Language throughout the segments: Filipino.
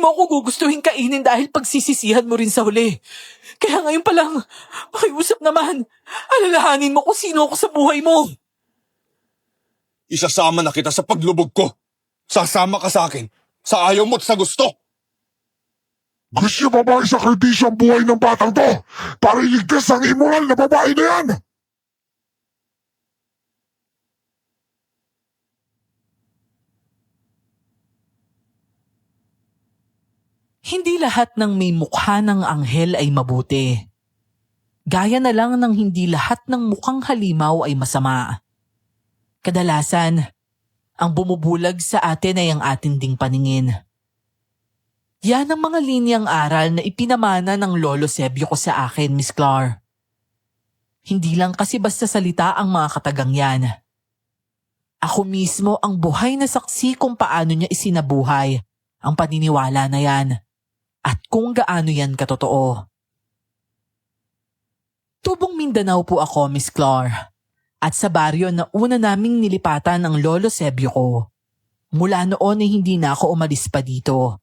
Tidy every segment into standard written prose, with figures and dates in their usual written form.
mo ako gugustuhin kainin dahil pagsisisihan mo rin sa huli. Kaya ngayon pa lang, makiusap naman. Alalahanin mo kung sino ako sa buhay mo. Isasama na kita sa paglubog ko. Sasama ka sa akin, sa ayaw mo at sa gusto. Gusto niyo ba ba isakripisyo ang buhay ng batang to para iligtas ang immoral na babae na yan? Hindi lahat ng may mukha ng anghel ay mabuti. Gaya na lang ng hindi lahat ng mukhang halimaw ay masama. Kadalasan, ang bumubulag sa atin ay ang atin ding paningin. Yan ang mga linyang aral na ipinamana ng Lolo Sebio ko sa akin, Miss Clar. Hindi lang kasi basta salita ang mga katagang yan. Ako mismo ang buhay na saksi kung paano niya isinabuhay ang paniniwala na yan at kung gaano yan katotoo. Tubong Mindanao po ako, Miss Clar. At sa baryo na una naming nilipatan ng Lolo Sebio ko. Mula noon ay hindi na ako umalis pa dito.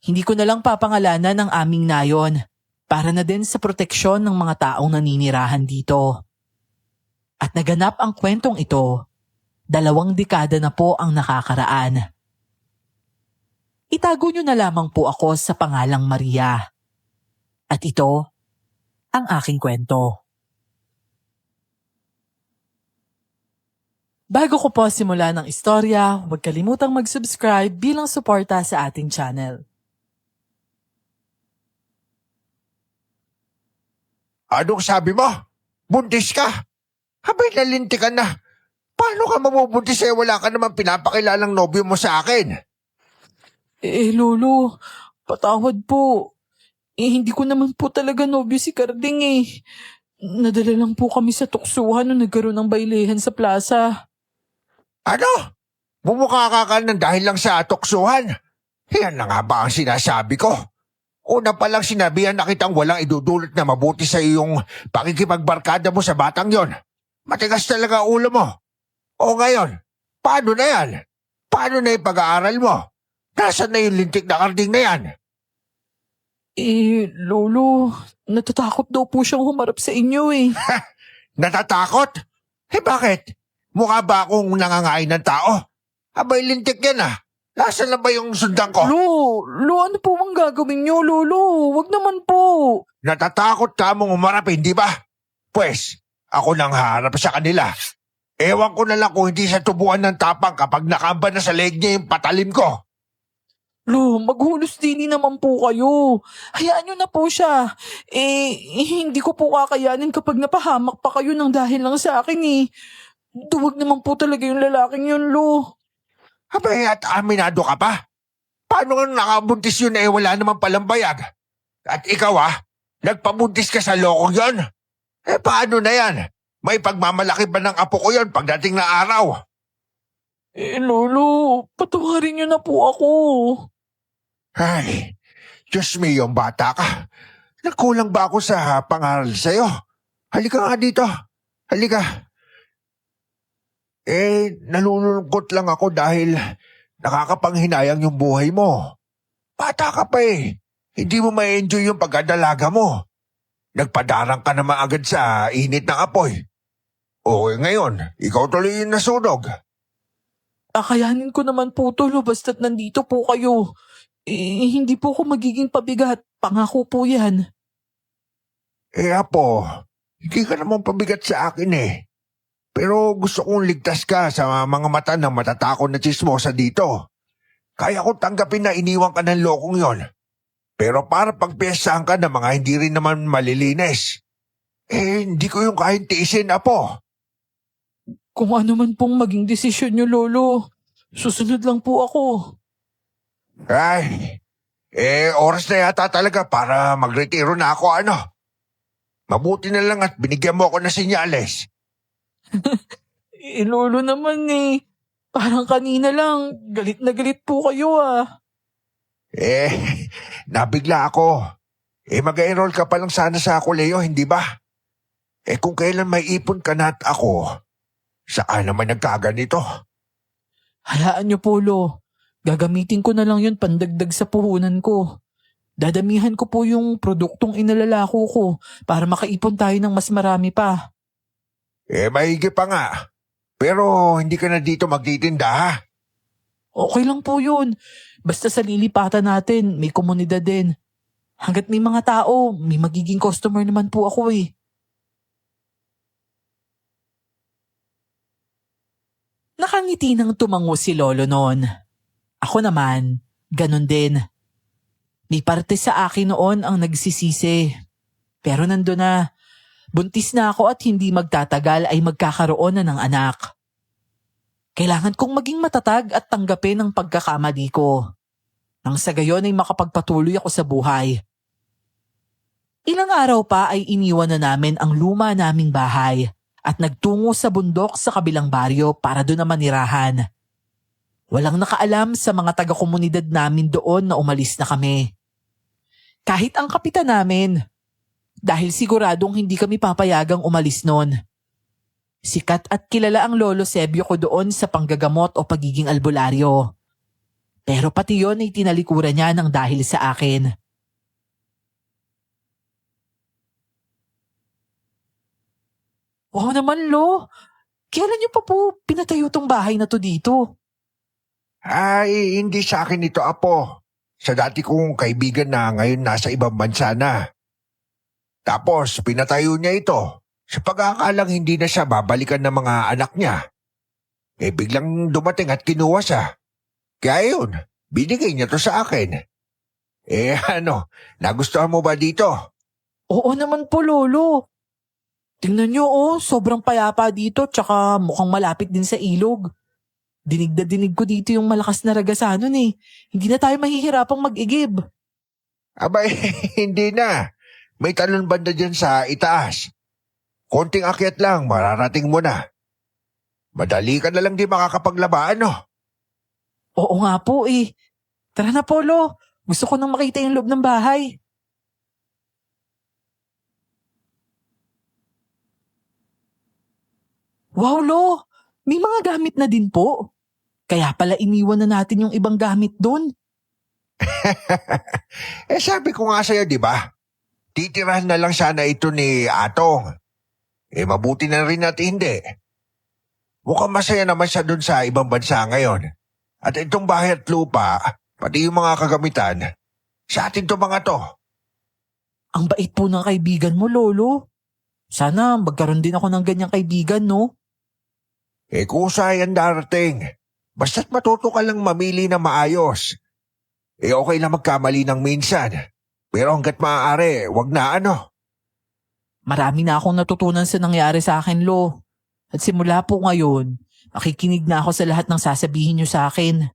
Hindi ko na lang papangalanan ang aming nayon para na din sa proteksyon ng mga taong naninirahan dito. At naganap ang kwentong ito, 2 dekada na po ang nakakaraan. Itago niyo na lamang po ako sa pangalang Maria. At ito ang aking kwento. Bago ko po simulan ng istorya, huwag kalimutang mag-subscribe bilang suporta sa ating channel. Anong sabi mo? Buntis ka? Habay nalinti ka na. Paano ka mabubuntis wala ka naman pinapakilalang nobyo mo sa akin? Lolo, patawad po. Hindi ko naman po talaga nobyo si Carding Nadala lang po kami sa tuksuhan nung nagkaroon ng bailehan sa plaza. Ano? Bumukha ka ng dahil lang sa tuksuhan? Yan na nga ba ang sinasabi ko? Una pa lang sinabihan na kitang walang idudulot na mabuti sa iyong pakikipagbarkada mo sa batang yon. Matigas talaga ulo mo. O ngayon, paano na yan? Paano na yung pag-aaral mo? Nasaan na yung lintik na Carding na yan? Lolo, natatakot daw po siyang humarap sa inyo Natatakot? Bakit? Mukha ba akong nangangain ng tao? Abay, lintik yan Nasaan na ba yung sundan ko? Lo, ano po ang gagawin niyo, Lolo? Wag naman po. Natatakot ka mong umarap, hindi ba? Pwes, ako nang harap sa kanila. Ewan ko na lang kung hindi sa tubuan ng tapang kapag nakamba na sa leg niya yung patalim ko. Lo, maghulos dini naman po kayo. Hayaan niyo na po siya. Hindi ko po kakayanin kapag napahamak pa kayo ng dahil lang sa akin Duwag naman po talaga yung lalaking yun, Lo. Abay, at aminado ka pa? Paano nga nakabuntis yun wala naman palang bayag? At ikaw nagpabuntis ka sa loko yun? Paano na yan? May pagmamalaki ba ng apo ko yun pagdating na araw? Lolo, patawarin niyo na po ako. Ay, Diyos me, yung bata ka. Nagkulang ba ako sa pangaral sa'yo? Halika nga dito. Halika. Nalulungkot lang ako dahil nakakapanghinayang yung buhay mo. Bata ka pa Hindi mo ma-enjoy yung pagdadalaga mo. Nagpadarang ka naman agad sa init ng apoy. O ngayon, ikaw tuloy yung nasunog. Akayanin ko naman po to, Lo, basta't nandito po kayo. Hindi po ako magiging pabigat. Pangako po yan. Apo, hindi ka naman pabigat sa akin Pero gusto kong ligtas ka sa mga mata ng matatakot na chismosa dito. Kaya ko tanggapin na iniwan ka ng lokong yon. Pero para pagpiyasahan ka ng mga hindi rin naman malilinis. Hindi ko yung kahit tiisin, Apo. Kung ano man pong maging desisyon niyo, Lolo, susunod lang po ako. Ay, oras na yata talaga para magretiro na ako, Mabuti na lang at binigyan mo ako ng senyales. Lolo naman parang kanina lang, galit na galit po kayo Nabigla ako. Mag-enroll ka pa lang sana sa koleyo, hindi ba? Kung kailan may ipon ka na at ako, saan naman nagkaganito? Hayaan niyo po, Lo. Gagamitin ko na lang yun pandagdag sa puhunan ko. Dadamihan ko po yung produktong inalalako ko para makaipon tayo ng mas marami pa. Maigi pa nga. Pero hindi ka na dito magtitinda ha? Okay lang po yun. Basta sa lilipatan natin, may komunidad din. Hanggat may mga tao, may magiging customer naman po ako eh. Nakangiti nang tumango si Lolo noon. Ako naman, ganun din. May parte sa akin noon ang nagsisisi. Pero nandun na, buntis na ako at hindi magtatagal ay magkakaroon na ng anak. Kailangan kong maging matatag at tanggapin ang pagkakamali ko. Nang sa gayon ay makapagpatuloy ako sa buhay. Ilang araw pa ay iniwan na namin ang luma naming bahay at nagtungo sa bundok sa kabilang baryo para doon na manirahan. Walang nakaalam sa mga taga-komunidad namin doon na umalis na kami. Kahit ang kapitan namin, dahil siguradong hindi kami papayagang umalis noon. Sikat at kilala ang Lolo Sebio ko doon sa panggagamot o pagiging albularyo. Pero pati yon ay tinalikuran niya ng dahil sa akin. Wow naman, Lo. Kailan niyo pa po pinatayo tong bahay na to dito? Ay, hindi sa akin ito, Apo. Sa dati kong kaibigan na ngayon nasa ibang bansa na. Tapos, pinatayo niya ito. Sa pag-aakalang hindi na siya babalikan ng mga anak niya. Biglang dumating at kinuha siya. Kaya yun, binigay niya to sa akin. Nagustuhan mo ba dito? Oo naman po, Lolo. Tingnan niyo sobrang payapa dito tsaka mukhang malapit din sa ilog. Dinig na dinig ko dito yung malakas na ragasanon eh. Hindi na tayo mahihirapang mag-igib. Abay, hindi na. May talon banda dyan sa itaas. Konting akyat lang, mararating mo na. Madali ka na lang di makakapaglabaan, no? Oo nga po eh. Tara na po, Lo. Gusto ko nang makita yung loob ng bahay. Wow, Lo! May mga gamit na din po. Kaya pala iniwan na natin yung ibang gamit doon. Sabi ko nga sa'yo, di ba? Titirahan na lang sana ito ni Atong. Mabuti na rin at hindi. Mukhang masaya naman siya dun sa ibang bansa ngayon. At itong bahay at lupa, pati yung mga kagamitan, sa atin to mga to. Ang bait po ng kaibigan mo, Lolo. Sana magkaroon din ako ng ganyang kaibigan, no? Kusay ang darating. Basta't matuto ka lang mamili na maayos. Okay lang magkamali ng minsan. Pero hanggat maaari, wag na ano. Marami na akong natutunan sa nangyari sa akin, Lo. At simula po ngayon, makikinig na ako sa lahat ng sasabihin niyo sa akin.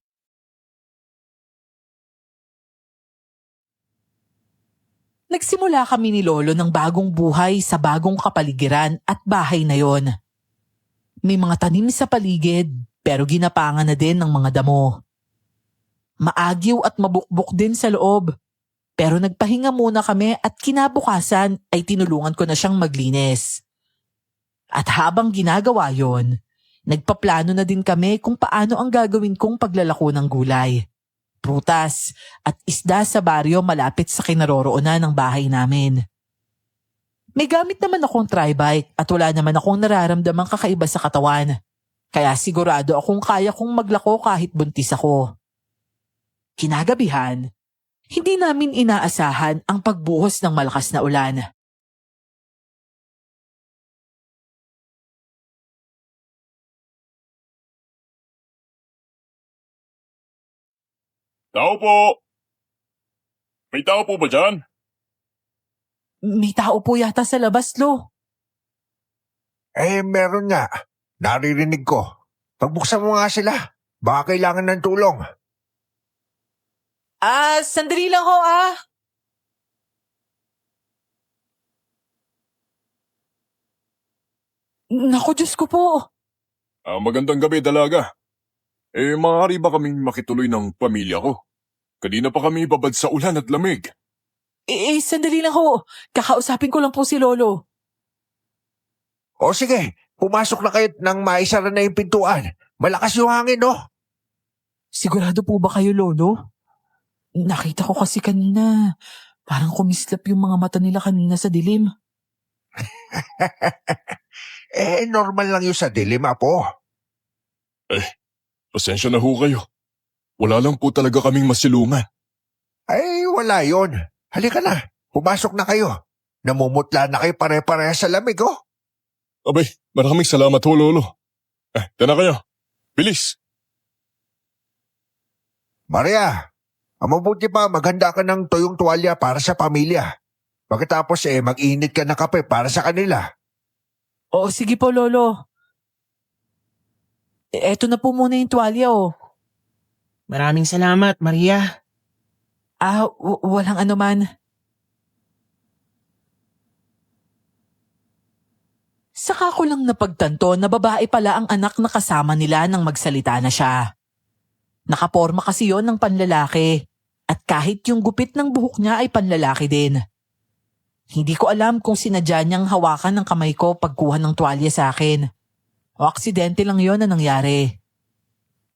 Nagsimula kami ni Lolo ng bagong buhay sa bagong kapaligiran at bahay na yon. May mga tanim sa paligid pero ginapangan na din ng mga damo. Maagyaw at mabukbok din sa loob. Pero nagpahinga muna kami at kinabukasan ay tinulungan ko na siyang maglinis. At habang ginagawa yon, nagpaplano na din kami kung paano ang gagawin kong paglalako ng gulay, prutas at isda sa baryo malapit sa kinaroroonan ng bahay namin. May gamit naman akong tri-bike at wala naman akong nararamdamang kakaiba sa katawan. Kaya sigurado akong kaya kong maglako kahit buntis ako. Kinagabihan, hindi namin inaasahan ang pagbuhos ng malakas na ulan. Tao po! May tao po ba dyan? May tao po yata sa labas, Lo. Meron nga. Naririnig ko. Pagbuksan mo nga sila. Baka kailangan ng tulong. Sandali lang ho Naku, Diyos ko po. Magandang gabi, dalaga. Maaari ba kaming makituloy ng pamilya ko? Kanina pa kami babad sa ulan at lamig. Sandali lang ho. Kakausapin ko lang po si Lolo. O sige, pumasok na kayo nang maisara na yung pintuan. Malakas yung hangin, no? Sigurado po ba kayo, Lolo? Nakita ko kasi kanina, parang kumislap yung mga mata nila kanina sa dilim. Normal lang yun sa dilim, Apo. Pasensya na ho kayo. Wala lang po talaga kaming masilungan. Ay, wala yon. Halika na, pumasok na kayo. Namumutla na kayo pare-pareha sa lamig, oh. Abay, maraming salamat ho, Lolo. Tana kayo. Bilis. Maria, ang mabuti pa maghanda ka ng tuyong tuwalya para sa pamilya. Pagkatapos mag-init ka ng kape para sa kanila. Oo, sige po, Lolo. Eto na po muna yung tuwalya, oh. Maraming salamat, Maria. Walang anuman. Saka ko lang napagtanto na babae pala ang anak na kasama nila nang magsalita na siya. Nakaporma kasi yon ng panlalaki at kahit yung gupit ng buhok niya ay panlalaki din. Hindi ko alam kung sinadya niyang hawakan ng kamay ko pagkuha ng tuwalya sa akin. O aksidente lang yon na nangyari.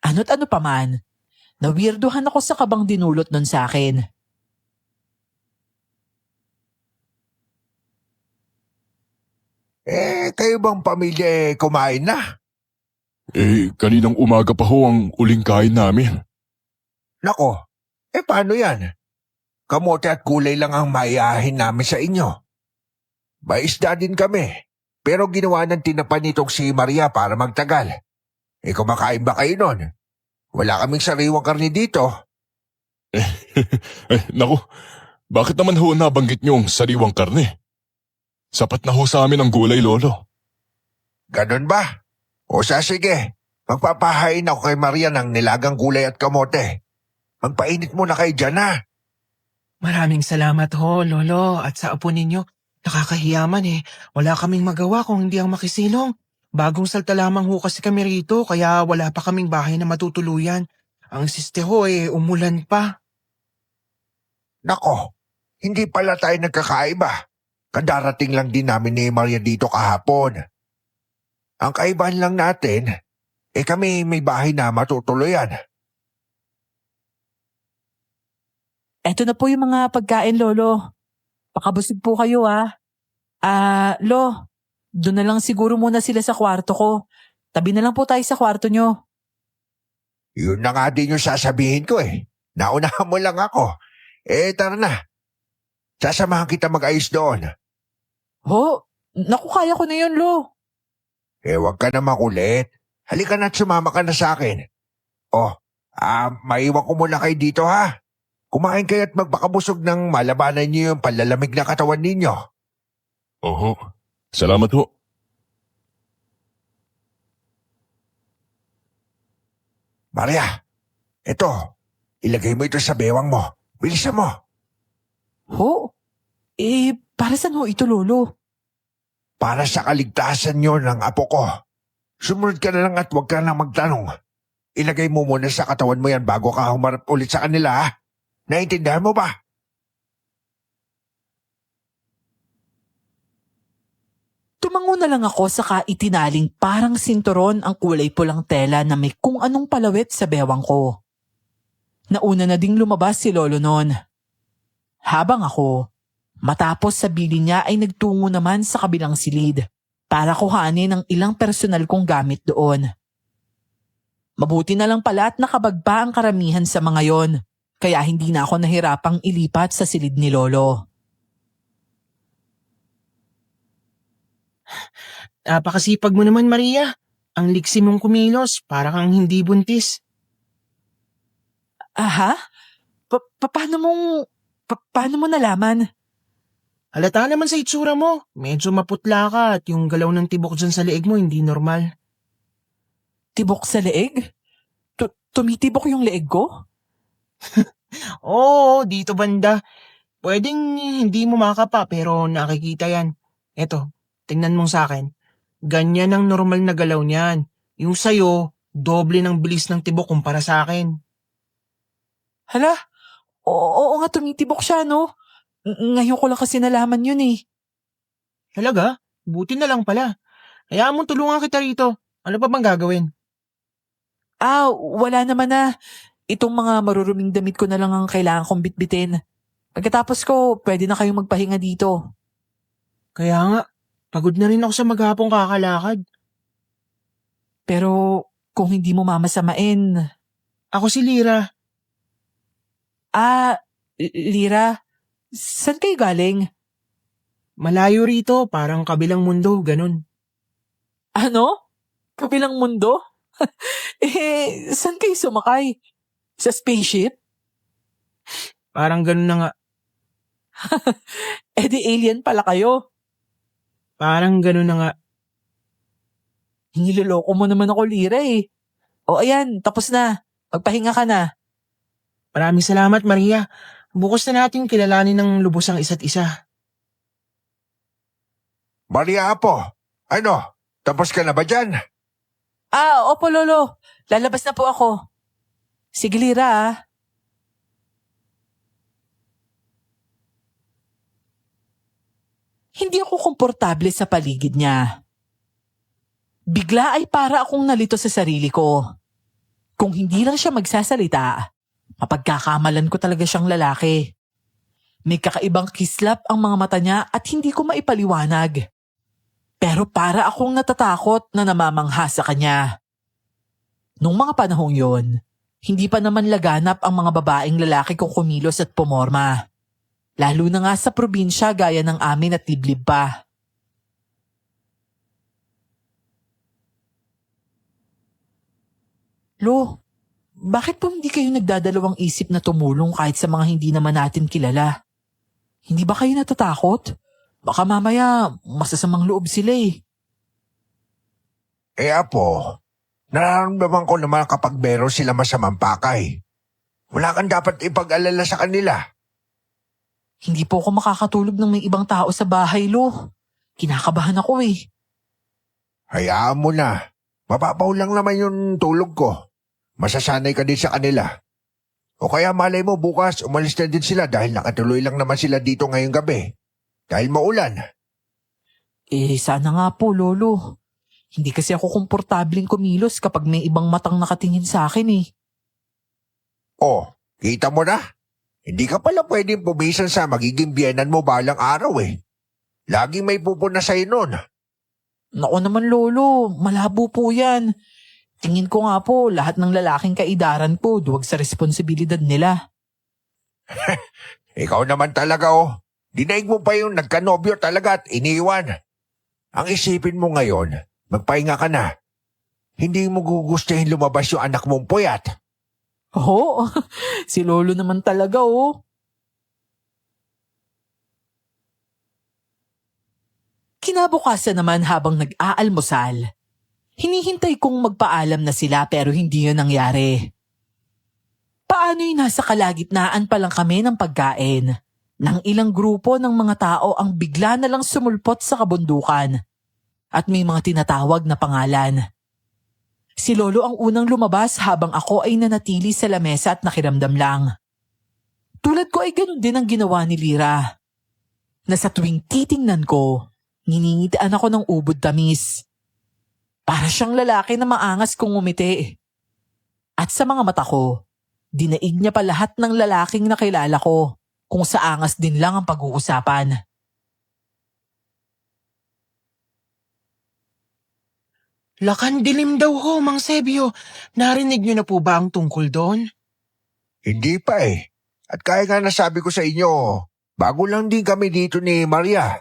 Ano't ano pa man, nawirduhan ako sa kabang dinulot nun sa akin. Kayo bang pamilya kumain na? Kaninang umaga pa ho ang uling kain namin. Nako, paano yan? Kamote at kulay lang ang maiahin namin sa inyo. May isda din kami, pero ginawa ng tinapan nitong si Maria para magtagal. Kumakain ba kayo nun? Wala kaming sariwang karne dito. Naku, bakit naman ho nabanggit niyo ang sariwang karne? Sapat na ho sa amin ang gulay, Lolo. Ganon ba? O sige, magpapahain ako kay Maria ng nilagang gulay at kamote. Magpainit muna kayo dyan, ha? Maraming salamat ho, Lolo. At sa apo ninyo, nakakahiyaman Wala kaming magawa kung hindi ang makisilong. Bagong salta lamang ho kasi kami rito, kaya wala pa kaming bahay na matutuluyan. Ang siste ho umulan pa. Nako, hindi pala tayo nagkakaiba. Kadarating lang din namin ni Maria dito kahapon. Ang kaibahan lang natin, kami may bahay na matutuluyan. Eto na po yung mga pagkain, Lolo. Pakabusog po kayo, ha. Lo, doon na lang siguro muna sila sa kwarto ko. Tabi na lang po tayo sa kwarto nyo. Yun na nga din yung sasabihin ko Naunahan mo lang ako. Tara na. Sasamahan kita mag-ayos doon. Ho, naku kaya ko na yun, Lo. Huwag ka na makulit. Halika na at sumama ka na sa akin. Maiwan ko muna kayo dito, ha? Kumain kayo at magpakabusog ng malabanan niyo yung panlalamig na katawan ninyo. Oho, salamat ho. Maria, eto, ilagay mo ito sa bewang mo. Bilisan mo. Ho? Para saan ho ito, Lolo? Para sa kaligtasan niyo ng apo ko. Sumunod ka na lang at huwag ka na magtanong. Ilagay mo muna sa katawan mo yan bago ka humarap ulit sa kanila, ha? Naintindihan mo ba? Tumango na lang ako saka itinaling parang sinturon ang kulay pulang tela na may kung anong palawit sa bewang ko. Nauna na ding lumabas si Lolo noon. Habang ako, matapos sabihin niya ay nagtungo naman sa kabilang silid para kuhanin ang ilang personal kong gamit doon. Mabuti na lang pala at nakabagpa ang karamihan sa mga yon, kaya hindi na ako nahirapang ilipat sa silid ni Lolo. Napakasipag mo naman, Maria. Ang liksi mong kumilos, para kang hindi buntis. Aha? Paano mo nalaman? Halata naman sa itsura mo. Medyo maputla ka at yung galaw ng tibok dyan sa leeg mo hindi normal. Tibok sa leeg? Tumitibok yung leeg ko? Oo, dito banda. Pwedeng hindi mo makapa pero nakikita yan. Eto, tingnan mong sa akin. Ganyan ang normal na galaw niyan. Yung sayo, doble ng bilis ng tibok kumpara sa akin. Hala? Oo nga, tumitibok siya, no? Ngayon ko lang kasi nalaman yun eh. Talaga? Buti na lang pala. Hayaan mong tulungan kita rito. Ano pa bang gagawin? Wala naman na. Itong mga maruruming damit ko na lang ang kailangan kong bitbitin. Pagkatapos ko, pwede na kayong magpahinga dito. Kaya nga, pagod na rin ako sa maghapong kakalakad. Pero kung hindi mo mamasamain... Ako si Lira. Lira, saan kayo galing? Malayo rito, parang kabilang mundo, ganun. Ano? Kabilang mundo? Saan kayo sumakay? Sa spaceship? Parang ganun na nga. Di alien pala kayo. Parang ganun na nga. Niloloko mo naman ako, Lira eh. O ayan, tapos na. Magpahinga ka na. Maraming salamat, Maria. Bukas na natin kilalanin ng lubos ang isa't isa. Maria Apo, ano? Tapos ka na ba dyan? Opo lolo. Lalabas na po ako. Sige Lira ah. Hindi ako komportable sa paligid niya. Bigla ay para akong nalito sa sarili ko. Kung hindi lang siya magsasalita, mapagkakamalan ko talaga siyang lalaki. May kakaibang kislap ang mga mata niya at hindi ko maipaliwanag. Pero para akong natatakot na namamangha sa kanya. Nung mga panahong yon, hindi pa naman laganap ang mga babaeng lalaki kong kumilos at pumorma. Lalo na nga sa probinsya gaya ng amin at liblib pa. Lo, bakit po hindi kayo nagdadalawang isip na tumulong kahit sa mga hindi naman natin kilala? Hindi ba kayo natatakot? Baka mamaya masasamang loob sila eh. Apo, nararamdaman ko naman kapag meron sila masamang pakay. Wala kang dapat ipag-alala sa kanila. Hindi po ako makakatulog ng may ibang tao sa bahay, Lo. Kinakabahan ako eh. Hayaan mo na. Mababaw lang naman yung tulog ko. Masasanay ka din sa kanila. O kaya malay mo bukas umalis na din sila dahil nakatuloy lang naman sila dito ngayong gabi. Dahil maulan. Sana nga po, Lolo. Hindi kasi ako komportabling kumilos kapag may ibang matang nakatingin sa akin eh. Oh, kita mo na? Hindi ka pala pwedeng pumisan sa magiging biyenan mo balang araw eh. Laging may pupuna sa'yo nun. Naku naman, Lolo. Malabo po yan. Tingin ko nga po, lahat ng lalaking kaidaran po duwag sa responsibilidad nila. Ikaw naman talaga oh. Dinaig mo pa yung nagkanobyo talaga at iniwan. Ang isipin mo ngayon, magpahinga ka na. Hindi mo gugustuhin lumabas yung anak mong puyat. Oo, si Lolo naman talaga oh. Kinabukasan naman habang nag-aalmusal, hinihintay kong magpaalam na sila pero hindi yun nangyari. Paano'y nasa kalagitnaan pa lang kami ng pagkain nang ilang grupo ng mga tao ang bigla na lang sumulpot sa kabundukan at may mga tinatawag na pangalan. Si Lolo ang unang lumabas habang ako ay nanatili sa lamesa at nakiramdam lang. Tulad ko ay ganun din ang ginawa ni Lira. Na sa tuwing titingnan ko, ningingitaan ako ng ubod tamis. Para siyang lalaki na maangas kung umiti. At sa mga mata ko, dinaig niya pa lahat ng lalaking nakilala ko kung sa angas din lang ang pag-uusapan. Lakan dilim daw ho, Mang Sebio. Narinig niyo na po ba ang tungkol doon? Hindi pa eh. At kaya nga nasabi ko sa inyo, bago lang din kami dito ni Maria.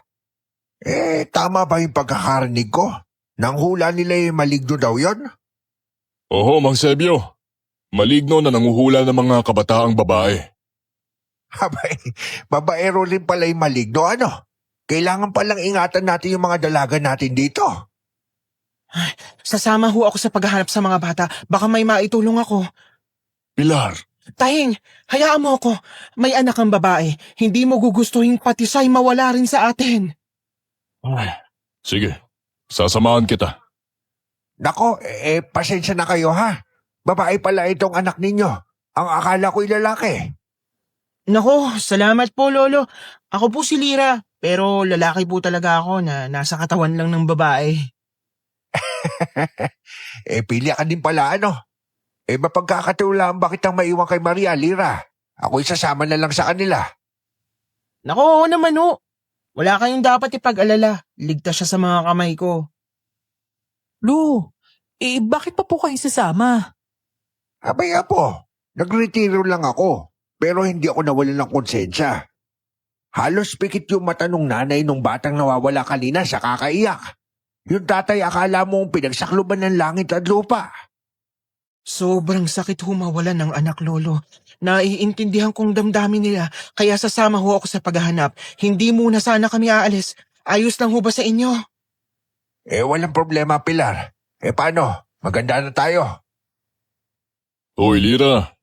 Tama ba yung pagkakarinig ko? Nang hula nila maligno daw yon? Oho, Mang Sebio. Maligno na nanguhula ng mga kabataang babae. Abay, babaero rin pala yung maligno ano? Kailangan palang ingatan natin yung mga dalaga natin dito. Sasama ho ako sa paghahanap sa mga bata. Baka may maitulong ako. Pilar, Tahing, hayaan mo ako. May anak ang babae. Hindi mo gugustuhin pati siya'y mawala rin sa atin. sige, sasamahan kita. Nako, pasensya na kayo ha. Babae pala itong anak ninyo. Ang akala ko'y lalaki. Nako, salamat po, Lolo. Ako po si Lira, pero lalaki po talaga ako na nasa katawan lang ng babae. Pili ka din pala ano. Mapagkakatulaan ba kitang maiwan kay Maria, Lira? Ako'y sasama na lang sa kanila. Naku, oo naman ho. Wala kayong dapat ipag-alala. Ligtas siya sa mga kamay ko. Lu, bakit pa po kayo sasama? Abay po, nagretiro lang ako. Pero hindi ako nawalan ng konsensya. Halos pikit yung mata nung nanay nung batang nawawala kanina sa kakaiyak. Yung tatay akala mong pinagsakluban ng langit at lupa. Sobrang sakit humawalan ng anak, Lolo. Naiintindihan kong damdamin nila, kaya sasama ho ako sa paghahanap. Hindi muna sana kami aalis. Ayos lang ho ba sa inyo? Walang problema, Pilar. Paano? Maganda na tayo. Hoy, Lira.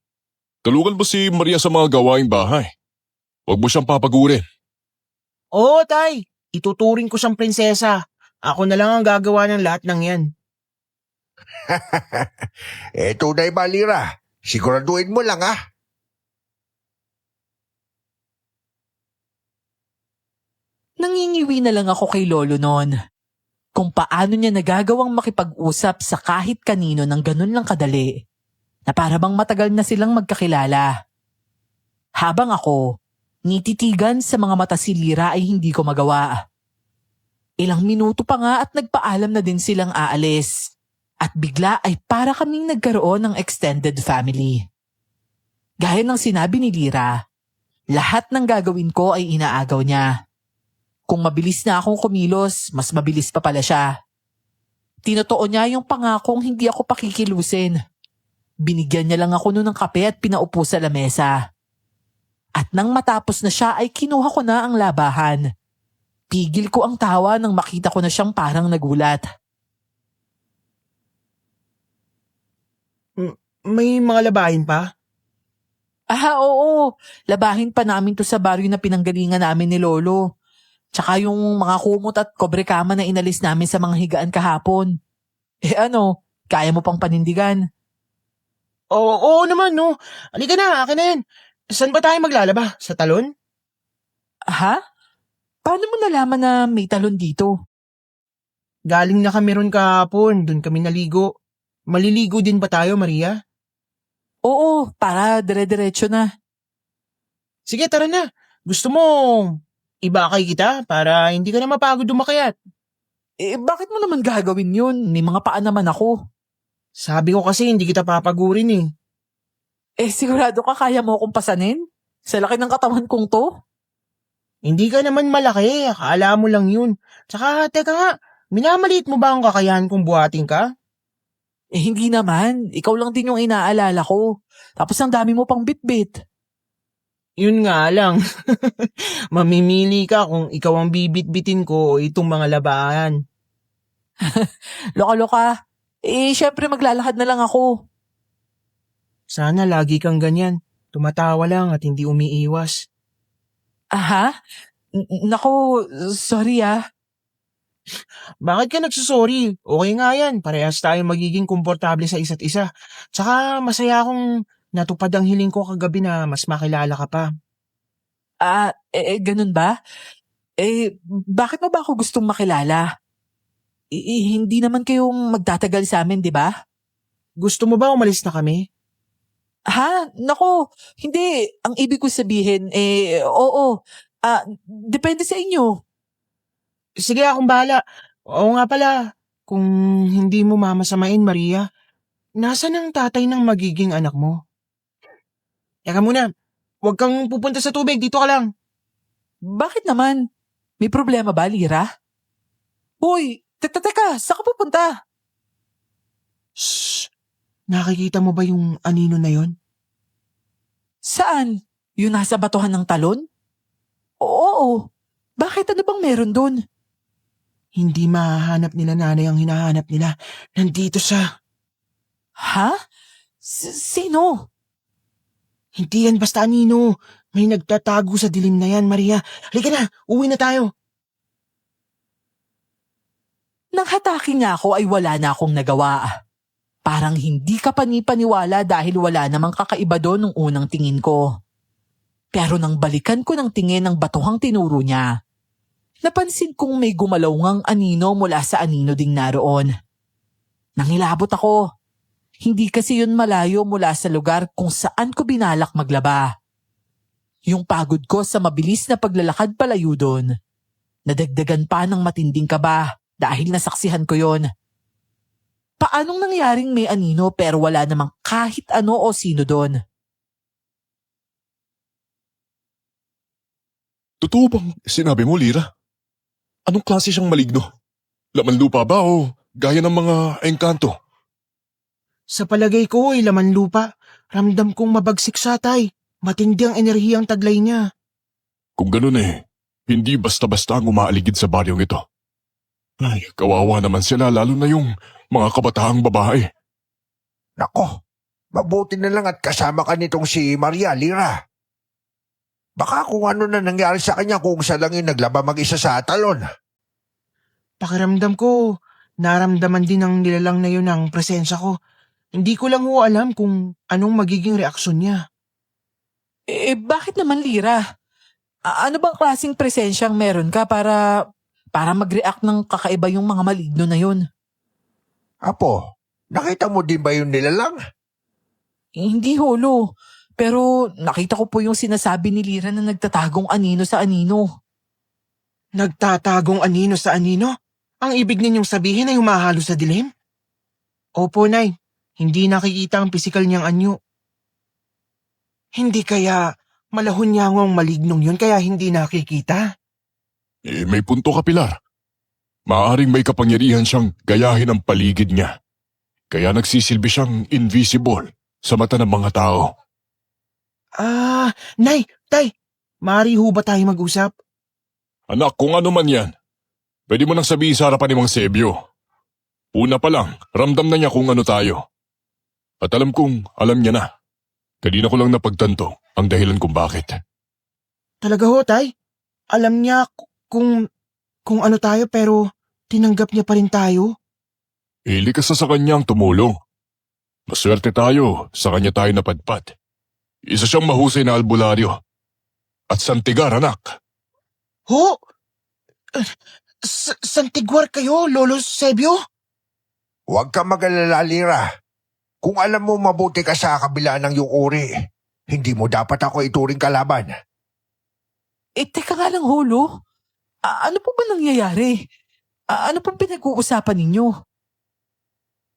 Tulungan mo si Maria sa mga gawaing bahay. Huwag mo siyang papagurin. Oo, tay. Ituturing ko siyang prinsesa. Ako na lang ang gagawa ng lahat ng yan. Tunay ba, Lira? Siguraduhin mo lang, ah. Nangingiwi na lang ako kay Lolo noon. Kung paano niya nagagawang makipag-usap sa kahit kanino ng ganun lang kadali, na para bang matagal na silang magkakilala. Habang ako, nititigan sa mga mata si Lira ay hindi ko magawa. Ilang minuto pa nga at nagpaalam na din silang aalis. At bigla ay para kaming nagkaroon ng extended family. Gaya ng sinabi ni Lira, lahat ng gagawin ko ay inaagaw niya. Kung mabilis na akong kumilos, mas mabilis pa pala siya. Tinotoo niya yung pangakong hindi ako pakikilusin. Binigyan niya lang ako noon ng kape at pinaupo sa lamesa. At nang matapos na siya ay kinuha ko na ang labahan. Pigil ko ang tawa nang makita ko na siyang parang nagulat. May mga labahin pa? Oo. Labahin pa namin to sa baryo na pinanggalingan namin ni Lolo. Tsaka yung mga kumot at kobrekama na inalis namin sa mga higaan kahapon. Kaya mo pang panindigan? Oo naman, no. Halika na, akin na yan. Saan ba tayo maglalaba? Sa talon? Ha? Paano mo nalaman na may talon dito? Galing na kami ron kahapon. Doon kami naligo. Maliligo din ba tayo, Maria? Oo, para dire-diretso na. Sige, tara na. Gusto mo ibakay kita para hindi ka na mapagod umakyat? Bakit mo naman gagawin yun? May mga paa naman ako. Sabi ko kasi hindi kita papagurin eh. Sigurado ka kaya mo akong pasanin? Sa laki ng katawan kong to? Hindi ka naman malaki, akala mo lang yun. Tsaka, teka nga, minamaliit mo ba ang kakayahan kong buhatin ka? Hindi naman. Ikaw lang din yung inaalala ko. Tapos ang dami mo pang bitbit. Yun nga lang. Mamimili ka kung ikaw ang bibit-bitin ko o itong mga labahan. Loka-loka. Syempre maglalakad na lang ako. Sana lagi kang ganyan. Tumatawa lang at hindi umiiwas. Aha? Nako, sorry ah. Bakit ka nagsusorry? Okay nga yan. Parehas tayo magiging komportable sa isa't isa. Tsaka masaya akong natupad ang hiling ko kagabi na mas makilala ka pa. Ganun ba? Bakit mo ba ako gustong makilala? Hindi naman kayong magtatagal sa amin, di ba? Gusto mo ba umalis na kami? Ha? Nako, hindi. Ang ibig ko sabihin, oo. Depende sa inyo. Sige, akong bahala. Oo nga pala, kung hindi mo mamasamain, Maria, nasaan ang tatay ng magiging anak mo? Teka muna, huwag kang pupunta sa tubig, dito ka lang. Bakit naman? May problema ba, Lira? Hoy, teka, saan ka pupunta? Shh! Nakikita mo ba yung anino na yon? Saan? Yung nasa batuhan ng talon? Oo. Bakit? Ano bang meron dun? Hindi mahahanap nila nanay ang hinahanap nila. Nandito siya. Ha? Sino? Hindi yan basta anino. May nagtatago sa dilim na yan, Maria. Halika na, uwi na tayo. Nang hatake niya ako ay wala na akong nagawa. Parang hindi ka panipaniwala dahil wala namang kakaiba doon nung unang tingin ko. Pero nang balikan ko ng tingin ng batuhang tinuro niya, napansin kong may gumalaw ngang anino mula sa anino ding naroon. Nangilabot ako. Hindi kasi yun malayo mula sa lugar kung saan ko binalak maglaba. Yung pagod ko sa mabilis na paglalakad palayo doon, nadagdagan pa ng matinding kaba dahil nasaksihan ko yon. Paanong nangyaring may anino pero wala namang kahit ano o sino doon? Totoo bang sinabi mo, Lira? Anong klase siyang maligno? Laman lupa ba o gaya ng mga engkanto? Sa palagay ko ay laman lupa. Ramdam kong mabagsik siya, Tay. Matindi ang enerhiyang taglay niya. Kung ganun hindi basta-basta ang umaaligid sa baryong ito. Ay, kawawa naman sila lalo na yung mga kabataang babae. Nako, mabuti na lang at kasama ka nitong si Maria, Lira. Baka kung ano na nangyari sa kanya kung siya lang yung naglaba mag-isa sa talon. Pakiramdam ko, naramdaman din ng nilalang na yun ang presensya ko. Hindi ko lang ho alam kung anong magiging reaksyon niya. Bakit naman, Lira? Ano bang klaseng presensyang meron ka para mag-react ng kakaiba yung mga maligno na yun? Apo, nakita mo din ba yung nilalang? Hindi, Holo. Pero nakita ko po yung sinasabi ni Lira na nagtatagong anino sa anino. Nagtatagong anino sa anino? Ang ibig ninyong sabihin ay humahalo sa dilim? Opo, Nay. Hindi nakikita ang pisikal niyang anyo. Hindi kaya malahonyangong malignong yun kaya hindi nakikita? May punto ka, Pilar. Maaaring may kapangyarihan siyang gayahin ang paligid niya. Kaya nagsisilbi siyang invisible sa mata ng mga tao. Nay, Tay, maaari ho ba tayo mag-usap? Anak, kung ano man yan, pwede mo nang sabihin sa harapan ni Mang Sebio. Una pa lang, ramdam na niya kung ano tayo. At alam kong alam niya na. Kanina ko lang napagtanto ang dahilan kung bakit. Talaga ho, Tay? Alam niya kung ano tayo pero tinanggap niya pa rin tayo? Likas na sa kanya ang tumulong. Maswerte tayo, sa kanya tayo napadpad. Isa siyang mahusay na albularyo. At santigar, anak. Ho? Santigwar kayo, Lolo Sebio? Huwag ka mag-alala, Lira. Kung alam mo mabuti ka sa kabila ng iyong uri, hindi mo dapat ako ituring kalaban. Teka nga lang, Holo. Ano po ba nangyayari? Ano pong pinag-uusapan ninyo?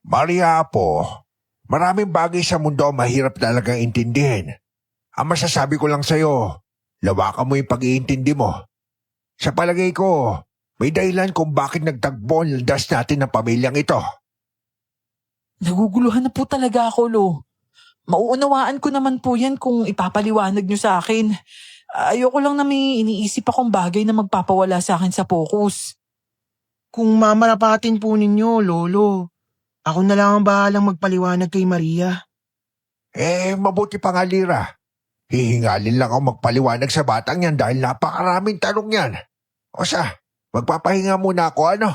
Maria po, maraming bagay sa mundo ang mahirap talagang intindihin. Ang masasabi ko lang sa'yo, lawakan mo yung pag-iintindi mo. Sa palagay ko, may dahilan kung bakit nagtagpo ang landas natin ng pamilyang ito. Naguguluhan na po talaga ako, Lo. Mauunawaan ko naman po yan kung ipapaliwanag nyo sa akin. Ayoko lang na may iniisip akong bagay na magpapawala sa akin sa focus. Kung mamarapatin po ninyo, Lolo, ako na lang ang bahalang magpaliwanag kay Maria. Mabuti pa nga, Lira. Hihingalin lang ako magpaliwanag sa batang yan dahil napakaraming tanong yan. O siya, magpapahinga muna ako, ano?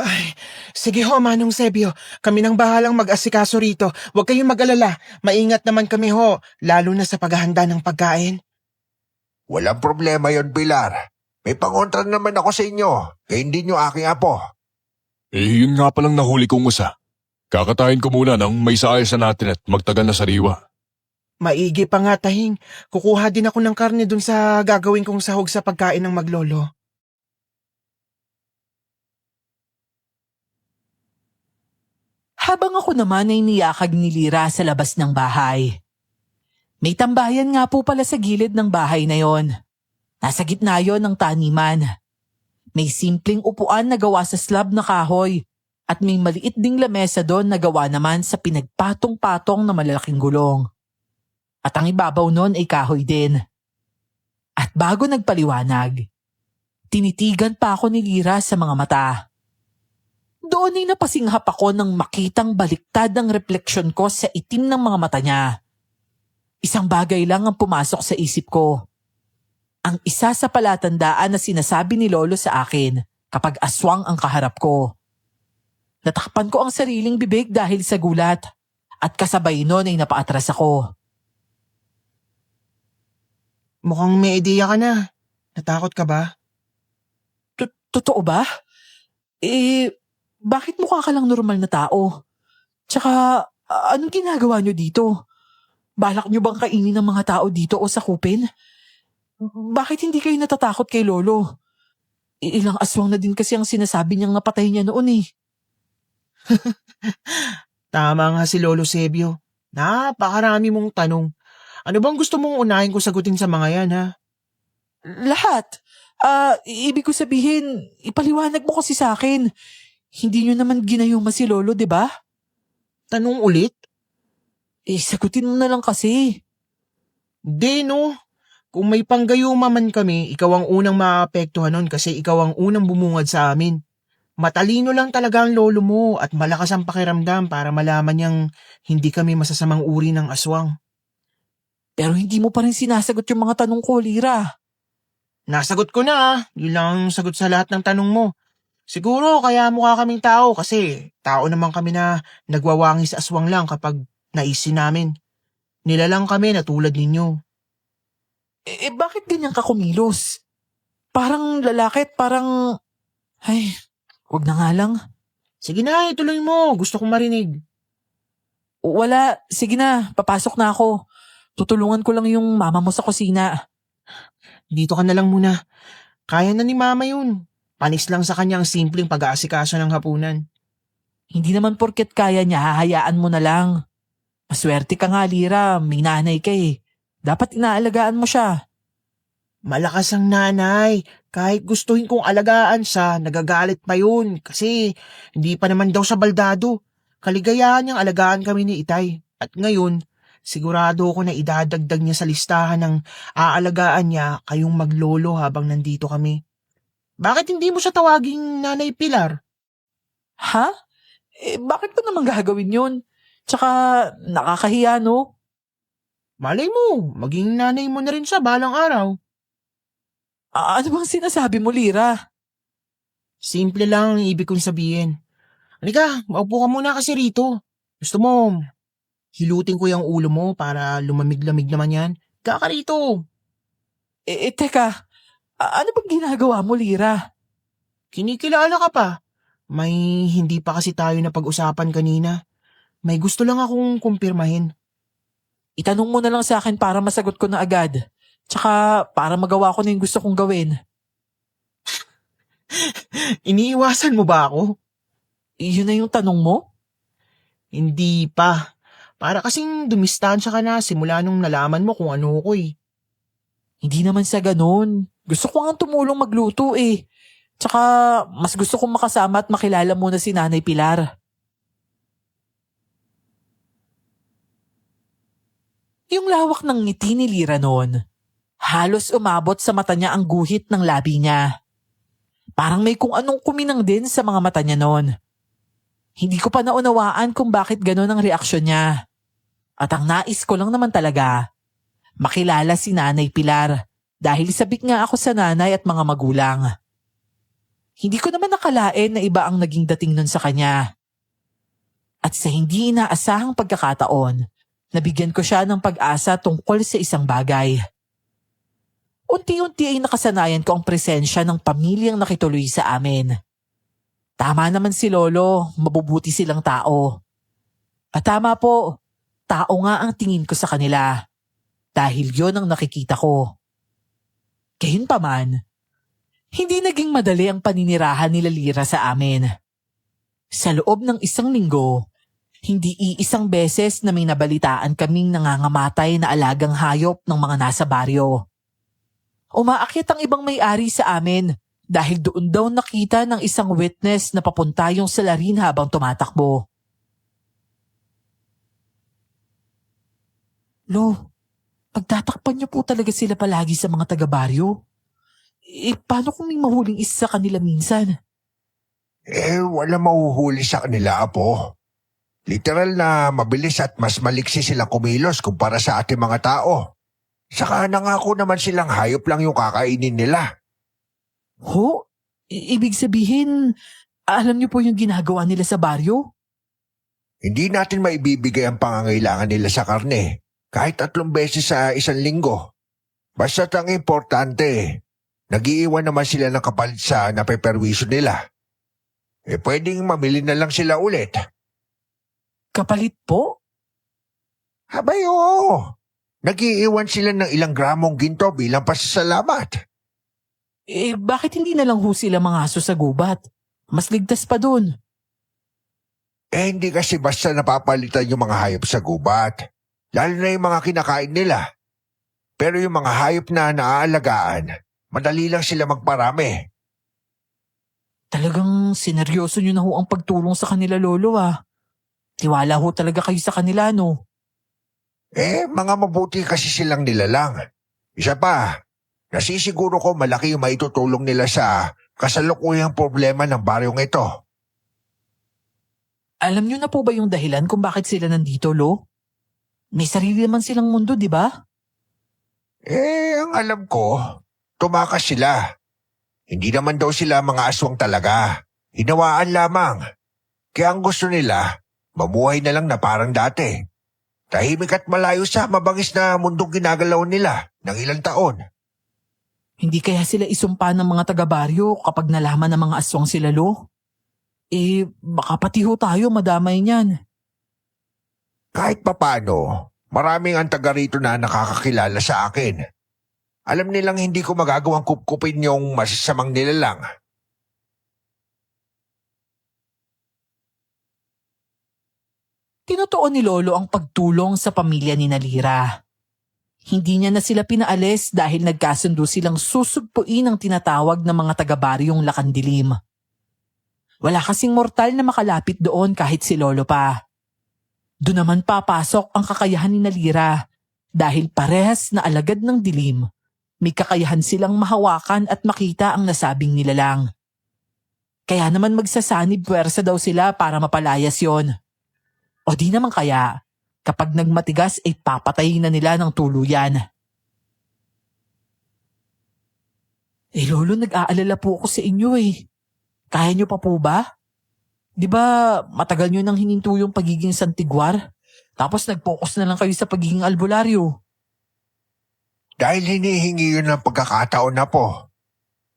Ay, sige ho, Manong Sebio. Kami nang bahalang mag-asikaso rito. Huwag kayong mag-alala. Maingat naman kami ho, lalo na sa paghahanda ng pagkain. Walang problema yon, Pilar. May pangontra naman ako sa inyo, kaya hindi nyo aking apo. Yun nga palang nahuli kong usa. Kakatayin ko muna nang may saayos na natin at magtagal na sariwa. Maigi pa nga, Tahing. Kukuha din ako ng karne dun sa gagawin kong sahog sa pagkain ng maglolo. Habang ako naman ay niyakag ni Lira sa labas ng bahay. May tambayan nga po pala sa gilid ng bahay na yon. Nasa gitna yon ng taniman. May simpleng upuan na gawa sa slab na kahoy at may maliit ding lamesa doon na gawa naman sa pinagpatong-patong na malalaking gulong. At ang ibabaw noon ay kahoy din. At bago nagpaliwanag, tinitigan pa ako ni Lira sa mga mata. Doon ay napasinghap ako nang makitang baliktad ang refleksyon ko sa itim ng mga mata niya. Isang bagay lang ang pumasok sa isip ko. Ang isa sa palatandaan na sinasabi ni Lolo sa akin kapag aswang ang kaharap ko. Natakpan ko ang sariling bibig dahil sa gulat at kasabay noon ay napaatras ako. Mukhang may ideya ka na. Natakot ka ba? Totoo ba? Bakit mukha ka lang normal na tao? Tsaka, anong ginagawa nyo dito? Balak nyo bang kainin ng mga tao dito o sakupin? Bakit hindi kayo natatakot kay Lolo? Ilang aswang na din kasi ang sinasabi niyang napatay niya noon eh. Tama nga si Lolo Sebio. Napakarami mong tanong. Ano bang gusto mong unahin ko sagutin sa mga yan, ha? Lahat. Ibig ko sabihin, ipaliwanag mo kasi sa akin. Hindi nyo naman ginayuma si Lolo, di ba? Tanong ulit? Sagutin mo na lang kasi. Di, no. Kung may panggayuma man kami, ikaw ang unang maapektuhan nun kasi ikaw ang unang bumungad sa amin. Matalino lang talaga ang lolo mo at malakas ang pakiramdam para malaman niyang hindi kami masasamang uri ng aswang. Pero hindi mo pa rin sinasagot yung mga tanong ko, Lira. Nasagot ko na, yun lang ang sagot sa lahat ng tanong mo. Siguro kaya mukha kaming tao kasi tao naman kami na nagwawangi sa aswang lang kapag naisin namin. Nilalang kami na tulad ninyo. Bakit ganyan ka kumilos? Parang lalaki at parang... Ay, wag na nga lang. Sige na, ituloy mo. Gusto kong marinig. Wala, sige na, papasok na ako. Tutulungan ko lang yung mama mo sa kusina. Dito ka na lang muna. Kaya na ni mama yun. Panis lang sa kanya ang simpleng pag-aasikaso ng hapunan. Hindi naman porket kaya niya, hahayaan mo na lang. Maswerte ka nga, Lira, may nanay ka eh. Dapat inaalagaan mo siya. Malakas ang nanay. Kahit gustuhin kong alagaan siya, nagagalit pa yun. Kasi hindi pa naman daw siya baldado. Kaligayahan niyang alagaan kami ni Itay. At ngayon, sigurado ko na idadagdag niya sa listahan ng aalagaan niya kayong maglolo habang nandito kami. Bakit hindi mo siya tawaging Nanay Pilar? Ha? Bakit ko naman gagawin yun? Tsaka nakakahiya, no? Malay mo, maging nanay mo na rin siya balang araw. Ano bang sinasabi mo, Lira? Simple lang ang ibig kong sabihin. Halika, maupo ka muna kasi rito. Gusto mo, hilutin ko yung ulo mo para lumamig-lamig naman yan. Kaka rito. Teka, ano bang ginagawa mo, Lira? Kinikilala ka pa. May hindi pa kasi tayo na pag-usapan kanina. May gusto lang akong kumpirmahin. Itanong mo na lang sa akin para masagot ko na agad. Tsaka para magawa ko na yung gusto kong gawin. Iniiwasan mo ba ako? Yun na yung tanong mo? Hindi pa. Para kasing dumistansya ka na simula nung nalaman mo kung ano ko eh. Hindi naman sa ganun. Gusto ko nga tumulong magluto eh. Tsaka mas gusto kong makasama at makilala muna si Nanay Pilar. Yung lawak ng ngiti ni Lira noon, halos umabot sa mata niya ang guhit ng labi niya. Parang may kung anong kuminang din sa mga mata niya noon. Hindi ko pa naunawaan kung bakit gano'n ang reaksyon niya. At ang nais ko lang naman talaga, makilala si Nanay Pilar dahil sabik nga ako sa nanay at mga magulang. Hindi ko naman nakalain na iba ang naging dating nun sa kanya. At sa hindi inaasahang pagkakataon, nabigyan ko siya ng pag-asa tungkol sa isang bagay. Unti-unti ay nakasanayan ko ang presensya ng pamilyang nakituloy sa amin. Tama naman si Lolo, mabubuti silang tao. At tama po, tao nga ang tingin ko sa kanila. Dahil yon ang nakikita ko. Gayunpaman, hindi naging madali ang paninirahan nila Lira sa amin. Sa loob ng isang linggo, hindi iisang beses na may nabalitaan kaming nangangamatay na alagang hayop ng mga nasa baryo. Umaakyat ang ibang may-ari sa amin dahil doon daw nakita ng isang witness na papunta yung salarin habang tumatakbo. Lo, pagtatakpan niyo po talaga sila palagi sa mga taga-baryo? Paano kung may mahuling isa sa kanila minsan? Wala mahuhuli sa kanila, Apo. Literal na mabilis at mas maliksi silang kumilos kumpara sa ating mga tao. Saka nangako naman silang hayop lang yung kakainin nila. Ho? Ibig sabihin, alam niyo po yung ginagawa nila sa baryo? Hindi natin maibibigay ang pangangailangan nila sa karne kahit 3 beses sa isang linggo. Basta't ang importante, nag-iiwan naman sila ng kapalit sa napeperwisyo nila. Pwedeng mamili na lang sila ulit. Kapalit po? Abay, oo. Nag-iiwan sila ng ilang gramong ginto bilang pasasalamat. Bakit hindi na lang ho sila mga aso sa gubat? Mas ligtas pa dun. Hindi kasi basta napapalitan yung mga hayop sa gubat. Lalo na yung mga kinakain nila. Pero yung mga hayop na naaalagaan, madali lang sila magparami. Talagang sineryoso nyo na ho ang pagtulong sa kanila, Lolo ah. Tiwala ho talaga kayo sa kanila, no? Mga mabuti kasi silang nilalang. Isa pa, nasisiguro ko malaki yung maitutulong nila sa kasalukuyang problema ng baryong ito. Alam nyo na po ba yung dahilan kung bakit sila nandito, Lo? May sarili naman silang mundo, di ba? Ang alam ko, tumakas sila. Hindi naman daw sila mga aswang talaga. Hinawaan lamang. Kaya ang gusto nila, mamuhay na lang na parang dati. Tahimik at malayo sa mabangis na mundong ginagalaw nila ng ilang taon. Hindi kaya sila isumpa ng mga taga-baryo kapag nalaman ng mga aswang sila, Lo? Baka pati ho tayo madamay niyan. Kahit papano, maraming ang taga rito na nakakakilala sa akin. Alam nilang hindi ko magagawang kupkupin yung masasamang nilalang. Tinutuon ni Lolo ang pagtulong sa pamilya ni Nalira. Hindi niya na sila pinaalis dahil nagkasundo silang susugpuin ang tinatawag ng mga taga-baryong Lakandilim. Wala kasing mortal na makalapit doon kahit si Lolo pa. Doon naman papasok ang kakayahan ni Nalira dahil parehas na alagad ng dilim. May kakayahan silang mahawakan at makita ang nasabing nilalang. Kaya naman magsasanib puwersa daw sila para mapalayas yon. O di naman kaya, kapag nagmatigas ay papatayin na nila ng tuluyan. Lolo, nag-aalala po ako sa inyo eh. Kaya niyo pa po ba? Di ba matagal niyo nang hininto yung pagiging santigwar? Tapos nag-focus na lang kayo sa pagiging albularyo. Dahil hinihingi yun ng pagkakataon na po.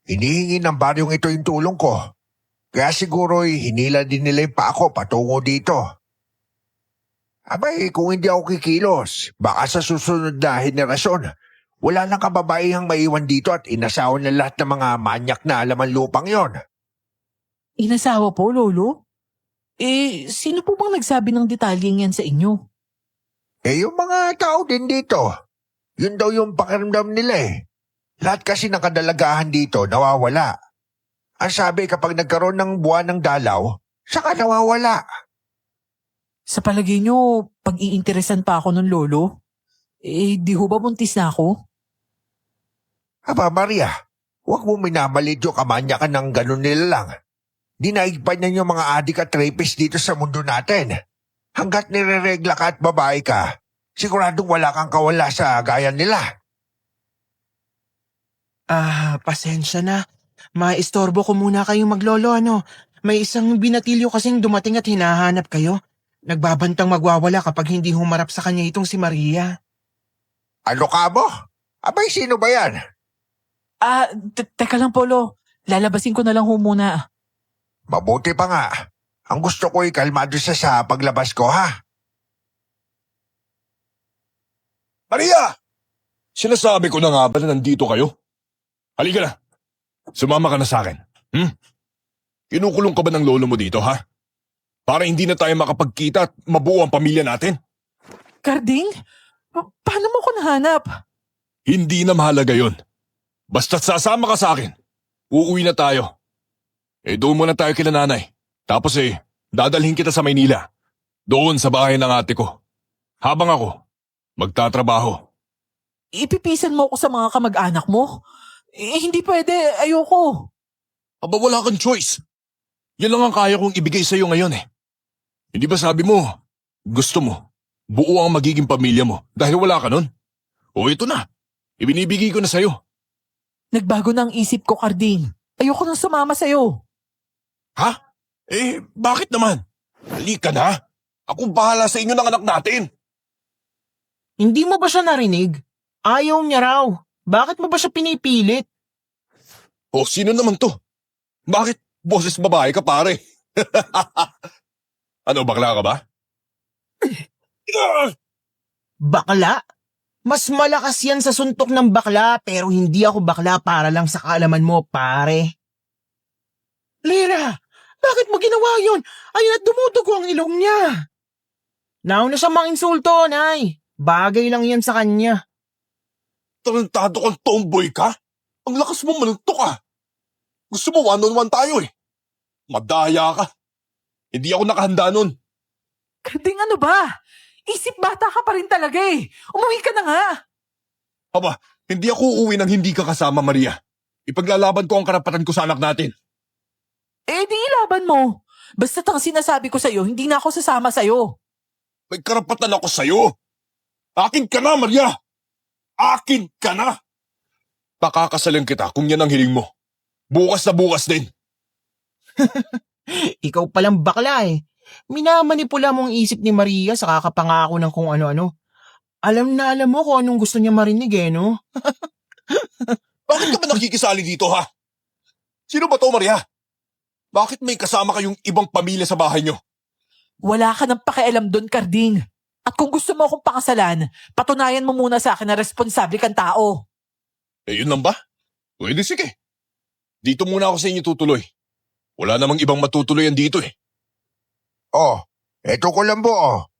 Hinihingi ng baryong ito yung tulong ko. Kaya siguro'y hinila din nila yung pa ako patungo dito. Abay, kung hindi ako kikilos, baka sa susunod na henerasyon, wala nang kababaihang maiwan dito at inasawan na lahat ng mga manyak na alaman lupang yon. Inasawa po, Lolo? Sino po bang nagsabi ng detalyeng yan sa inyo? Yung mga tao din dito, yun daw yung pakiramdam nila eh. Lahat kasi ng kadalagahan dito nawawala. Ang sabi kapag nagkaroon ng buwan ng dalaw, saka nawawala. Sa palagay niyo, pag-iinteresan pa ako ng Lolo? Di ho ba buntis na ako? Aba Maria, huwag mo minamalit yung kamanyakan ng ganun nila lang. Dinaigpan niya yung mga adik at rapist dito sa mundo natin. Hanggat nireregla ka at babae ka, siguradong wala kang kawala sa gaya nila. Pasensya na. Maistorbo ko muna kayong maglolo, ano? May isang binatilyo kasing dumating at hinahanap kayo. Nagbabantang magwawala kapag hindi humarap sa kanya itong si Maria. Ano ka mo? Abay, sino ba yan? Teka lang, Polo. Lalabasin ko na lang ho muna. Mabuti pa nga. Ang gusto ko'y kalmado siya sa paglabas ko, ha? Maria! Sinasabi ko na nga ba na nandito kayo? Halika na. Sumama ka na sa akin. Kinukulong ka ba ng lolo mo dito, ha? Para hindi na tayo makapagkita at mabuo ang pamilya natin? Karding? Paano mo ko nahanap? Hindi na mahalaga yon. Basta't sasama ka sa akin. Uuwi na tayo. Doon muna tayo kila nanay. Tapos dadalhin kita sa Maynila. Doon sa bahay ng ate ko. Habang ako, magtatrabaho. Ipipisan mo ako sa mga kamag-anak mo? Hindi pwede. Ayoko. Aba wala kang choice. Yan lang ang kaya kong ibigay sa'yo ngayon eh. Hindi ba sabi mo, gusto mo, buo ang magiging pamilya mo dahil wala ka nun? O ito na, ibinibigay ko na sa'yo. Nagbago na ang isip ko, Karding. Ayoko nang sumama sa'yo. Ha? Bakit naman? Halika na. Akong bahala sa inyo ng anak natin. Hindi mo ba siya narinig? Ayaw niya raw. Bakit mo ba siya pinipilit? O sino naman to? Bakit boses babae ka pare? Ano, bakla ka ba? Bakla? Mas malakas yan sa suntok ng bakla pero hindi ako bakla para lang sa kaalaman mo, pare. Lira, bakit mo ginawa yun? Ayun at dumudugo ang ilong niya. Nauna siya mga insulto, Nay. Bagay lang yan sa kanya. Tarantado kang tomboy ka? Ang lakas mo manuntok ah. Gusto mo one-on-one tayo eh. Madaya ka. Hindi ako nakahanda nun. Karding, ano ba? Isip bata ka pa rin talaga eh. Umuwi ka na nga. Aba, hindi ako uuwi nang hindi ka kasama, Maria. Ipaglalaban ko ang karapatan ko sa anak natin. Eh di ilaban mo. Basta't ang sinasabi ko sa'yo, hindi na ako sasama sa'yo. May karapatan ako sa'yo. Akin ka na, Maria. Akin ka na. Pakakasalan kita kung yan ang hiling mo. Bukas na bukas din. Ikaw palang bakla eh. Minamanipula mo ang isip ni Maria sa kakapangako ng kung ano-ano. Alam na alam mo kung anong gusto niya marinig eh, no? Bakit ka ba nakikisali dito, ha? Sino ba to, Maria? Bakit may kasama kayong ibang pamilya sa bahay nyo? Wala ka ng pakialam doon, Karding. At kung gusto mo akong pakasalan, patunayan mo muna sa akin na responsable kang tao. Eh, yun lang ba? Pwede, sige. Dito muna ako sa inyo tutuloy. Wala namang ibang matutuloyan dito eh. Oh, eto ko lang oh.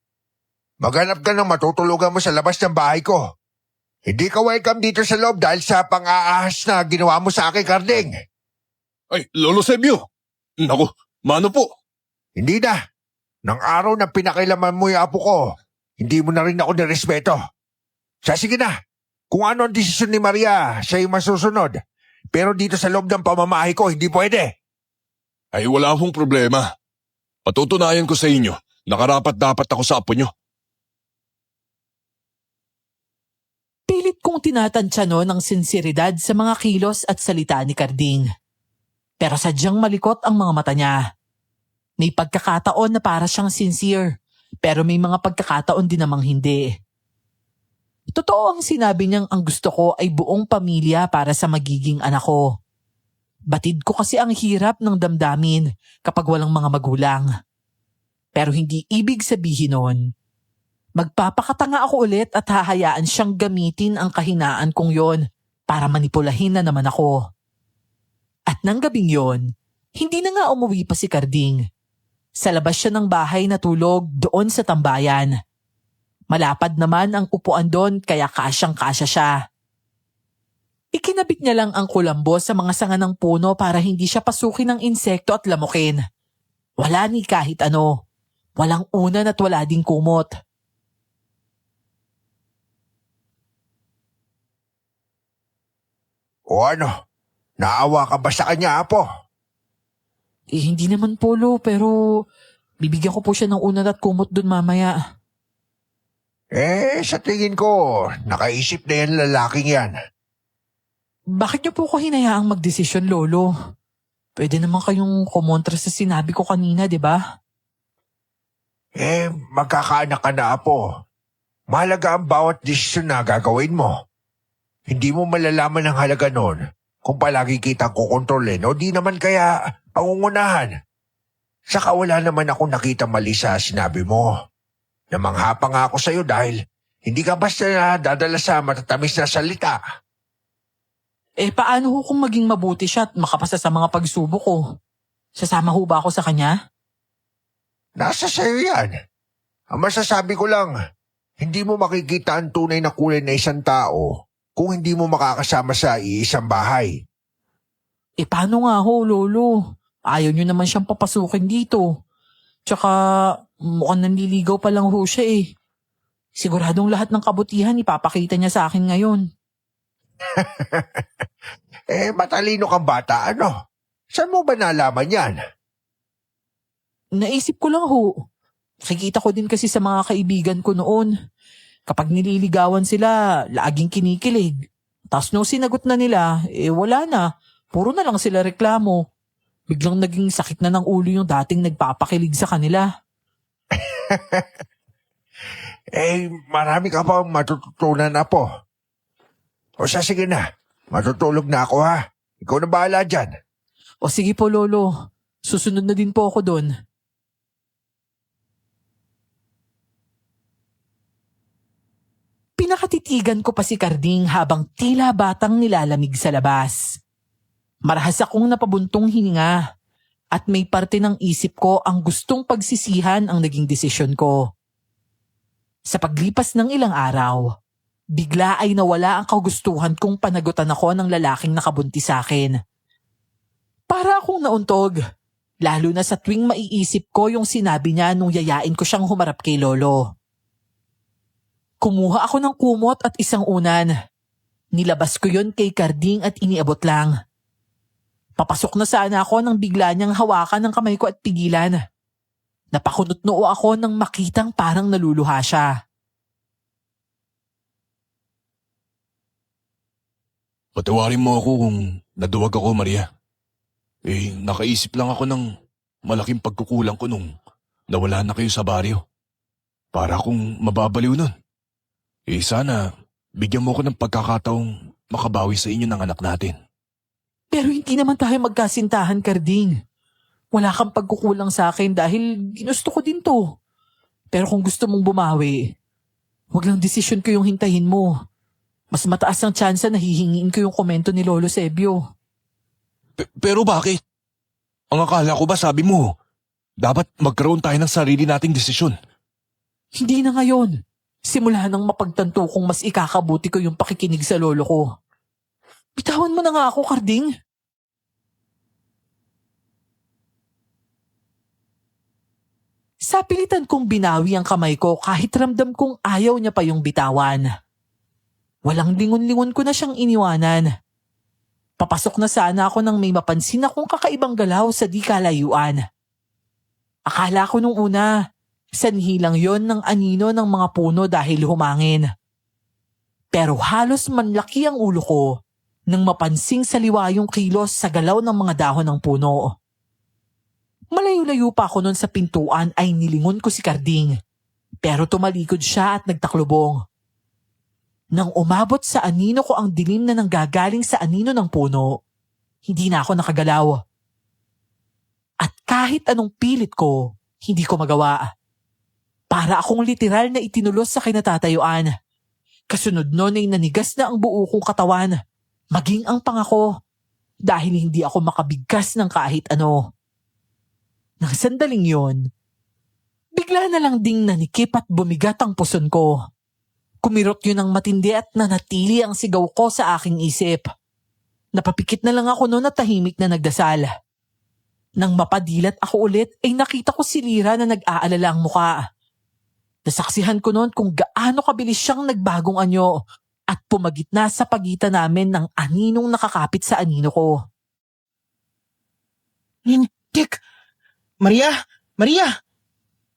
Maghanap ka ng matutulugan mo sa labas ng bahay ko. Hindi ka welcome dito sa loob dahil sa pang-aahas na ginawa mo sa akin, Karding. Ay, Lolo Sebio. Naku, mano po? Hindi na. Nang araw na pinakailaman mo yung apo ko, hindi mo na rin ako nirespeto. Sige na. Kung ano ang desisyon ni Maria, siya yung masusunod. Pero dito sa loob ng pamamahay ko, hindi pwede. Ay, wala akong problema. Patutunayan ko sa inyo na karapat-dapat ako sa apo nyo. Pilit kong tinatansya no ng sinseridad sa mga kilos at salita ni Karding. Pero sadyang malikot ang mga mata niya. May pagkakataon na para siyang sincere, pero may mga pagkakataon din namang hindi. Totoo ang sinabi niyang ang gusto ko ay buong pamilya para sa magiging anak ko. Batid ko kasi ang hirap ng damdamin kapag walang mga magulang. Pero hindi ibig sabihin nun, magpapakatanga ako ulit at hahayaan siyang gamitin ang kahinaan kong yon para manipulahin na naman ako. At nang gabing yon, hindi na nga umuwi pa si Karding. Sa labas siya ng bahay natulog doon sa tambayan. Malapad naman ang upuan doon kaya kasyang-kasya siya. Ikinabit niya lang ang kulambo sa mga sanga ng puno para hindi siya pasukin ng insekto at lamukin. Wala ni kahit ano. Walang unan at wala ding kumot. O ano? Naawa ka ba sa kanya, apo? Eh, hindi naman polo pero bibigyan ko po siya ng unan at kumot doon mamaya. Sa tingin ko, nakaisip na yan lalaking yan. Bakit niyo po ko hinayaang magdesisyon, Lolo? Pwede naman kayong kumontra sa sinabi ko kanina, di ba? Magkakaanak ka na, apo. Mahalaga ang bawat desisyon na gagawin mo. Hindi mo malalaman ang halaga nun kung palagi kitang kukontrolin o di naman kaya pangungunahan. Saka wala naman akong nakita mali sa sinabi mo. Namangha pa nga ako sa'yo dahil hindi ka basta dadala sa matatamis na salita. Eh paano ho kung maging mabuti siya at makapasa sa mga pagsubok ko? Sasama ho ba ako sa kanya? Nasa sa'yo yan. Ang masasabi ko lang, hindi mo makikita ang tunay na kulay na isang tao kung hindi mo makakasama sa iisang bahay. Eh paano nga ho, Lolo? Ayaw niyo naman siyang papasukin dito. Tsaka mukhang nanliligaw pa lang ho siya eh. Siguradong lahat ng kabutihan ipapakita niya sa akin ngayon. Matalino kang bata, ano? Saan mo ba nalaman yan? Naisip ko lang ho. Nakikita ko din kasi sa mga kaibigan ko noon. Kapag nililigawan sila, laging kinikilig. Tapos no sinagot na nila, wala na. Puro na lang sila reklamo. Biglang naging sakit na ng ulo yung dating nagpapakilig sa kanila. Marami ka pa matututunan na po. O sige na, matutulog na ako ha. Ikaw na bahala dyan. O sige po, Lolo. Susunod na din po ako doon. Nakatitigan ko pa si Karding habang tila batang nilalamig sa labas. Marahas akong napabuntong hininga at may parte ng isip ko ang gustong pagsisihan ang naging desisyon ko. Sa paglipas ng ilang araw, bigla ay nawala ang kagustuhan kong panagutan ako ng lalaking nakabunti sa akin. Para akong nauntog, lalo na sa tuwing maiisip ko yung sinabi niya nung yayain ko siyang humarap kay Lolo. Kumuha ako ng kumot at isang unan. Nilabas ko yon kay Karding at iniabot lang. Papasok na sana ako nang bigla niyang hawakan ng kamay ko at pigilan. Napakunot noo ako nang makitang parang naluluha siya. Patawarin mo ako kung naduwag ako, Maria. Nakaisip lang ako ng malaking pagkukulang ko nung nawala na kayo sa baryo. Para akong mababaliw nun. Sana bigyan mo ko ng pagkakataong makabawi sa inyo ng anak natin. Pero hindi naman tayo magkasintahan, Karding. Wala kang pagkukulang sa akin dahil ginusto ko din to. Pero kung gusto mong bumawi, wag lang desisyon ko yung hintahin mo. Mas mataas ang tsansa na hihingiin ko yung komento ni Lolo Sebio. Pero bakit? Ang akala ko ba sabi mo, dapat magkaroon tayo ng sarili nating desisyon. Hindi na ngayon. Simula nang mapagtanto kong mas ikakabuti ko yung pakikinig sa lolo ko. Bitawan mo na nga ako, Karding. Sa pilitan kong binawi ang kamay ko kahit ramdam kong ayaw niya pa yung bitawan. Walang lingon-lingon ko na siyang iniwanan. Papasok na sana ako nang may mapansin akong kakaibang galaw sa di kalayuan. Akala ko nung una, sanhi lang yon ng anino ng mga puno dahil humangin. Pero halos manlaki ang ulo ko nang mapansing saliwa yung kilos sa galaw ng mga dahon ng puno. Malayo-layo pa ako nun sa pintuan ay nilingon ko si Karding. Pero tumalikod siya at nagtaklubong. Nang umabot sa anino ko ang dilim na nanggagaling sa anino ng puno, hindi na ako nakagalaw. At kahit anong pilit ko, hindi ko magawa. Para akong literal na itinulos sa kinatatayuan. Kasunod nun ay nanigas na ang buo kong katawan, maging ang pangako, dahil hindi ako makabigkas ng kahit ano. Nang sandaling yon, bigla na lang ding nanikip at bumigat ang puson ko. Kumirot yun ng matindi at nanatili ang sigaw ko sa aking isip. Napapikit na lang ako noon at tahimik na nagdasal. Nang mapadilat ako ulit ay nakita ko si Lira na nag-aalala ang muka. Nasaksihan ko noon kung gaano kabilis siyang nagbagong anyo at pumagitna sa pagitan namin ng aninong nakakapit sa anino ko. Nintik! Maria! Maria!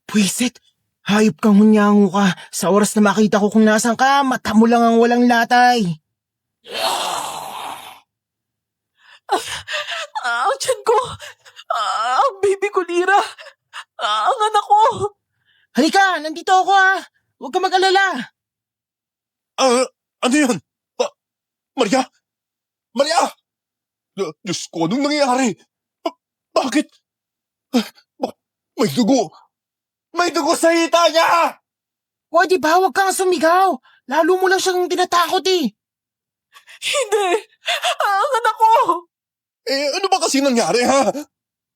Pwisit! Hayop kang hunyango ka. Sa oras na makita ko kung nasan ka, mata mo lang ang walang latay. Ang tiyan ko! Ang baby ko, Lira! Ang anak ko! Halika! Nandito ako Huwag ka mag-alala. Ano yun? Maria? Maria! Diyos ko, anong nangyayari? Bakit? May dugo! May dugo sa hita niya! Di ba? Huwag kang sumigaw. Lalo mo lang siyang tinatakot Hindi! Ang anak ko! Ano ba kasi nangyari, ha?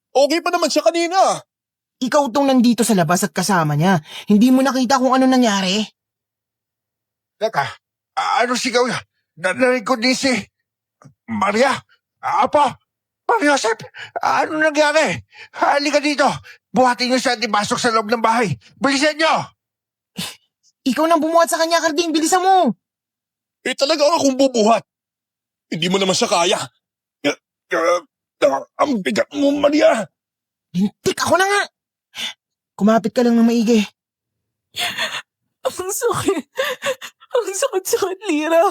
Okay pa naman siya kanina. Ikaw tong nandito sa labas at kasama niya. Hindi mo nakita kung ano nangyari? Teka, ano sigaw yan? Narinig ko din si Maria. Apa? Maria Josep, ano nangyari? Halika dito. Buhatin niyo siya at ipasok sa loob ng bahay. Bilisan niyo! Ikaw nang bumuhat sa kanya, Karding. Bilisan mo! Talaga akong bubuhat. Hindi mo naman siya kaya. Ang bigat mo, Maria. Lintik ako na nga! Kumapit ka lang ng maigi. Ang sakit! Ang sakit-sakit, Lira!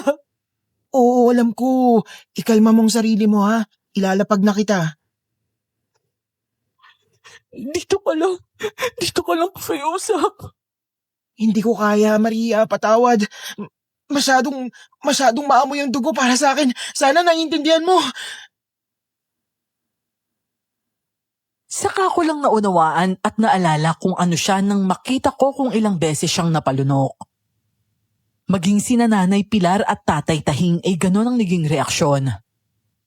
Oo, alam ko. Ikalma mong sarili mo, Ilalapag na kita. Dito ka lang pakiusap. Hindi ko kaya, Maria. Patawad. Masyadong maamoy yung dugo para sa akin. Sana naiintindihan mo. Saka ko lang naunawaan at naalala kung ano siya nang makita ko kung ilang beses siyang napalunok. Maging sina Nanay Pilar at Tatay Tahing ay ganon ang naging reaksyon.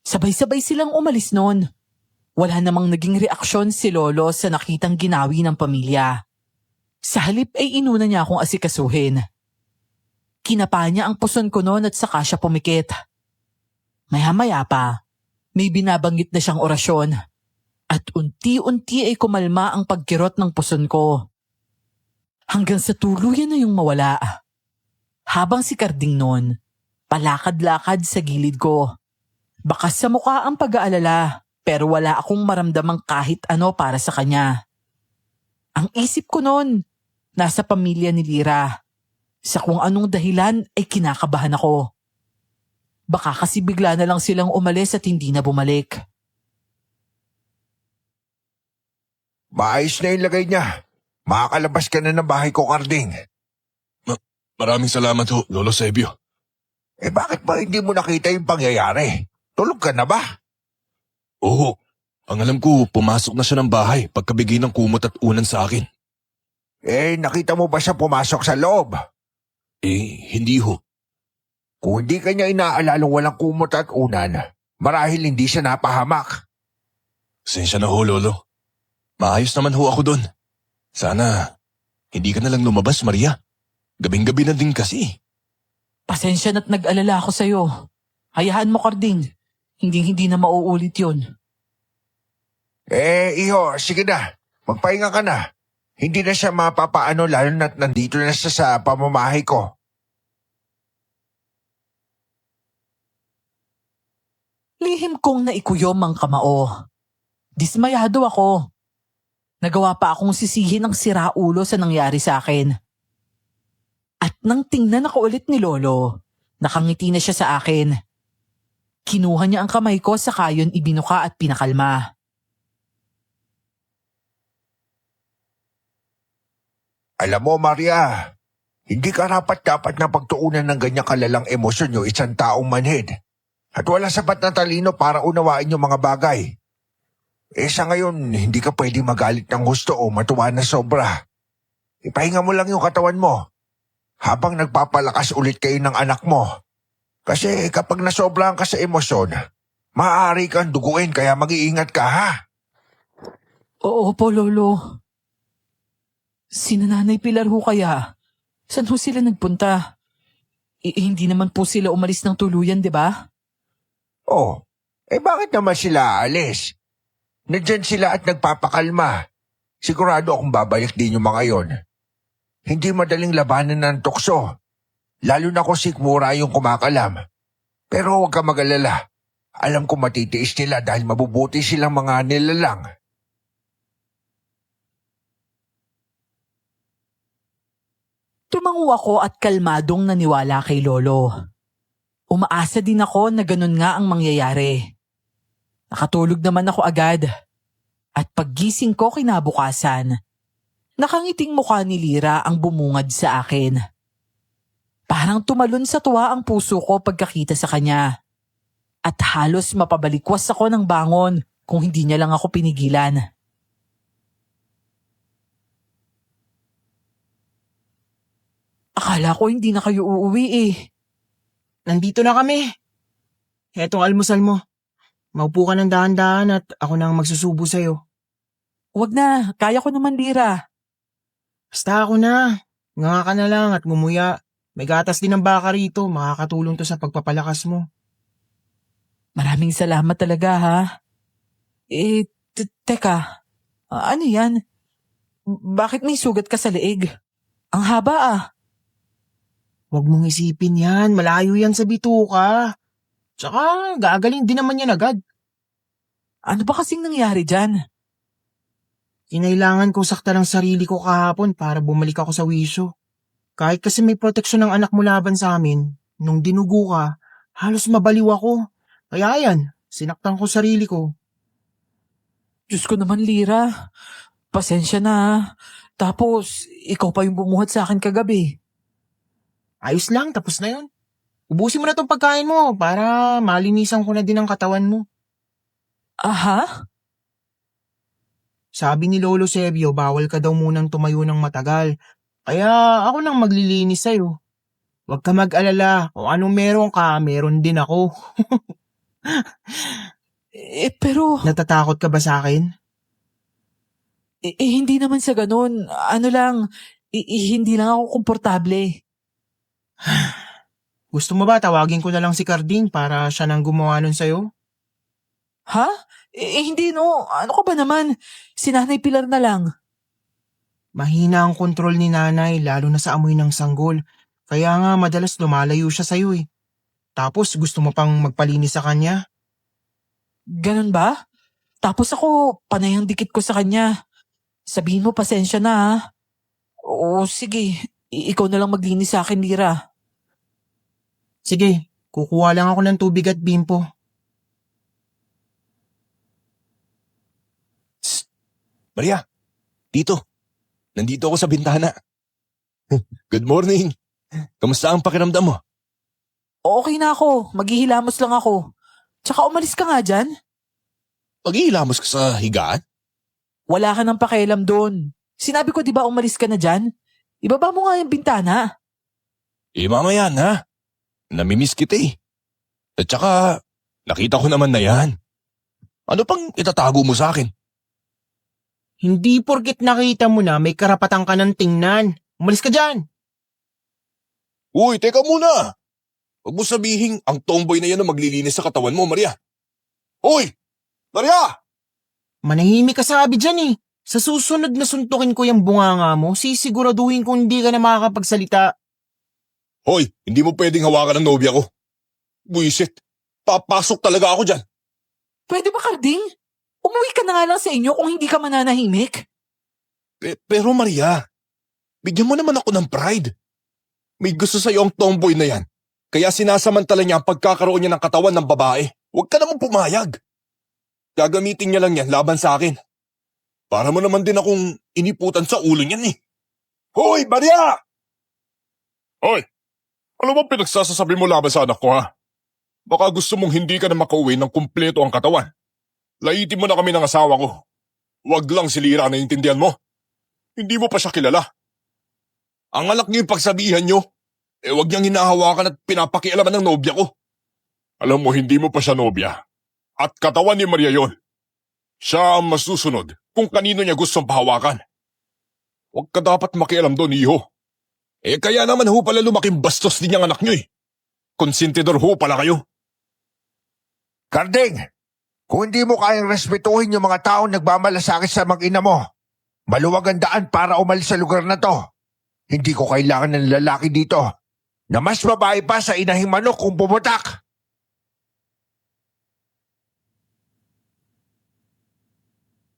Sabay-sabay silang umalis noon. Wala namang naging reaksyon si Lolo sa nakitang ginawi ng pamilya. Sa halip ay inuna niya akong asikasuhin. Kinapa niya ang puson ko noon at saka siya pumikit. Maya-maya pa, may binabanggit na siyang orasyon. At unti-unti ay kumalma ang pagkirot ng puson ko. Hanggang sa tuluyan na yung mawala. Habang si Karding noon, palakad-lakad sa gilid ko. Bakas sa mukha ang pag-aalala, pero wala akong maramdamang kahit ano para sa kanya. Ang isip ko noon, nasa pamilya ni Lira. Sa kung anong dahilan ay kinakabahan ako. Baka kasi bigla na lang silang umalis at hindi na bumalik. Maayos na yung lagay niya. Makakalabas ka na ng bahay ko, Karding. Maraming salamat ho, Lolo Sebio. Bakit ba hindi mo nakita yung pangyayari? Tulog ka na ba? Oo, ang alam ko, pumasok na siya ng bahay pagkabigay ng kumot at unan sa akin. Nakita mo ba siya pumasok sa loob? Hindi ho. Kung hindi kanya inaalalang walang kumot at unan, marahil hindi siya napahamak. Sensya na ho, Lolo. Maayos naman ho ako doon. Sana, hindi ka na lang lumabas, Maria. Gabing-gabi na din kasi. Pasensya na't nag-alala ako sa'yo. Hayaan mo, Karding. Hindi na mauulit yun. Iho, sige na. Magpahinga ka na. Hindi na siya mapapaano lalo na't nandito na siya sa pamamahay ko. Lihim kong naikuyom ang kamao. Dismayado ako. Nagawa pa akong sisihin ng siraulo sa nangyari sa akin. At nang tingnan ako ulit ni Lolo, nakangiti na siya sa akin. Kinuha niya ang kamay ko sa kayon ibinuka at pinakalma. Alam mo, Maria, hindi ka dapat na pagtuunan ng ganyang kalalang emosyon yung isang taong manhid. At wala sapat na talino para unawain yung mga bagay. Sa ngayon, hindi ka pwede magalit ng gusto o matuwa na sobra. Ipahinga mo lang yung katawan mo habang nagpapalakas ulit kayo ng anak mo. Kasi kapag nasobrahan ka sa emosyon, maaari kang duguin kaya mag-iingat ka, ha? Oo po, Lolo. Sina Nanay Pilar ho kaya? Saan ho sila nagpunta? Hindi naman po sila umalis ng tuluyan, di ba? Bakit naman sila aalis? Nandyan sila at nagpapakalma. Sigurado akong babalik din yung mga yon. Hindi madaling labanan ng tukso. Lalo na kung sikmura yung kumakalam. Pero huwag ka mag-alala. Alam ko matitiis nila dahil mabubuti silang mga nilalang. Tumango ako at kalmadong naniwala kay Lolo. Umaasa din ako na ganun nga ang mangyayari. Nakatulog naman ako agad. At paggising ko kinabukasan, nakangiting mukha ni Lira ang bumungad sa akin. Parang tumalon sa tuwa ang puso ko pagkakita sa kanya. At halos mapabalikwas ako ng bangon kung hindi niya lang ako pinigilan. Akala ko hindi na kayo uuwi eh. Nandito na kami. Etong almusal mo. Maupo ka ng dahan-dahan at ako nang magsusubo sa'yo. Huwag na, kaya ko naman, Lira. Basta ako na. Nga ka na lang at ngumuya. May gatas din ng baka rito. Makakatulong to sa pagpapalakas mo. Maraming salamat talaga ha. Teka. Ano yan? Bakit may sugat ka sa leeg? Ang haba ah. Huwag mong isipin yan. Malayo yan sa bituka. Tsaka gagaling din naman yan agad. Ano ba kasing nangyari dyan? Kinailangan ko sakta ng sarili ko kahapon para bumalik ako sa wisyo. Kahit kasi may proteksyon ng anak mo laban sa amin, nung dinugo ka, halos mabaliw ako. Kaya yan, sinaktan ko sarili ko. Diyos ko naman, Lira. Pasensya na ha. Tapos, ikaw pa yung bumuhat sa akin kagabi. Ayos lang, tapos na yun. Ubusin mo na tong pagkain mo para malinisan ko na din ang katawan mo. Aha? Sabi ni Lolo Sebio, bawal ka daw munang tumayo ng matagal. Kaya ako nang maglilinis sa'yo. Huwag ka mag-alala. Kung anong meron ka, meron din ako. Pero, Natatakot ka ba sa akin? hindi naman sa ganun. Ano lang, hindi lang ako komportable. Gusto mo ba tawagin ko na lang si Carding para siya nang gumawa nun sa'yo? Ha? Hindi no. Ano ka ba naman? Si Nanay Pilar na lang. Mahina ang kontrol ni nanay lalo na sa amoy ng sanggol. Kaya nga madalas lumalayo siya sa'yo eh. Tapos gusto mo pang magpalinis sa kanya? Ganun ba? Tapos ako, panay ang dikit ko sa kanya. Sabihin mo, pasensya na ha. Oo, sige. Ikaw na lang maglinis sa akin, Lira. Sige, kukuha lang ako ng tubig at bimpo. Maria, dito. Nandito ako sa bintana. Good morning. Kamusta ang pakiramdam mo? Okay na ako. Maghihilamos lang ako. Tsaka umalis ka nga dyan. Paghihilamos ka sa higaan? Wala ka ng pakialam doon. Sinabi ko di ba umalis ka na dyan? Ibaba mo nga yung bintana. Mamaya na. Namimiss kita eh. At saka, nakita ko naman na yan. Ano pang itatago mo sa akin? Hindi porket nakita mo na may karapatan ka ng tingnan. Umalis ka dyan! Uy, teka muna! Huwag mo sabihin ang tomboy na yan na maglilinis sa katawan mo, Maria. Uy! Maria! Manahimik ka sabi dyan eh. Sa susunod na suntukin ko yung bunganga mo, sisiguraduhin kung hindi ka na makakapagsalita. Hoy, hindi mo pwedeng hawakan ng nobya ko. Buisit, papasok talaga ako dyan. Pwede ba, Carding? Umuwi ka na nga lang sa inyo kung hindi ka mananahimik. Pero Maria, bigyan mo naman ako ng pride. May gusto sa'yo ang tomboy na yan. Kaya sinasamantala niya ang pagkakaroon niya ng katawan ng babae. Huwag ka naman pumayag. Gagamitin niya lang yan laban sa akin. Para mo naman din akong iniputan sa ulo niyan eh. Hoy, Maria! Hoy, ano bang pinagsasasabi mo laban sa anak ko ha? Baka gusto mong hindi ka na makauwi ng kumpleto ang katawan. Laitin mo na kami ng asawa ko. Huwag lang si Lira, naiintindihan mo? Hindi mo pa siya kilala. Ang anak niyo yung pagsabihan niyo, huwag niyang hinahawakan at pinapakialaman ng nobya ko. Alam mo, hindi mo pa siya nobya. At katawan ni Maria yon. Siya ang masusunod kung kanino niya gustong pahawakan. Huwag ka dapat makialam doon, iho. Kaya naman ho pala lumaking bastos din yung anak niyo eh. Konsentidor ho pala kayo. Carding, kung hindi mo kayang respetuhin yung mga taong nagmamalasakit sa mag-ina mo, maluwag ang daan para umalis sa lugar na to. Hindi ko kailangan ng lalaki dito na mas babae pa sa inahing manok kung pumutak.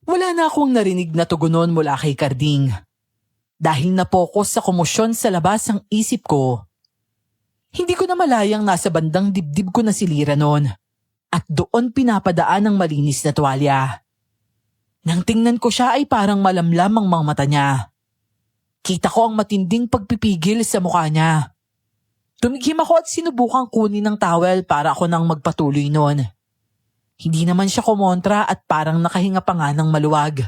Wala na akong narinig na tugunon mula kay Carding. Dahil napokus sa komosyon sa labas ang isip ko, hindi ko na malayang nasa bandang dibdib ko na si Lira noon at doon pinapadaan ang malinis na tuwalya. Nang tingnan ko siya ay parang malamlam ang mga mata niya. Kita ko ang matinding pagpipigil sa mukha niya. Tumigim ako at sinubukang kunin ng towel para ako nang magpatuloy noon. Hindi naman siya kumontra at parang nakahinga pa nga ng maluwag.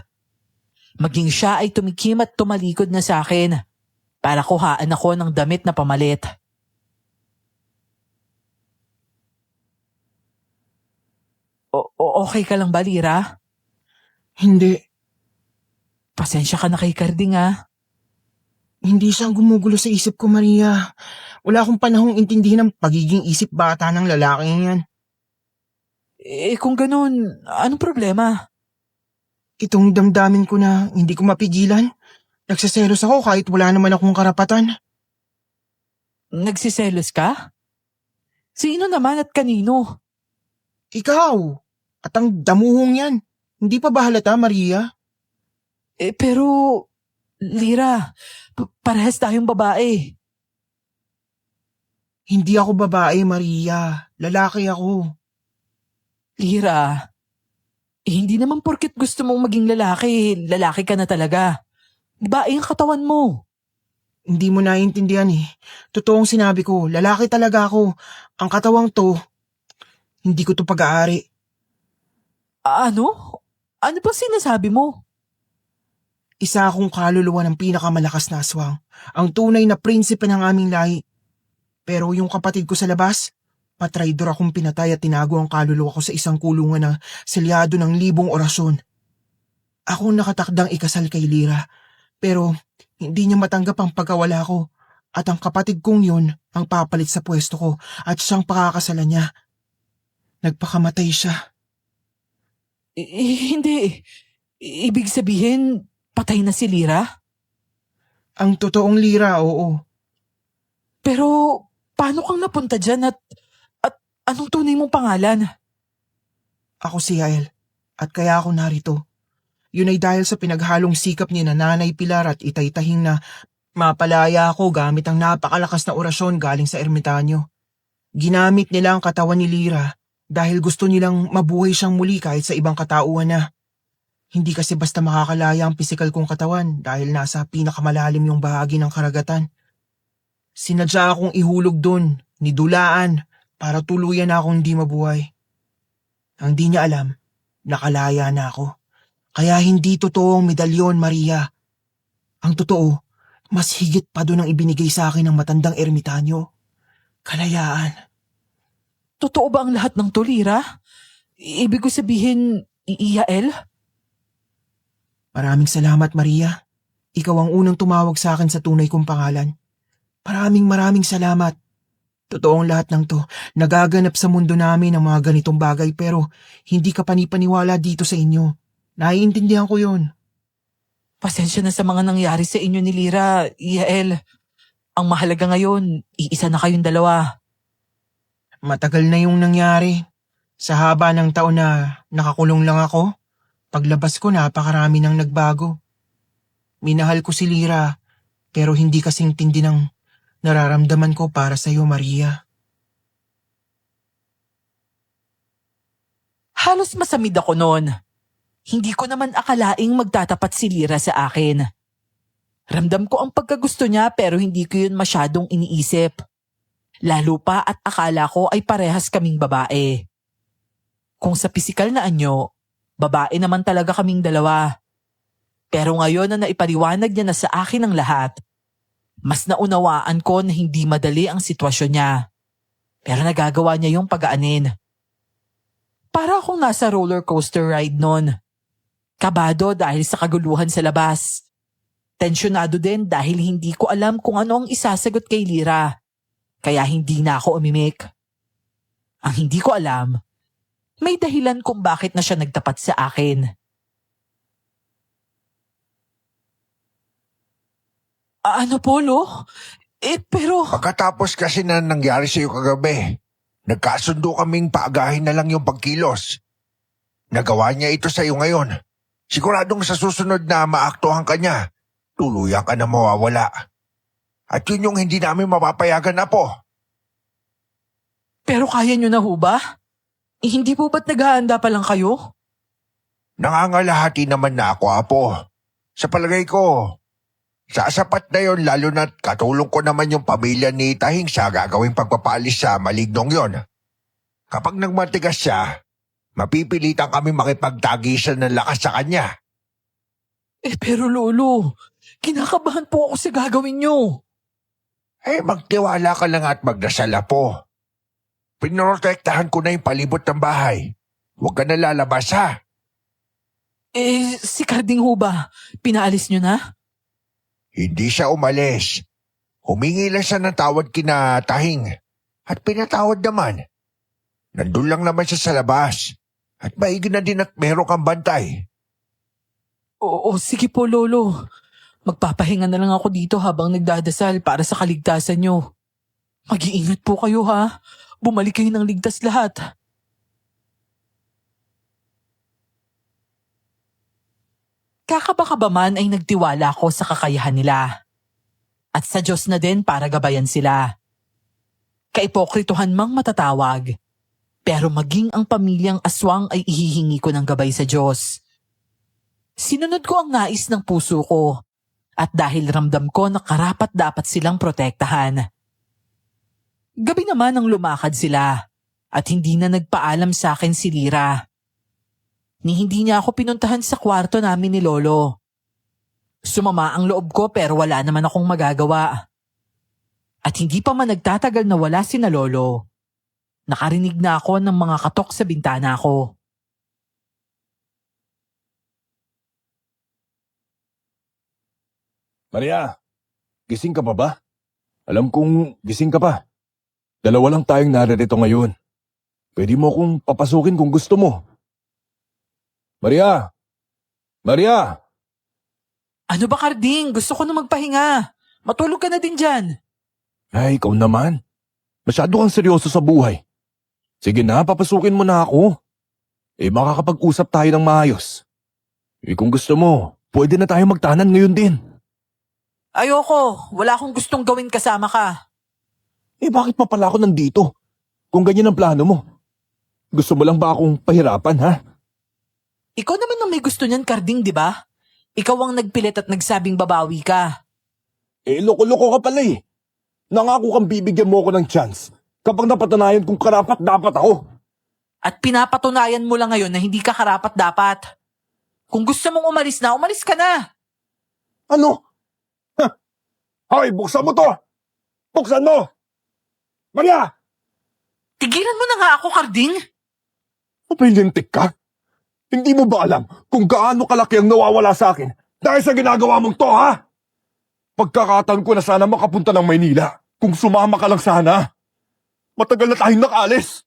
Maging siya ay tumikim at tumalikod na sa akin para kuhaan ako ng damit na pamalit. Okay ka lang ba, Lira? Hindi. Pasensya ka na kay Carding ah. Hindi siya ang gumugulo sa isip ko, Maria. Wala akong panahong intindihin ang pagiging isip bata ng lalaking yan. Kung ganun, anong problema? Itong damdamin ko na hindi ko mapigilan. Nagsiselos ako kahit wala naman akong karapatan. Nagsiselos ka? Sino naman at kanino? Ikaw! At ang damuhong yan. Hindi pa ba halata, Maria? Pero, Lira, parehas tayong babae. Hindi ako babae, Maria. Lalaki ako. Lira, hindi naman porket gusto mong maging lalaki, lalaki ka na talaga. Babae ang katawan mo. Hindi mo naiintindihan eh. Totoong sinabi ko, lalaki talaga ako. Ang katawang to, hindi ko to pag-aari. Ano? Ano ba sinasabi mo? Isa akong kaluluwa ng pinakamalakas na aswang. Ang tunay na prinsipe ng aming lahi. Pero yung kapatid ko sa labas, patraidor akong pinatay at tinago ang kaluluwa ko sa isang kulungan na selyado ng 1,000 orasyon. Ako nakatakdang ikasal kay Lira, pero hindi niya matanggap ang pagkawala ko at ang kapatid kong yun ang papalit sa pwesto ko at siyang pakakasalan niya. Nagpakamatay siya. Hindi. Ibig sabihin, patay na si Lira? Ang totoong Lira, oo. Pero paano kang napunta dyan at anong tunay mong pangalan? Ako si Yael at kaya ako narito. Yun ay dahil sa pinaghalong sikap ni Nanay Pilar at Itay-Tahing na mapalaya ako gamit ang napakalakas na orasyon galing sa ermitanyo. Ginamit nila ang katawan ni Lira dahil gusto nilang mabuhay siyang muli kahit sa ibang katauhan na. Hindi kasi basta makakalaya ang pisikal kong katawan dahil nasa pinakamalalim yung bahagi ng karagatan. Sinadya akong ihulog dun, nidulaan, para tuluyan na akong hindi mabuhay. Ang di niya alam, nakalaya na ako. Kaya hindi totoong medalyon, Maria. Ang totoo, mas higit pa doon ang ibinigay sa akin ng matandang ermitanyo. Kalayaan. Totoo ba ang lahat ng to, Lira? Ibig ko sabihin, Yael? Maraming salamat, Maria. Ikaw ang unang tumawag sa akin sa tunay kong pangalan. Maraming salamat. Totoong lahat ng to, nagaganap sa mundo namin ang mga ganitong bagay pero hindi ka panipaniwala dito sa inyo. Naiintindihan ko yun. Pasensya na sa mga nangyari sa inyo ni Lira, Yael. Ang mahalaga ngayon, iisa na kayong dalawa. Matagal na yung nangyari. Sa haba ng taon na nakakulong lang ako, paglabas ko napakarami nang nagbago. Minahal ko si Lira, pero hindi kasing tindi ng nararamdaman ko para sa iyo, Maria. Halos masamid ako noon. Hindi ko naman akalaing magtatapat si Lira sa akin. Ramdam ko ang pagkagusto niya pero hindi ko yun masyadong iniisip. Lalo pa at akala ko ay parehas kaming babae. Kung sa pisikal na anyo, babae naman talaga kaming dalawa. Pero ngayon na naipaliwanag niya na sa akin ang lahat, mas naunawaan ko na hindi madali ang sitwasyon niya. Pero nagagawa niya yung pag-aanin. Para akong nasa roller coaster ride noon. Kabado dahil sa kaguluhan sa labas. Tensyonado din dahil hindi ko alam kung ano ang isasagot kay Lira. Kaya hindi na ako umimik. Ang hindi ko alam, may dahilan kung bakit na siya nagtapat sa akin. Ano, Polo? Pero... Pagkatapos kasi na nangyari sa iyo kagabi, nagkasundo kaming paagahin na lang yung pagkilos. Nagawa niya ito sa iyo ngayon. Siguradong sa susunod na maaktuhan ka niya, tuluyan ka na mawawala. At yun yung hindi namin mapapayagan na po. Pero kaya nyo na ho ba? Hindi po ba't naghahanda pa lang kayo? Nangangalahati naman na ako, Apo. Sa palagay ko, sasapat na yon lalo na't katulong ko naman yung pamilya ni Tahing sa gagawing pagpapaalis sa malignong yon. Kapag nagmatigas siya, mapipilitan kami makipagtagisan ng lakas sa kanya. Pero Lolo, kinakabahan po ako sa gagawin nyo. Magtiwala ka lang at magdasal, Apo. Pinorotektahan ko na yung palibot ng bahay. Huwag ka na lalabas, ha? Si Carding ho ba? Pinaalis nyo na? Hindi siya umalis. Humingi lang siya ng tawad kina Tahing. At pinatawad naman. Nandun lang naman siya sa labas. At maigi na din at meron kang bantay. Oo, sige po Lolo. Magpapahinga na lang ako dito habang nagdadasal para sa kaligtasan nyo. Mag-iingat po kayo ha. Bumalik kayo ng ligtas lahat. Kakabaka ba man ay nagtiwala ko sa kakayahan nila. At sa Diyos na din para gabayan sila. Kaipokrituhan mang matatawag. Pero maging ang pamilyang aswang ay ihihingi ko ng gabay sa Diyos. Sinunod ko ang nais ng puso ko. At dahil ramdam ko na karapat dapat silang protektahan. Gabi naman ang lumakad sila at hindi na nagpaalam sa akin si Lira. Hindi niya ako pinuntahan sa kwarto namin ni Lolo. Sumama ang loob ko pero wala naman akong magagawa. At hindi pa man nagtatagal na wala si na lolo, nakarinig na ako ng mga katok sa bintana ko. Maria, gising ka pa ba? Alam kong gising ka pa. Dalawa lang tayong naririto ngayon. Pwede mo akong papasukin kung gusto mo. Maria! Maria! Ano ba, Karding? Gusto ko na magpahinga. Matulog ka na din dyan. Ay, ikaw naman. Masyado kang seryoso sa buhay. Sige na, papasukin mo na ako. Makakapag-usap tayo ng maayos. Kung gusto mo, pwede na tayo magtanan ngayon din. Ayoko. Wala akong gustong gawin kasama ka. Bakit pa pala ako nandito? Kung ganyan ang plano mo. Gusto mo lang ba akong pahirapan, ha? Ikaw naman ang may gusto niyan, Karding, di ba? Ikaw ang nagpilit at nagsabing babawi ka. Loko-loko ka pala eh. Nangako kang bibigyan mo ako ng chance kapag napatunayan kung karapat dapat ako. At pinapatunayan mo lang ngayon na hindi ka karapat dapat. Kung gusto mong umalis ka na. Ano? Hoy, buksan mo to! Buksan mo! Maria! Tigilan mo na nga ako, Karding. Mapilintik ka? Hindi mo ba alam kung gaano kalaki ang nawawala sa akin dahil sa ginagawa mong to, ha? Pagkakataon ko na sana makapunta ng Maynila kung sumama ka lang sana. Matagal na tayong nakalis.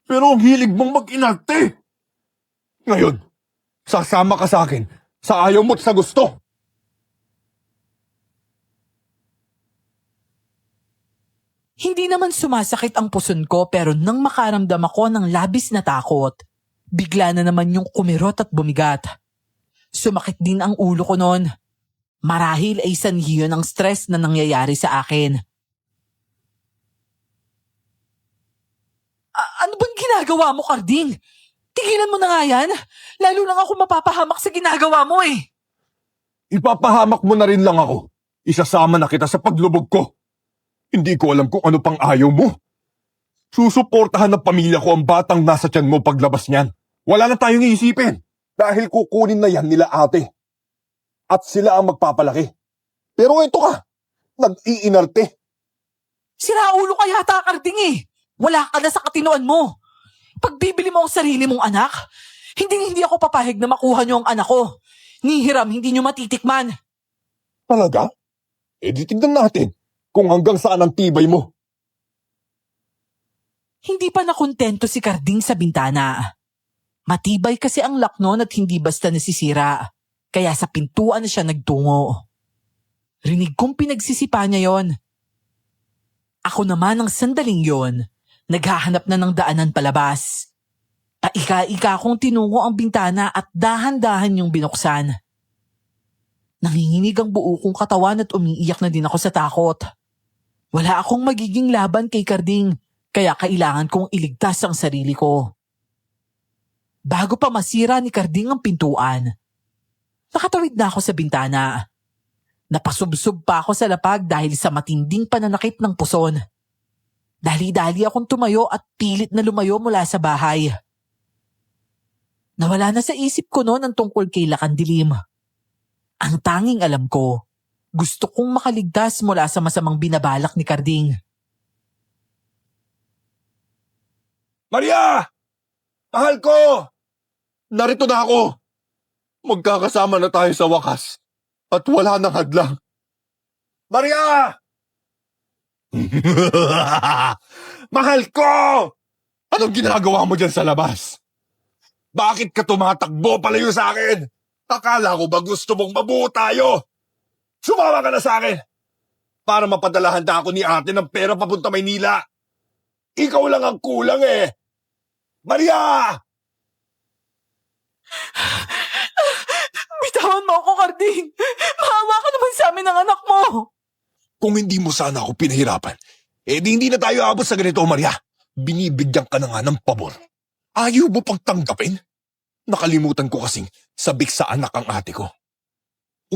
Pero ang hilig mong mag-inarte. Ngayon, sasama ka sa akin sa ayaw mo't sa gusto. Hindi naman sumasakit ang puson ko pero nang makaramdam ako ng labis na takot, bigla na naman yung kumirot at bumigat. Sumakit din ang ulo ko noon. Marahil ay sanhi yun ng stress na nangyayari sa akin. Ano bang ginagawa mo, Karding? Tigilan mo na nga yan. Lalo lang ako mapapahamak sa ginagawa mo eh. Ipapahamak mo na rin lang ako. Isasama na kita sa paglubog ko. Hindi ko alam kung ano pang ayaw mo. Susuportahan ng pamilya ko ang batang nasa tiyan mo paglabas niyan. Wala na tayong iisipin. Dahil kukunin na yan nila ate. At sila ang magpapalaki. Pero ito ka, nag-iinarte. Sira ulo ka yata, Karding eh. Wala ka na sa katinoan mo. Pagbibili mo ang sarili mong anak, hindi ako papahig na makuha niyo ang anak ko. Ni hiram, hindi niyo matitikman. Talaga? Di tignan natin kung hanggang saan ang tibay mo. Hindi pa nakontento si Karding sa bintana. Matibay kasi ang lock noon at hindi basta nasisira. Kaya sa pintuan na siya nagtungo. Rinig kong pinagsisipa niya yon. Ako naman ang sandaling yon, naghahanap na ng daanan palabas. Paika-ika kong tinungo ang bintana at dahan-dahan yung binuksan. Nanginginig ang buo kong katawan at umiiyak na din ako sa takot. Wala akong magiging laban kay Karding, kaya kailangan kong iligtas ang sarili ko. Bago pa masira ni Karding ang pintuan, nakatawid na ako sa bintana. Napasubsob pa ako sa lapag dahil sa matinding pananakit ng puson. Dali-dali akong tumayo at pilit na lumayo mula sa bahay. Nawala na sa isip ko noon ang tungkol kay Lakandilim. Ang tanging alam ko, gusto kong makaligtas mula sa masamang binabalak ni Karding. Maria! Mahal ko! Narito na ako! Magkakasama na tayo sa wakas. At wala nang hadlang. Maria! Mahal ko! Anong ginagawa mo dyan sa labas? Bakit ka tumatakbo palayo sa akin? Akala ko ba gusto mong mabuo tayo? Sumama ka na sa akin! Para mapadalahan na ako ni ate ng pera papunta Maynila. Ikaw lang ang kulang eh. Maria! Bitawan mo ako, Karding! Maawa ka naman sa amin ng anak mo! Kung hindi mo sana ako pinahirapan, di hindi na tayo abot sa ganito, Maria. Binibigyan ka na nga ng pabor. Ayaw mo pang tanggapin? Nakalimutan ko kasing sabik sa anak ang ate ko.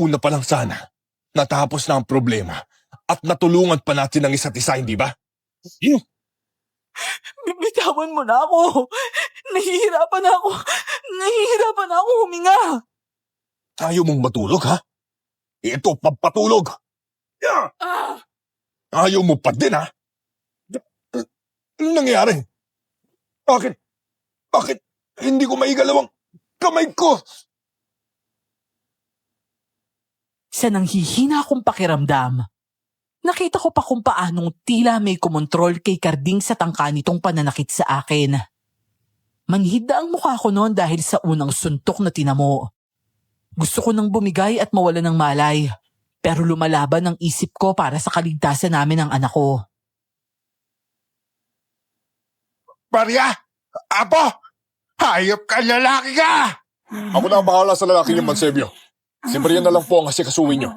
Una pa lang sana, natapos na ang problema at natulungan pa natin ang isa't isa, hindi ba? Bitawan mo na ako! Nahihirapan na ako huminga! Ayaw mong matulog, ha? Ito, pampatulog! Ayaw mo pa din, ha? Ano nangyari? Bakit? Bakit hindi ko maigalaw ang kamay ko? Sa nanghihina kong pakiramdam, nakita ko pa kung paanong tila may kumontrol kay Karding sa tangka nitong pananakit sa akin. Manhid na ang mukha ko noon dahil sa unang suntok na tinamo. Gusto ko nang bumigay at mawala ng malay, pero lumalaban ang isip ko para sa kaligtasan namin ng anak ko. Maria! Apo! Hayop ka, lalaki ka! Ako na ang bahala sa lalaki niyo, Mansebio. Si Maria na lang po ang asikasuhin niyo.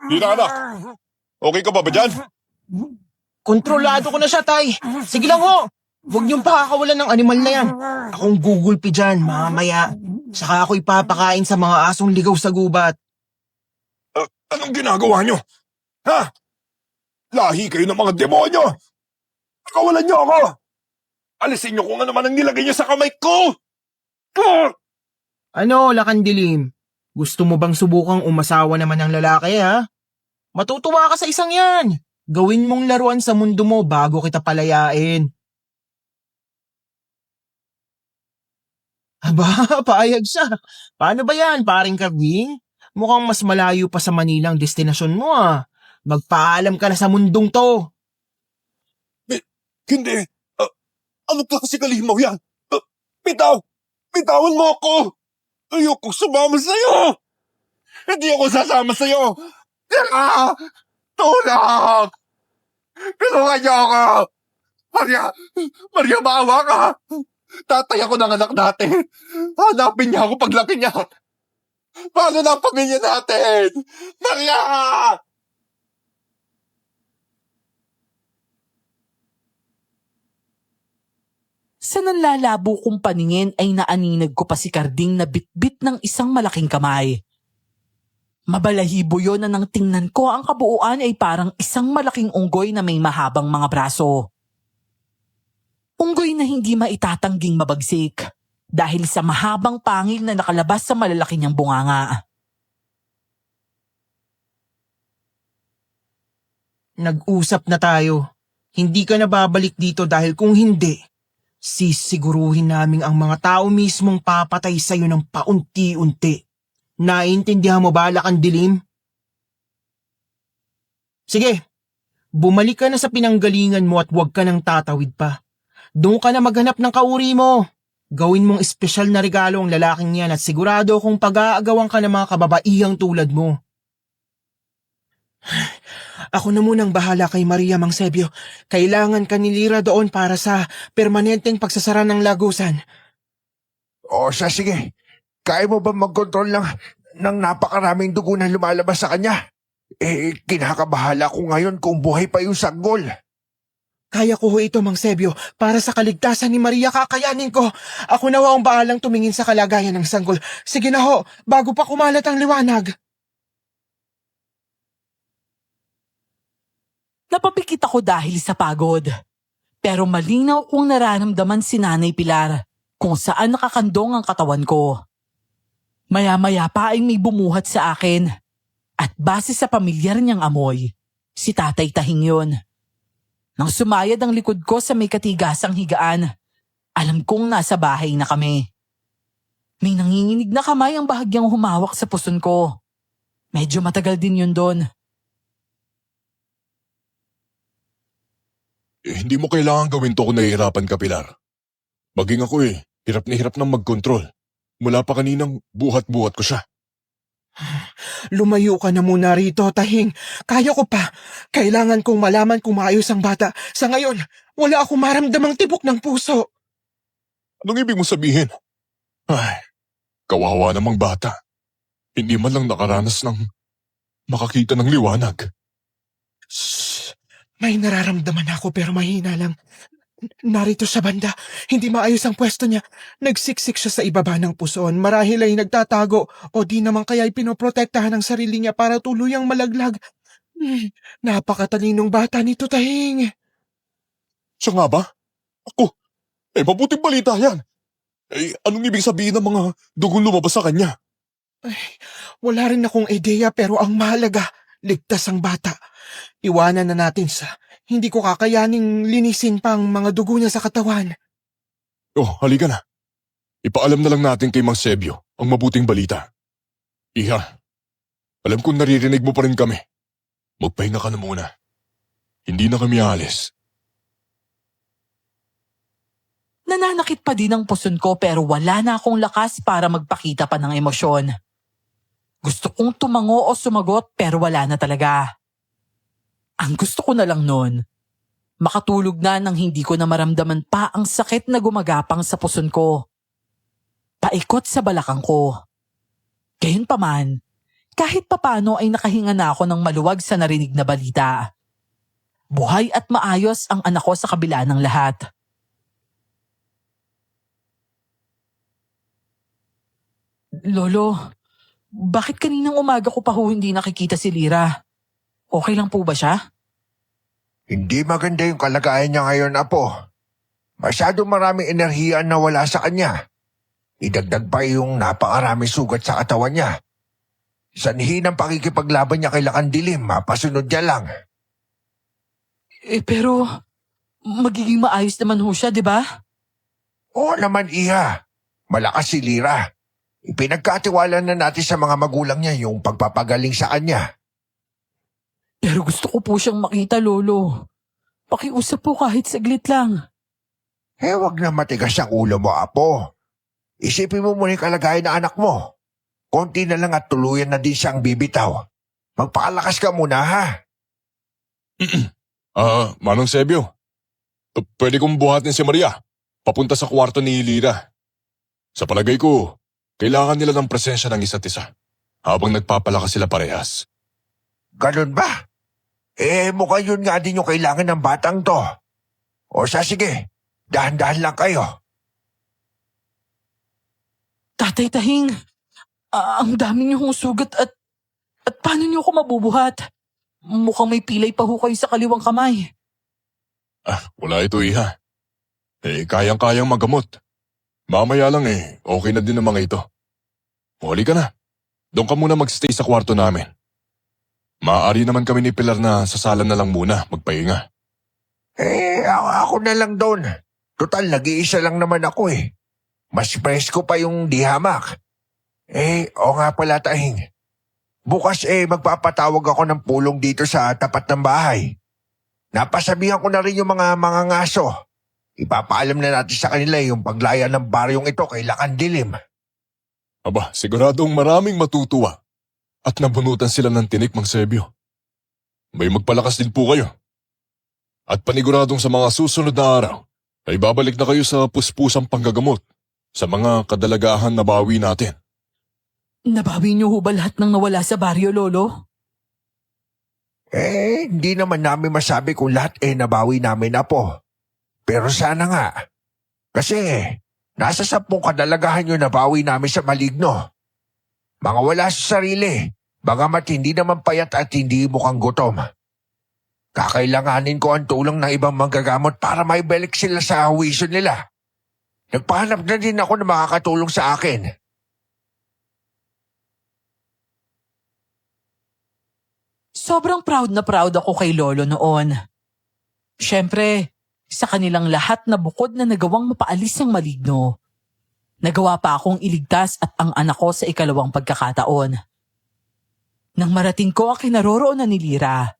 Dina, anak. Okay ka ba dyan? Kontrolado ko na siya, tay. Sige lang ho. Huwag niyong pakakawalan ng animal na yan. Akong gugulpi dyan, mamaya. Saka ako ipapakain sa mga asong ligaw sa gubat. Anong ginagawa niyo? Ha? Lahi kayo ng mga demonyo! Pakawalan niyo ako! Alisin niyo kung ano man ang nilagay niyo sa kamay ko! Ano, Lakandilim? Gusto mo bang subukang umasawa naman ng lalaki, ha? Matutuwa ka sa isang yan. Gawin mong laruan sa mundo mo bago kita palayain. Aba, paayag siya. Paano ba yan, paring Karding? Mukhang mas malayo pa sa Manila ang destinasyon mo, ah. Magpaalam ka na sa mundong to. Hindi! Ano klase kalimaw yan? Bitawan mo ako! Ayoko sumama sa'yo! Hindi ako sasama sa'yo! Tulong! Tulungan niyo ako! Maria, maawa ka! Tatay ako ng anak natin! Hanapin niya ako paglaki niya! Paano na ang pamilya natin? Maria! Sa nanlalabo kong paningin ay naaninag ko pa si Karding na bitbit ng isang malaking kamay. Mabalahibo yon na nang tingnan ko ang kabuuan ay parang isang malaking unggoy na may mahabang mga braso. Unggoy na hindi maitatangging mabagsik dahil sa mahabang pangil na nakalabas sa malalaki niyang bunganga. Nag-usap na tayo. Hindi ka na babalik dito dahil kung hindi, sisiguruhin namin ang mga tao mismong papatay sa'yo ng paunti-unti. Naintindihan mo ba, Lakandilim? Sige, bumalik ka na sa pinanggalingan mo at huwag ka nang tatawid pa. Doon ka na maghanap ng kauri mo. Gawin mong espesyal na regalo ang lalaking yan at sigurado kung pag-aagawan ka ng mga kababaihang tulad mo. Ako na munang bahala kay Maria, Mangsebio. Kailangan ka ni Lira doon para sa permanenteng pagsasara ng lagusan. O siya, sige. Kaya mo ba mag-control ng napakaraming dugo na lumalabas sa kanya? Kinakabahala ko ngayon kung buhay pa yung sanggol. Kaya ko ho ito, Mangsebio. Para sa kaligtasan ni Maria, kakayanin ko. Ako na ho ang baalang tumingin sa kalagayan ng sanggol. Sige na ho, bago pa kumalat ang liwanag. Napapikit ako dahil sa pagod. Pero malinaw kong nararamdaman si Nanay Pilar kung saan nakakandong ang katawan ko. Maya-maya pa ay may bumuhat sa akin. At base sa pamilyar niyang amoy, si Tatay Tahing yun. Nang sumayad ang likod ko sa may katigasang higaan, alam kong nasa bahay na kami. May nanginginig na kamay ang bahagyang humawak sa puson ko. Medyo matagal din yun doon. Hindi mo kailangan gawin to kung nahihirapan ka, Pilar. Maging ako hirap na hirap nang mag-control. Mula pa kaninang buhat-buhat ko siya. Lumayo ka na muna rito, Tahing. Kaya ko pa. Kailangan kong malaman kung maayos ang bata. Sa ngayon, wala akong maramdamang tibok ng puso. Anong ibig mo sabihin? Ay, kawawa namang bata. Hindi man lang nakaranas ng makakita ng liwanag. Shh! May nararamdaman ako pero mahina lang. Narito sa banda. Hindi maayos ang pwesto niya. Nagsiksik siya sa ibaba ng puson. Marahil ay nagtatago o di naman kaya ay pinoprotektahan ang sarili niya para tuluyang malaglag. Napakatalinong bata nito, Tahing. Siya nga ba? Ako, mabuting balita yan. Anong ibig sabihin ng mga dugong lumabas sa kanya? Wala rin akong ideya pero ang mahalaga, ligtas ang bata. Iwanan na natin sa hindi ko kakayaning linisin pang mga dugo niya sa katawan. Oh, halika na. Ipaalam na lang natin kay Mang Sebio ang mabuting balita. Iha, alam kong naririnig mo pa rin kami. Magpahinga ka na muna. Hindi na kami aalis. Nananakit pa din ang puson ko pero wala na akong lakas para magpakita pa ng emosyon. Gusto kong tumango o sumagot pero wala na talaga. Ang gusto ko na lang nun, makatulog na nang hindi ko na maramdaman pa ang sakit na gumagapang sa puson ko. Paikot sa balakang ko. Gayunpaman, kahit papano ay nakahinga na ako ng maluwag sa narinig na balita. Buhay at maayos ang anak ko sa kabila ng lahat. Lolo, bakit kaninang umaga ko pa ho hindi nakikita si Lira? Okay lang po ba siya? Hindi maganda yung kalagayan niya ngayon, Apo. Masyado maraming enerhiya na wala sa kanya. Idagdag pa yung napakaraming sugat sa katawan niya. Sanhi ng pakikipaglaban niya kay Lakandilim, mapasunod niya lang. Pero magiging maayos naman ho siya, di ba? Oo naman, Iha. Malakas si Lira. Ipinagkatiwala na natin sa mga magulang niya yung pagpapagaling sa kanya. Pero gusto ko po siyang makita, Lolo. Pakiusap po kahit saglit lang. Wag na matigas ang ulo mo, Apo. Isipin mo muna yung kalagayan ng anak mo. Konti na lang at tuluyan na din siyang bibitaw. Magpakalakas ka muna, ha? Manong Sebio. Pwede kong buhatin si Maria. Papunta sa kwarto ni Lira. Sa palagay ko, kailangan nila ng presensya ng isa't isa habang nagpapalakas sila parehas. Ganun ba? Mukhang yun nga din yung kailangan ng batang to. O sige, dahan-dahan lang kayo. Tatay Tahing, ang dami niyo hong sugat at paano niyo ako mabubuhat? Mukhang may pilay pa ho kayo sa kaliwang kamay. Wala ito, Iha. Kayang-kayang magamot. Mamaya lang okay na din ang mga ito. Huli ka na. Doon ka muna magstay sa kwarto namin. Maaari naman kami ni Pilar na sa sala na lang muna magpahinga. Ako na lang doon. Total, nag-iisa lang naman ako Mas presko pa yung dihamak. O nga pala, Tahing. Bukas magpapatawag ako ng pulong dito sa tapat ng bahay. Napasabihan ko na rin yung mga ngaso. Ipapaalam na natin sa kanila yung paglaya ng baryong ito kay Lakandilim. Aba, siguradong maraming matutuwa at nabunutan sila ng tinik, Mang Sebio. May magpalakas din po kayo. At paniguradong sa mga susunod na araw ay babalik na kayo sa puspusang panggagamot sa mga kadalagahan na bawi natin. Nabawi niyo ho ba lahat ng nawala sa baryo, Lolo? Hindi naman namin masabi kung lahat nabawi namin, Apo. Pero sana nga. Kasi nasa 10 kadalagahan yung nabawi namin sa maligno. Mga wala sa sarili, bagamat hindi naman payat at hindi mukhang gutom. Kakailanganin ko ang tulong ng ibang manggagamot para maibalik sila sa hawisyo nila. Nagpahanap na din ako na makakatulong sa akin. Sobrang proud na proud ako kay Lolo noon. Siyempre, sa kanilang lahat na bukod na nagawang mapaalis ang maligno, nagawa pa akong iligtas at ang anak ko sa ikalawang pagkakataon. Nang marating ko ang kinaroroonan ni Lira,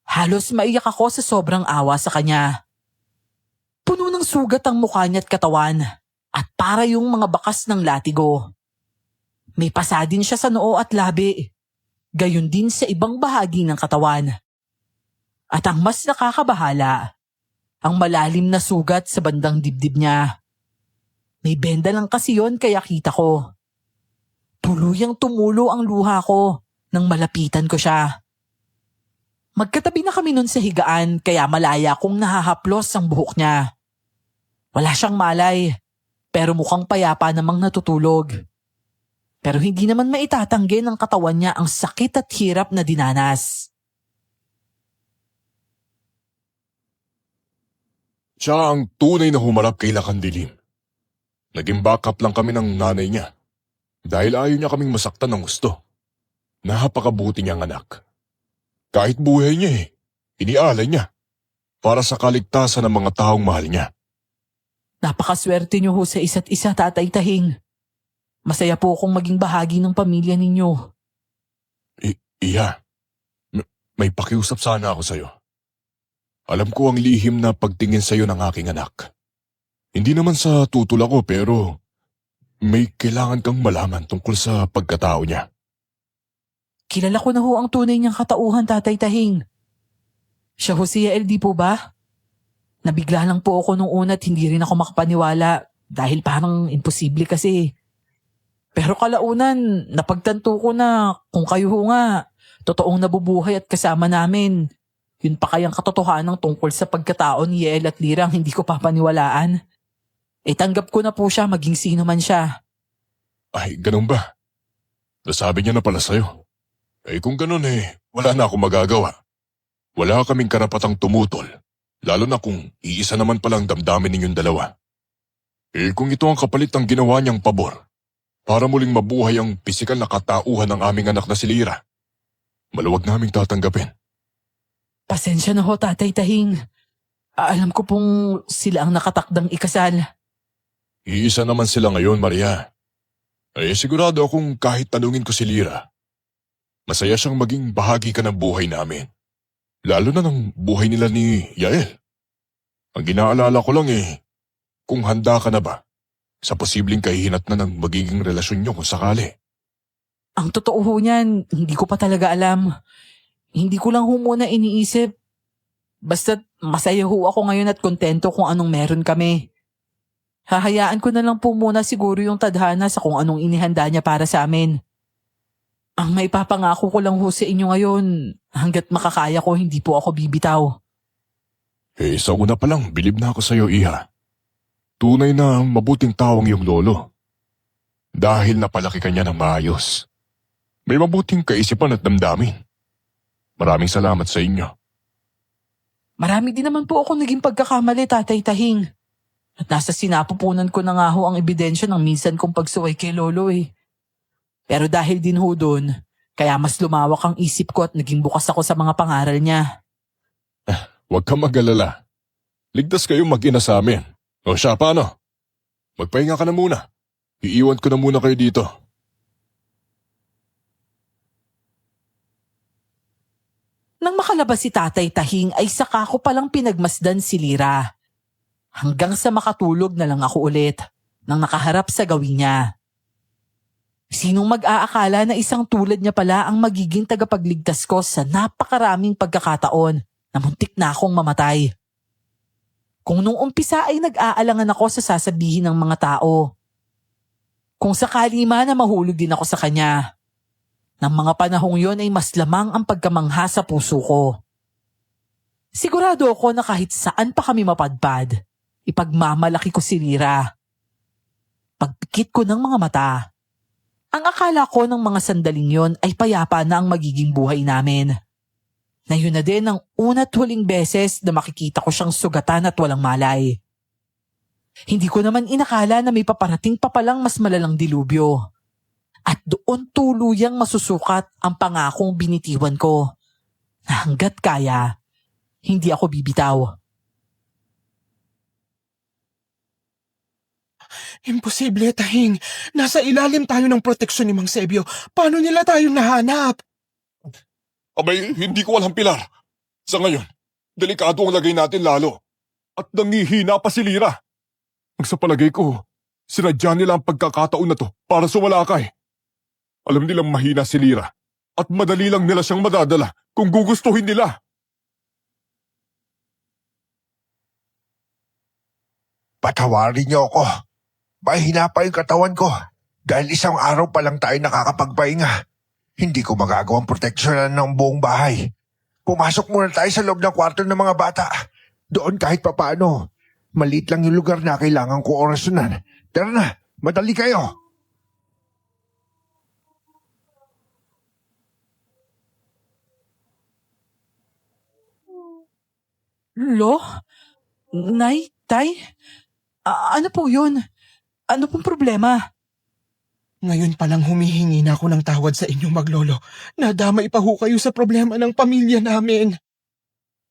halos maiyak ako sa sobrang awa sa kanya. Puno ng sugat ang mukha niya at katawan at para yung mga bakas ng latigo. May pasa din siya sa noo at labi, gayon din sa ibang bahagi ng katawan. At ang mas nakakabahala, ang malalim na sugat sa bandang dibdib niya. May benda lang kasi yon kaya kita ko. Tuluyang tumulo ang luha ko nang malapitan ko siya. Magkatabi na kami nun sa higaan kaya malaya kong nahahaplos ang buhok niya. Wala siyang malay, pero mukhang payapa namang natutulog. Pero hindi naman maitatanggi ng katawan niya ang sakit at hirap na dinanas. Siya ang tunay na humarap kay Lakandilim. Naging backup lang kami ng nanay niya dahil ayaw niya kaming masaktan ng gusto. Napakabuti niyang anak. Kahit buhay niya inialay niya para sa kaligtasan ng mga taong mahal niya. Napakaswerte niyo ho sa isa't isa, Tatay Tahing. Masaya po akong maging bahagi ng pamilya ninyo. Iya, may pakiusap sana ako sa'yo. Alam ko ang lihim na pagtingin sa'yo ng aking anak. Hindi naman sa tutol ako pero may kailangan kang malaman tungkol sa pagkatao niya. Kilala ko na ho ang tunay niyang katauhan, Tatay Tahing. Siya ho si Yael, di po ba? Nabigla lang po ako nung una at hindi rin ako makapaniwala dahil parang imposible kasi. Pero kalaunan, napagtanto ko na kung kayo ho nga, totoong nabubuhay at kasama namin. Yun pa kayang katotohanan tungkol sa pagkatao ni Yael at Lirang hindi ko papaniwalaan. Tanggap ko na po siya maging sino man siya. Ay, ganun ba? Nasabi niya na pala sa'yo. Kung ganun wala na akong magagawa. Wala kaming karapatang tumutol, lalo na kung iisa naman palang damdamin ninyong dalawa. Kung ito ang kapalit ng ginawa niyang pabor, para muling mabuhay ang pisikal na katauhan ng aming anak na si Lira, maluwag naming tatanggapin. Pasensya na ho, Tatay Tahing. Alam ko pong sila ang nakatakdang ikasal. Iisa naman sila ngayon, Maria. Sigurado akong kahit tanungin ko si Lira, masaya siyang maging bahagi ka ng buhay namin. Lalo na ng buhay nila ni Yael. Ang ginaalala ko lang kung handa ka na ba sa posibleng kahihinat na ng magiging relasyon niyo kung sakali. Ang totoo ho niyan, hindi ko pa talaga alam. Hindi ko lang ho muna iniisip. Basta't masaya ho ako ngayon at kontento kung anong meron kami. Hahayaan ko na lang po muna siguro yung tadhana sa kung anong inihanda niya para sa amin. Ang may papangako ko lang ho sa inyo ngayon, hanggat makakaya ko hindi po ako bibitaw. Sa una pa lang, bilib na ako sa iyo, Iha. Tunay na mabuting tao ang iyong lolo. Dahil napalaki ka niya ng maayos. May mabuting kaisipan at damdamin. Maraming salamat sa inyo. Marami din naman po ako naging pagkakamali, Tatay Tahing. At nasa sinapupunan ko na nga ho ang ebidensya ng minsan kong pagsuway kay Lolo. Pero dahil din ho doon, kaya mas lumawak ang isip ko at naging bukas ako sa mga pangaral niya. Huwag kang mag-alala. Ligtas kayo mag-ina sa amin. O siya, paano? Magpahinga ka na muna. Iiwan ko na muna kayo dito. Nang makalabas si Tatay Tahing ay saka ko palang pinagmasdan si Lira. Hanggang sa makatulog na lang ako ulit nang nakaharap sa gawin niya. Sinong mag-aakala na isang tulad niya pala ang magiging tagapagligtas ko sa napakaraming pagkakataon na muntik na akong mamatay. Kung nung umpisa ay nag-aalangan ako sa sasabihin ng mga tao. Kung sakali man na mahulog din ako sa kanya. Nang mga panahong yon ay mas lamang ang pagkamangha sa puso ko. Sigurado ako na kahit saan pa kami mapadpad, ipagmamalaki ko si Lira. Pagpikit ko ng mga mata, ang akala ko ng mga sandaling yon ay payapa na ang magiging buhay namin. Na yun na din ang una't huling beses na makikita ko siyang sugatan at walang malay. Hindi ko naman inakala na may paparating pa palang mas malalang dilubyo. At doon tuluyang masusukat ang pangakong binitiwan ko. Na hanggat kaya, hindi ako bibitaw. Imposible, Tahing. Nasa ilalim tayo ng proteksyon ni Mang Sebio. Paano nila tayong nahanap? Abay, hindi ko alam, Pilar. Sa ngayon, delikado ang lagay natin lalo. At nangihina pa si Lira. Ang sa palagay ko, sinadya nila ang pagkakataon na to para sumalakay. Alam nilang mahina si Lira at madali lang nila siyang madadala kung gugustuhin nila. Patawarin niyo ako. Mahina pa yung katawan ko. Dahil isang araw pa lang tayo nakakapagpahinga. Hindi ko magagawang proteksyonan ng buong bahay. Pumasok muna tayo sa loob ng kwarto ng mga bata. Doon kahit papaano. Maliit lang yung lugar na kailangan ko orasyonan. Tara na, madali kayo. Lo? Nay? Tay? Ano po yun? Ano pong problema? Ngayon palang humihingi na ako ng tawad sa inyo, Maglolo. Nadamay pa ho kayo sa problema ng pamilya namin.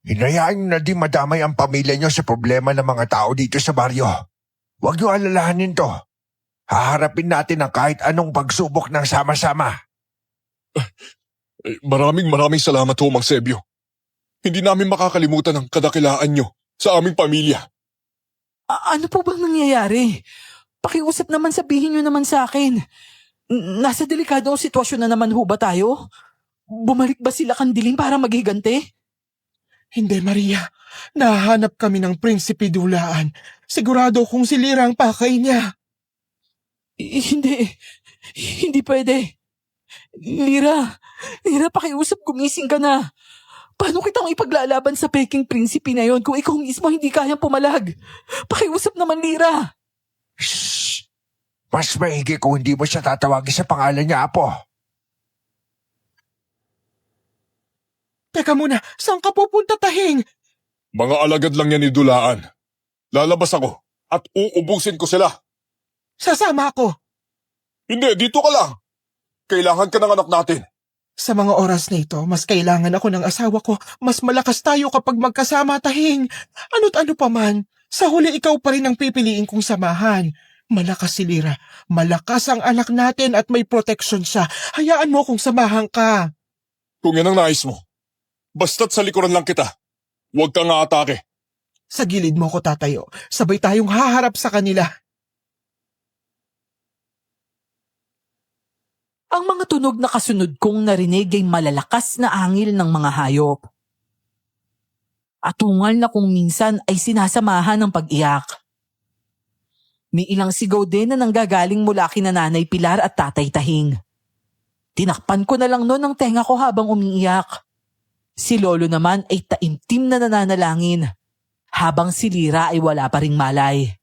Hinayaan niyo na di madamay ang pamilya niyo sa problema ng mga tao dito sa baryo. Huwag niyo alalahanin to. Haharapin natin ang kahit anong pagsubok ng sama-sama. Maraming salamat ho, Mang Sebio. Hindi namin makakalimutan ang kadakilaan nyo sa aming pamilya. Ano po bang nangyayari? Pakiusap naman, sabihin nyo naman sa akin. Nasa delikadong sitwasyon na naman ho ba tayo? Bumalik ba sila kandiling para maghigante? Hindi, Maria. Nahanap kami ng Prinsipe Dulaan. Sigurado kung si Lira ang pakay niya. Hindi. Hindi pwede. Lira, pakiusap, gumising ka na. Paano kitang ipaglalaban sa peking prinsipe na yon kung ikaw mismo hindi kayang pumalag? Pakiusap naman, Lira. Shhh! Mas maigi kung hindi mo siya tatawagin sa pangalan niya, Apo. Teka muna, saan ka pupunta, Tahing? Mga alagad lang yan ni Dulaan. Lalabas ako at uubusin ko sila. Sasama ako. Hindi, dito ka lang. Kailangan ka ng anak natin. Sa mga oras na ito, mas kailangan ako ng asawa ko. Mas malakas tayo kapag magkasama, Tahing. Ano't ano pa man, sa huli ikaw pa rin ang pipiliin kong samahan. Malakas si Lira. Malakas ang anak natin at may proteksyon siya. Hayaan mo kung samahan ka. Kung yan ang nais mo, basta't sa likuran lang kita. Huwag kang aatake. Sa gilid mo ko tatayo. Sabay tayong haharap sa kanila. Ang mga tunog na kasunod kong narinig ay malalakas na angil ng mga hayop. Atungal na kung minsan ay sinasamahan ng pag-iyak. May ilang sigaw din na nanggagaling mula kina Nanay Pilar at Tatay Tahing. Tinakpan ko na lang noon ang tenga ko habang umiiyak. Si Lolo naman ay taimtim na nananalangin, habang si Lira ay wala pa ring malay.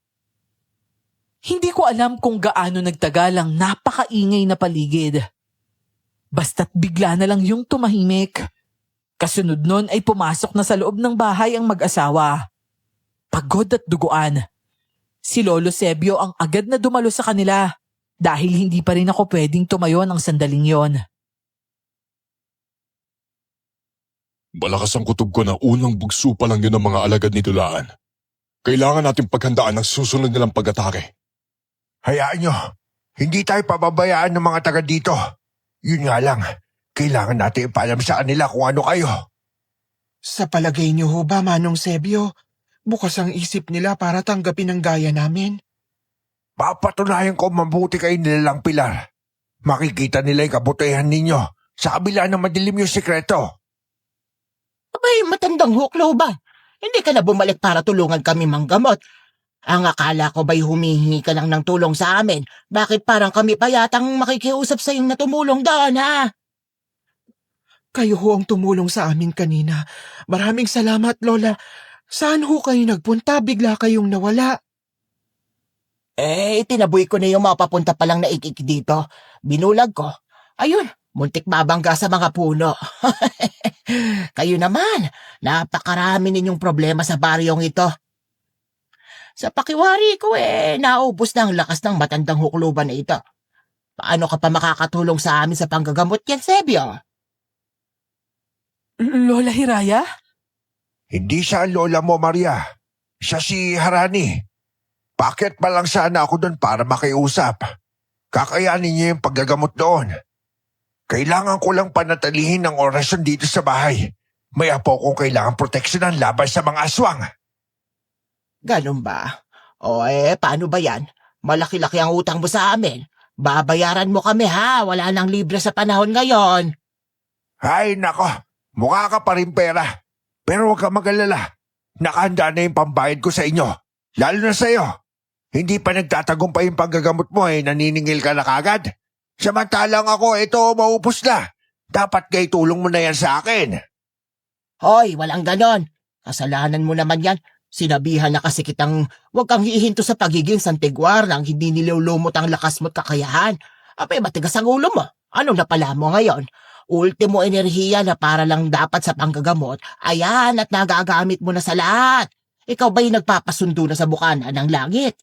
Hindi ko alam kung gaano nagtagal ang napakaingay na paligid. Basta't bigla na lang yung tumahimik. Kasunod nun ay pumasok na sa loob ng bahay ang mag-asawa. Pagod at duguan. Si Lolo Sebio ang agad na dumalo sa kanila dahil hindi pa rin ako pwedeng tumayo ng sandaling yon. Malakas ang kutob ko na unang bugso pa lang yun ng mga alagad ni Dulaan. Kailangan natin paghandaan ang susunod nilang pag-atake. Hayaan nyo. Hindi tayo pababayaan ng mga taga dito. Yun nga lang, kailangan natin ipaalam sa kanila kung ano kayo. Sa palagay niyo ho ba, Manong Sebio? Bukas ang isip nila para tanggapin ang gaya namin. Papatunayan ko mabuti kayo nilalang Pilar. Makikita nila yung kabutihan ninyo sa kabila ng madilim yung sikreto. Abay, matandang huklo ba? Hindi ka na bumalik para tulungan kami manggamot. Ang akala ko ba'y humihingi ka lang ng tulong sa amin? Bakit parang kami pa yatang makikiusap sa iyong na tumulong daan, ha? Kayo ho ang tumulong sa amin kanina. Maraming salamat, Lola. Saan ho kayo nagpunta? Bigla kayong nawala. Tinaboy ko na yung mga papunta palang naikik dito. Binulag ko. Ayun, muntik mabangga sa mga puno. Kayo naman, napakarami ninyong problema sa baryong ito. Sa pakiwari ko naubos na ang lakas ng matandang hukluban na ito. Paano ka pa makakatulong sa amin sa panggagamot yan, Sebio? Lola Hiraya? Hindi siya ang lola mo, Maria. Siya si Harani. Bakit pa lang sana ako doon para makiusap? Kakayanin niyo yung paggagamot doon. Kailangan ko lang panatilihin ng orasyon dito sa bahay. May apo kong kailangan proteksyonan laban sa mga aswang. Ganun ba? Paano ba yan? Malaki-laki ang utang mo sa amin. Babayaran mo kami, ha? Wala nang libre sa panahon ngayon. Ay, nako. Mukha ka pa rin pera. Pero huwag ka mag-alala. Nakahanda na yung pambayad ko sa inyo. Lalo na sa'yo. Hindi pa nagtatagumpay yung panggagamot mo naniningil ka na kagad. Samantalang ako, ito, maupos na. Dapat kay tulong mo na yan sa akin. Hoy, walang ganon. Kasalanan mo naman yan. Sinabihan na kasi kitang huwag kang hihinto sa pagiging santigwar nang hindi nilulumot ang lakas mo't kakayahan. Apay, matigas ang ulo mo. Ano na pala mo ngayon? Ultimo enerhiya na para lang dapat sa panggagamot, ayan at nagagamit mo na sa lahat. Ikaw ba'y nagpapasundo na sa bukana ng langit?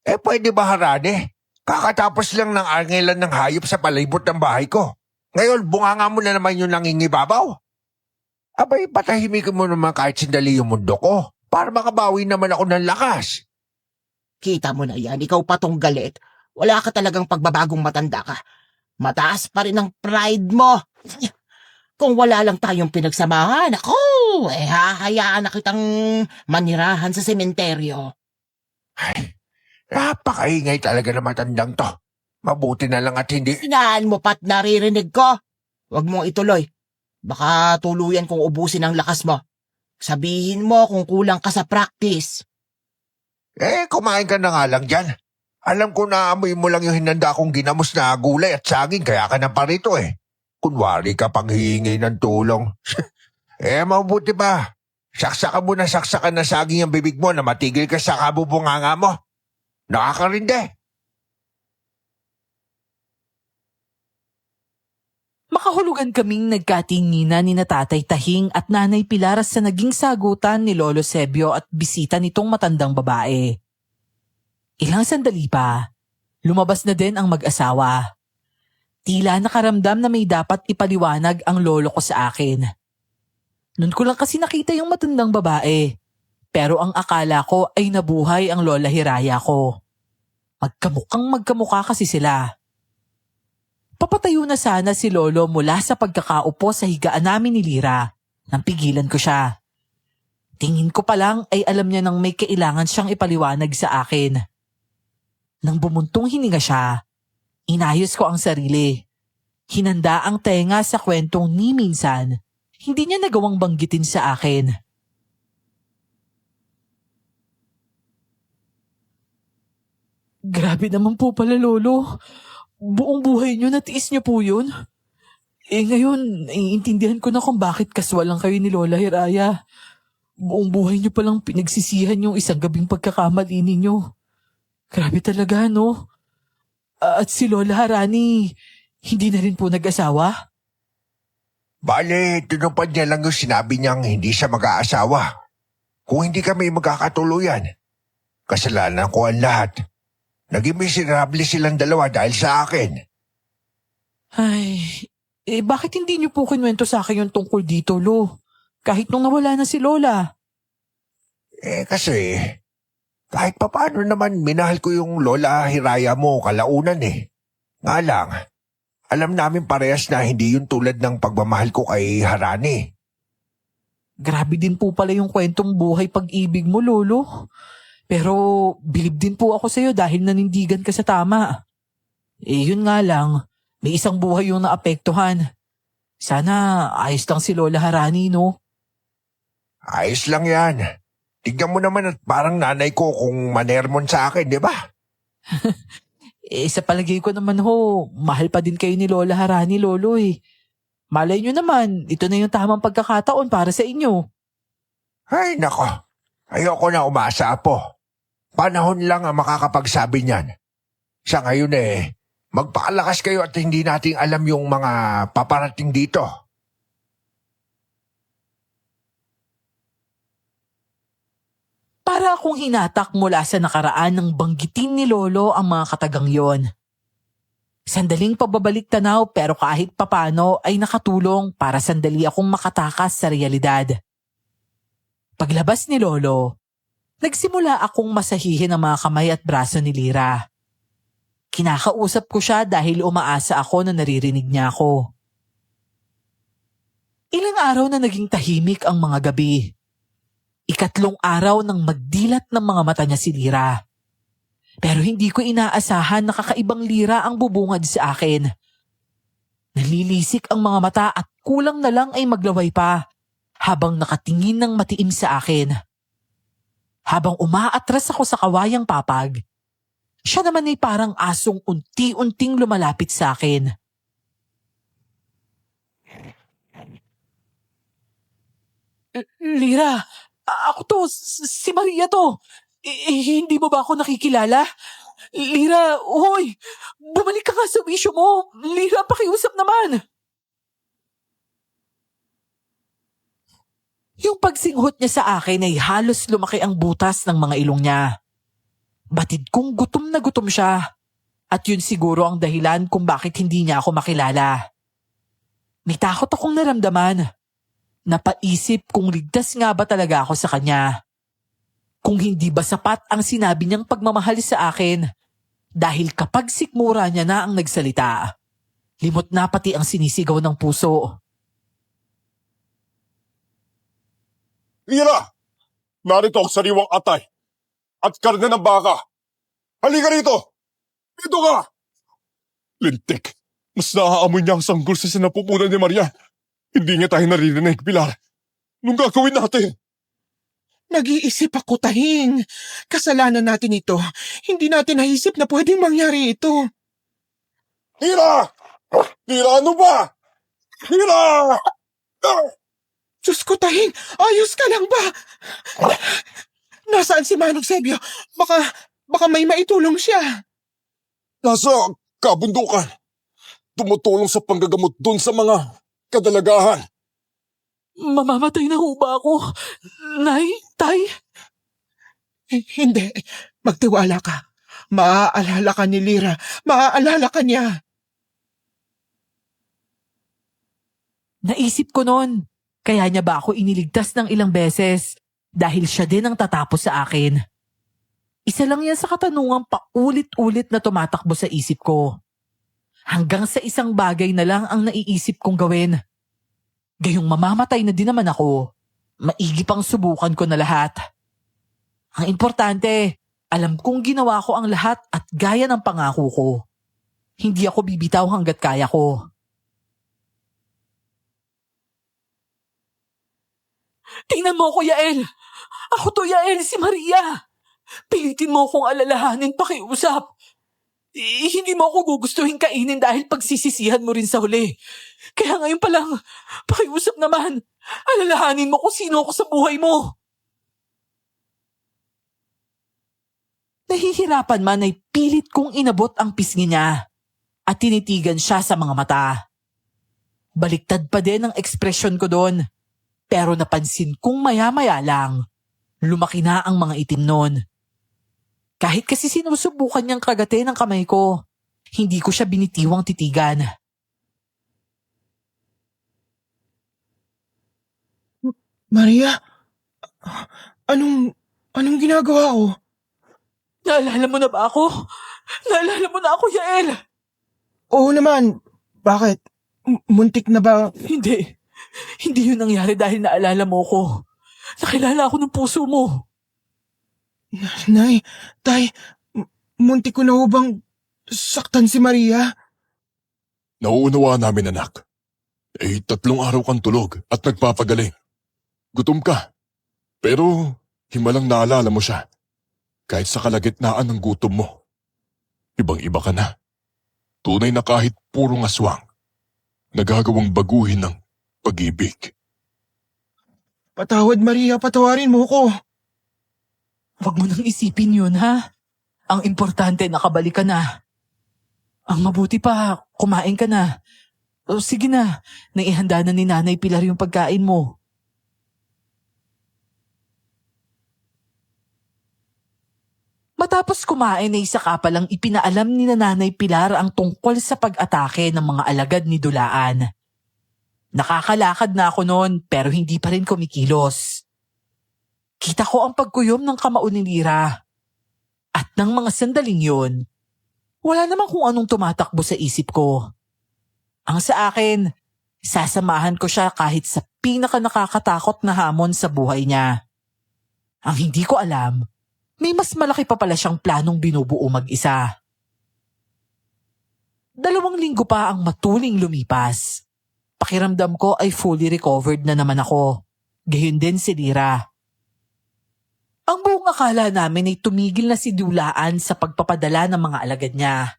Pwede ba, Harani? Kakatapos lang ng angelan ng hayop sa palibot ng bahay ko. Ngayon, bunganga mo na naman yung nangingibabaw. Abay, patahimikin mo naman kahit sandali yung mundo ko para makabawi naman ako ng lakas. Kita mo na yan, ikaw pa tong galit. Wala ka talagang pagbabagong matanda ka. Mataas pa rin ang pride mo. Kung wala lang tayong pinagsamahan, ako, hahayaan na kitang manirahan sa sementeryo. Ay, napakaingay talaga na matandang to. Mabuti na lang at hindi... Sinaan mo pa't naririnig ko? Huwag mong ituloy. Baka tuluyan kong ubusin ang lakas mo. Sabihin mo kung kulang ka sa practice. Kumain ka na nga lang dyan. Alam ko na amoy mo lang yung hinanda kong ginamos na gulay at saging kaya ka na parito Kunwari ka pang hihingi ng tulong. Mabuti pa. Saksakan mo na saksakan na saging ang bibig mo na matigil ka sa kabubunganga mo. Nakakarinde. Makahulugan kaming nagkatinginan ni Tatay Tahing at Nanay Pilaras sa naging sagutan ni Lolo Sebio at bisita nitong matandang babae. Ilang sandali pa, lumabas na din ang mag-asawa. Tila nakaramdam na may dapat ipaliwanag ang lolo ko sa akin. Noon ko lang kasi nakita yung matandang babae, pero ang akala ko ay nabuhay ang Lola Hiraya ko. Magkamukha kasi sila. Papatayo na sana si Lolo mula sa pagkakaupo sa higaan namin ni Lira nang pigilan ko siya. Tingin ko pa lang ay alam niya nang may kailangan siyang ipaliwanag sa akin. Nang bumuntong hininga siya, inayos ko ang sarili. Hinanda ang tenga sa kwentong ni minsan, hindi niya nagawang banggitin sa akin. Grabe naman po pala, Lolo. Buong buhay niyo, natiis niyo po yun. Ngayon, naiintindihan ko na kung bakit kaswal lang kayo ni Lola Hiraya. Buong buhay niyo palang pinagsisihan yung isang gabing pagkakamali ninyo. Grabe talaga, no? At si Lola Harani, hindi na rin po nag-asawa? Bale, tinupad niya lang yung sinabi niyang hindi siya mag-aasawa. Kung hindi kami magkakatuluyan, kasalanan ko ang lahat. Naging miserable silang dalawa dahil sa akin. Ay, bakit hindi niyo po kinuwento sa akin yung tungkol dito, Lo? Kahit nung nawala na si Lola. Kasi, kahit papaano naman minahal ko yung Lola Hiraya mo kalaunan Nga lang, alam namin parehas na hindi yun tulad ng pagmamahal ko kay Harani. Grabe din po pala yung kwentong buhay pag-ibig mo, Lolo. Pero bilib din po ako sa'yo dahil nanindigan ka sa tama. Yun nga lang, may isang buhay yung naapektuhan. Sana ayos lang si Lola Harani, no? Ayos lang yan. Tignan mo naman at parang nanay ko kung manermon sa akin, di ba? Sa palagay ko naman mahal pa din kayo ni Lola Harani, Lolo Malay nyo naman, ito na yung tamang pagkakataon para sa inyo. Ay, nako. Ayoko na umasa po. Panahon lang ang makakapagsabi niyan. Sa ngayon magpakalakas kayo at hindi nating alam yung mga paparating dito. Para akong hinatak mula sa nakaraan ng banggitin ni Lolo ang mga katagang yon. Sandaling pababalik tanaw pero kahit papano ay nakatulong para sandali akong makatakas sa realidad. Paglabas ni Lolo, nagsimula akong masahihin ang mga kamay at braso ni Lira. Kinakausap ko siya dahil umaasa ako na naririnig niya ako. Ilang araw na naging tahimik ang mga gabi. Ikatlong araw nang magdilat ng mga mata niya si Lira. Pero hindi ko inaasahan na kakaibang Lira ang bubungad sa akin. Nalilisik ang mga mata at kulang na lang ay maglaway pa habang nakatingin ng matiim sa akin. Habang umaatras ako sa kawayang papag, siya naman ay parang asong unti-unting lumalapit sa akin. Lira, ako to, si Maria to. Hindi mo ba ako nakikilala? Lira, hoy, bumalik ka nga sa wisyo mo. Lira, pakiusap naman. Yung pagsinghot niya sa akin ay halos lumaki ang butas ng mga ilong niya. Batid kong gutom na gutom siya. At yun siguro ang dahilan kung bakit hindi niya ako makilala. May takot akong naramdaman. Napaisip kung ligtas nga ba talaga ako sa kanya. Kung hindi ba sapat ang sinabi niyang pagmamahal sa akin. Dahil kapag sikmura niya na ang nagsalita, limot na pati ang sinisigaw ng puso. Lira! Narito ang sariwang atay at karne ng baka. Halika rito! Dito ka! Lintik, mas naaamoy niya ang sanggol sa sinapupunan ni Maria. Hindi niya tayo naririnig, Pilar. Anong gagawin natin? Nag-iisip ako, Tahing. Kasalanan natin ito. Hindi natin naisip na pwedeng mangyari ito. Lira! Lira, ano ba? Lira! Diyos ko, Tahing! Ayos ka lang ba? Nasaan si Manong Sebio? Baka may maitulong siya. Nasa kabundukan. Tumutulong sa panggagamot dun sa mga kadalagahan. Mamamatay na ho ba ako? Nay, tay? Hindi. Magtiwala ka. Maaalala ka ni Lira. Maaalala ka niya. Naisip ko noon. Kaya niya ba ako iniligtas ng ilang beses dahil siya din ang tatapos sa akin. Isa lang yan sa katanungang paulit-ulit na tumatakbo sa isip ko. Hanggang sa isang bagay na lang ang naiisip kong gawin. Gayong mamamatay na din naman ako, maigi pang subukan ko na lahat. Ang importante, alam kong ginawa ko ang lahat at gaya ng pangako ko. Hindi ako bibitaw hanggat kaya ko. Tingnan mo ako, Yael! Ako to, Yael, si Maria! Pilitin mo akong alalahanin pakiusap. Hindi mo ako gugustuhin kainin dahil pagsisisihan mo rin sa huli. Kaya ngayon pa lang, pakiusap naman. Alalahanin mo kung sino ako sa buhay mo. Nahihirapan man ay pilit kong inabot ang pisngi niya at tinitigan siya sa mga mata. Baliktad pa din ang ekspresyon ko doon. Pero napansin kong maya-maya lang, lumaki na ang mga itim noon. Kahit kasi sinusubukan niyang kagatin ang kamay ko, hindi ko siya binitiwang titigan. Maria? Anong ginagawa ko? Naalala mo na ba ako? Naalala mo na ako, Yael? Oo naman. Bakit? Muntik na ba? Hindi. Hindi yun nangyari dahil naalala mo ko. Nakilala ako ng puso mo. Nay, Tay, muntik ko na ho bang saktan si Maria? Nauunawa namin, anak. 3 araw kang tulog at nagpapagaling. Gutom ka. Pero himalang naalala mo siya. Kahit sa kalagitnaan ng gutom mo. Ibang-iba ka na. Tunay na kahit purong aswang. Nagagawang baguhin ng pag-ibig. Patawad, Maria, patawarin mo ko. Huwag mo nang isipin yun, ha? Ang importante, nakabalik ka na. Ang mabuti pa, kumain ka na. O, sige na, naihanda na ni Nanay Pilar yung pagkain mo. Matapos kumain ay saka palang ipinaalam ni Nanay Pilar ang tungkol sa pag-atake ng mga alagad ni Dulaan. Nakakalakad na ako noon pero hindi pa rin kumikilos. Kita ko ang pagkuyom ng kamao ni Lira. At ng mga sandaling yun, wala naman kung anong tumatakbo sa isip ko. Ang sa akin, sasamahan ko siya kahit sa pinaka nakakatakot na hamon sa buhay niya. Ang hindi ko alam, may mas malaki pa pala siyang planong binubuo mag-isa. 2 linggo pa ang matuling lumipas. Pakiramdam ko ay fully recovered na naman ako. Gayon din si Lira. Ang buong akala namin ay tumigil na si Dulaan sa pagpapadala ng mga alagad niya.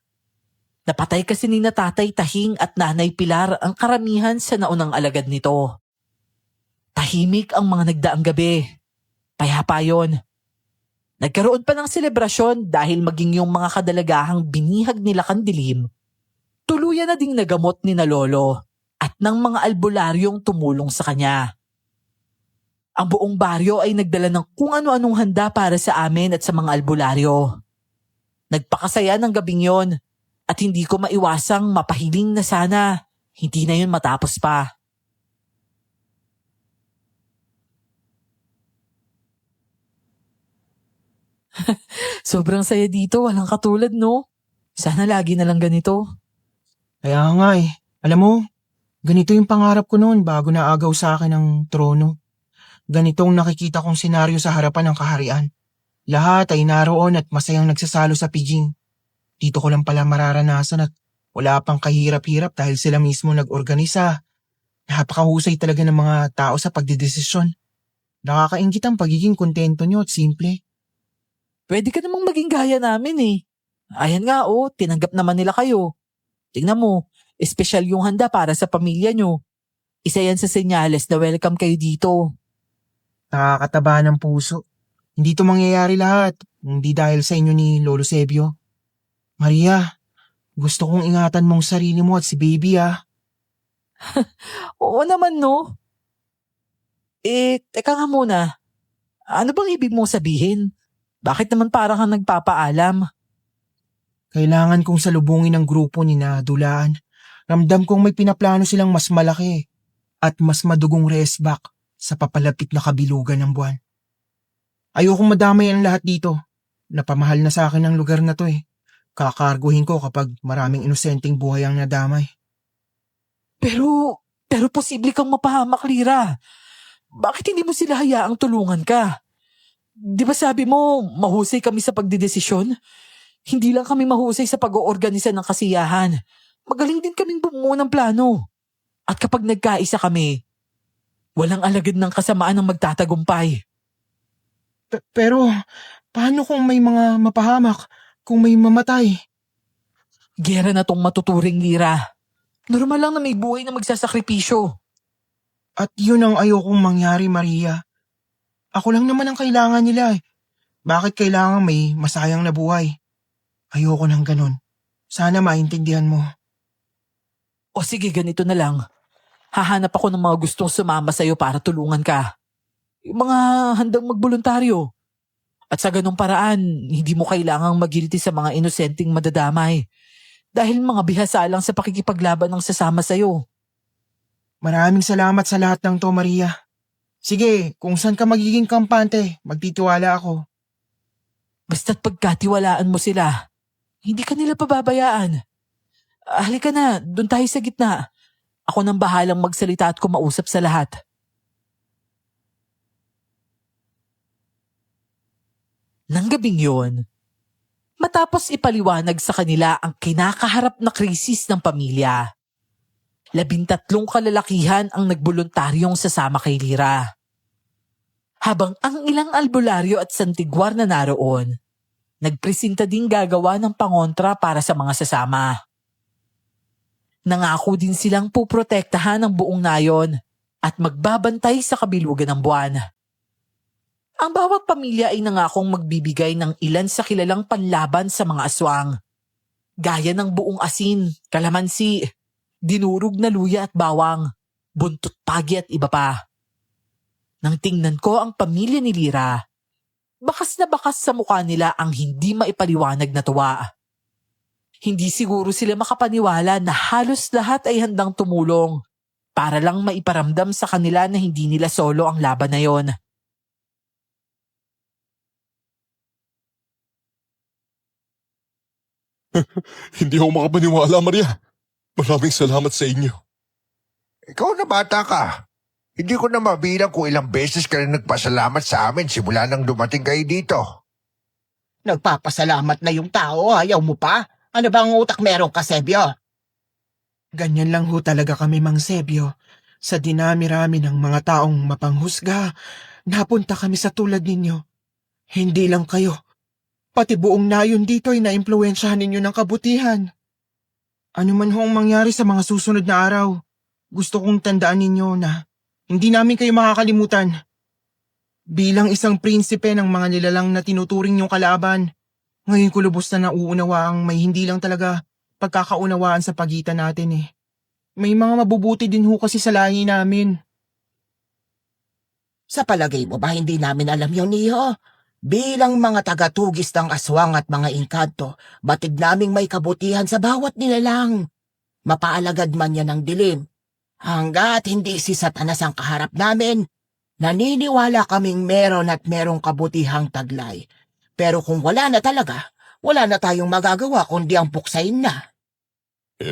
Napatay kasi ni Tatay Tahing at Nanay Pilar ang karamihan sa naunang alagad nito. Tahimik ang mga nagdaang gabi. Payapa yun. Nagkaroon pa ng selebrasyon dahil maging yung mga kadalagahang binihag nila kandilim. Tuluyan na ding nagamot ni na Lolo at ng mga albularyong tumulong sa kanya. Ang buong baryo ay nagdala ng kung ano-anong handa para sa amin at sa mga albularyo. Nagpakasaya ng gabing yon At hindi ko maiwasang mapahiling na sana hindi na yun matapos pa. Sobrang saya dito, walang katulad no? Sana lagi na lang ganito. Kaya nga eh. Alam mo, ganito yung pangarap ko noon bago naagaw sa akin ang trono. Ganitong nakikita kong senaryo sa harapan ng kaharian. Lahat ay naroon at masayang nagsasalo sa pidging. Dito ko lang pala mararanasan at wala pang kahirap-hirap dahil sila mismo nag-organisa. Napakahusay talaga ng mga tao sa pagdedesisyon. Nakakaingit ang pagiging kontento nyo at simple. Pwede ka namang maging gaya namin eh. Ayan nga oh, tinanggap naman nila kayo. Tingnan mo, espesyal yung handa para sa pamilya nyo. Isa yan sa senyales na welcome kayo dito. Nakakataba ng puso. Hindi to mangyayari lahat. Hindi dahil sa inyo ni Lolo Sebio. Maria, gusto kong ingatan mong sarili mo at si baby ah. Oo naman no. Teka nga muna. Ano bang ibig mong sabihin? Bakit naman parang kang nagpapaalam? Kailangan kong salubungin ang grupo ni na Dulaan. Ramdam kong may pinaplano silang mas malaki at mas madugong resback sa papalapit na kabilugan ng buwan. Ayokong madamay ang lahat dito. Napamahal na sa akin ang lugar na to eh. Kakarguhin ko kapag maraming inosenteng buhay ang nadamay. Pero posible kang mapahamak, Lira. Bakit hindi mo sila hayaang tulungan ka? Di ba sabi mo, mahusay kami sa pagdidesisyon? Hindi lang kami mahusay sa pag-oorganisa ng kasiyahan. Magaling din kaming bumuo ng plano. At kapag nagkaisa kami, walang alagad ng kasamaan ang magtatagumpay. Pero paano kung may mga mapahamak? Kung may mamatay? Gera na tong matuturing, Lira. Normal lang na may buhay na magsasakripisyo. At yun ang ayokong mangyari, Maria. Ako lang naman ang kailangan nila eh. Bakit kailangan may masayang na buhay? Ayoko ng ganun. Sana maintindihan mo. O sige, ganito na lang. Hahanap ako ng mga gustong sumama sa'yo para tulungan ka. Yung mga handang magboluntaryo. At sa ganung paraan, hindi mo kailangang magilty sa mga inosenteng madadamay. Dahil mga bihasa lang sa pakikipaglaban ng sasama sa'yo. Maraming salamat sa lahat ng to, Maria. Sige, kung saan ka magiging kampante, magtitiwala ako. Basta't pagkatiwalaan mo sila, hindi ka nila pababayaan. Halika na, doon tayo sa gitna. Ako nang bahalang magsalita at kumausap sa lahat. Nang gabing yun, matapos ipaliwanag sa kanila ang kinakaharap na krisis ng pamilya, 13 kalalakihan ang nagboluntaryong sasama kay Lira. Habang ang ilang albularyo at santigwar na naroon, nagpresenta din gagawa ng pangontra para sa mga sasama. Nangako din silang puprotektahan ang buong nayon at magbabantay sa kabilugan ng buwan. Ang bawat pamilya ay nangakong magbibigay ng ilan sa kilalang panlaban sa mga aswang. Gaya ng buong asin, kalamansi, dinurog na luya at bawang, buntot pagi at iba pa. Nang tingnan ko ang pamilya ni Lira, bakas na bakas sa mukha nila ang hindi maipaliwanag na tuwa. Hindi siguro sila makapaniwala na halos lahat ay handang tumulong para lang maiparamdam sa kanila na hindi nila solo ang laban na yon. Hindi ako makapaniwala, Maria. Maraming salamat sa inyo. Ikaw na bata ka. Hindi ko na mabilang kung ilang beses ka na nagpasalamat sa amin simula nang dumating kayo dito. Nagpapasalamat na yung tao, ayaw mo pa? Ano bang utak meron ka, Sebio? Ganyan lang ho talaga kami, Mang Sebio. Sa dinami-rami ng mga taong mapanghusga, napunta kami sa tulad ninyo. Hindi lang kayo. Pati buong nayon dito ay naimpluwensyahan ninyo ng kabutihan. Ano man ho ang mangyari sa mga susunod na araw, gusto kong tandaan ninyo na hindi namin kayo makakalimutan. Bilang isang prinsipe ng mga nilalang na tinuturing niyong kalaban, ngayon ko lubos na nauunawaang may hindi lang talaga pagkakaunawaan sa pagitan natin eh. May mga mabubuti din ho kasi sa lahi namin. Sa palagay mo ba hindi namin alam yun, Iho? Bilang mga tagatugis ng aswang at mga engkanto, batid naming may kabutihan sa bawat nilalang. Mapaalagad man yan ng dilim. Hanggat hindi si Satanas ang kaharap namin, naniniwala kaming meron at merong kabutihang taglay. Pero kung wala na talaga, wala na tayong magagawa kundi ang puksain na.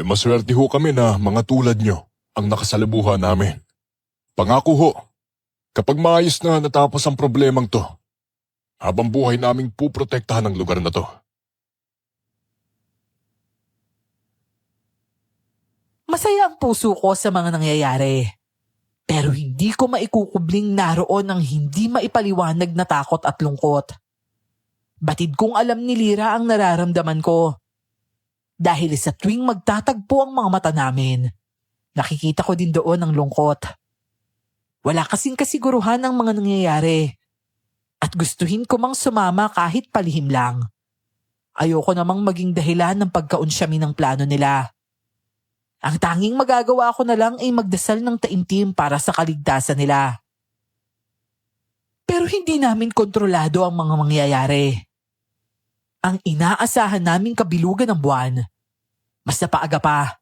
Maswerte ho kami na mga tulad nyo ang nakasalabuhan namin. Pangako ho, kapag maayos na natapos ang problemang to, habang buhay naming puprotektahan ang lugar na to. Masaya ang puso ko sa mga nangyayari. Pero hindi ko maikukubling naroon ang hindi maipaliwanag na takot at lungkot. Batid kong alam ni Lira ang nararamdaman ko. Dahil sa tuwing magtatagpo ang mga mata namin, nakikita ko din doon ang lungkot. Wala kasing kasiguruhan ang mga nangyayari. At gustuhin ko mang sumama kahit palihim lang. Ayoko namang maging dahilan ng pagkaunsyami ng plano nila. Ang tanging magagawa ko na lang ay magdasal ng taimtim para sa kaligtasan nila. Pero hindi namin kontrolado ang mga mangyayari. Ang inaasahan naming kabilugan ng buwan, mas napaaga pa.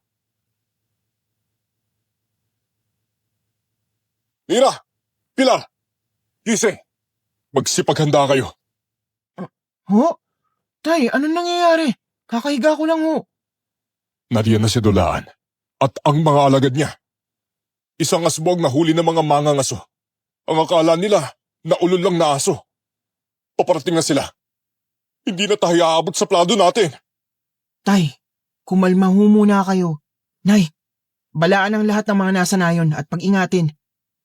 Lira! Pilar! Gising! Magsipaghanda kayo. Ho? Tay, anong nangyayari? Kakahiga ko lang ho. Nariyan na si Dulaan at ang mga alagad niya. Isang asbog na huli ng mga mangangaso. Ang akala nila na ulol lang na aso. Paparating na sila. Hindi na tayo aabot sa plano natin. Tay, kumalma ho muna kayo. Nay, balaan ang lahat ng mga nasa nayon at pag-ingatin.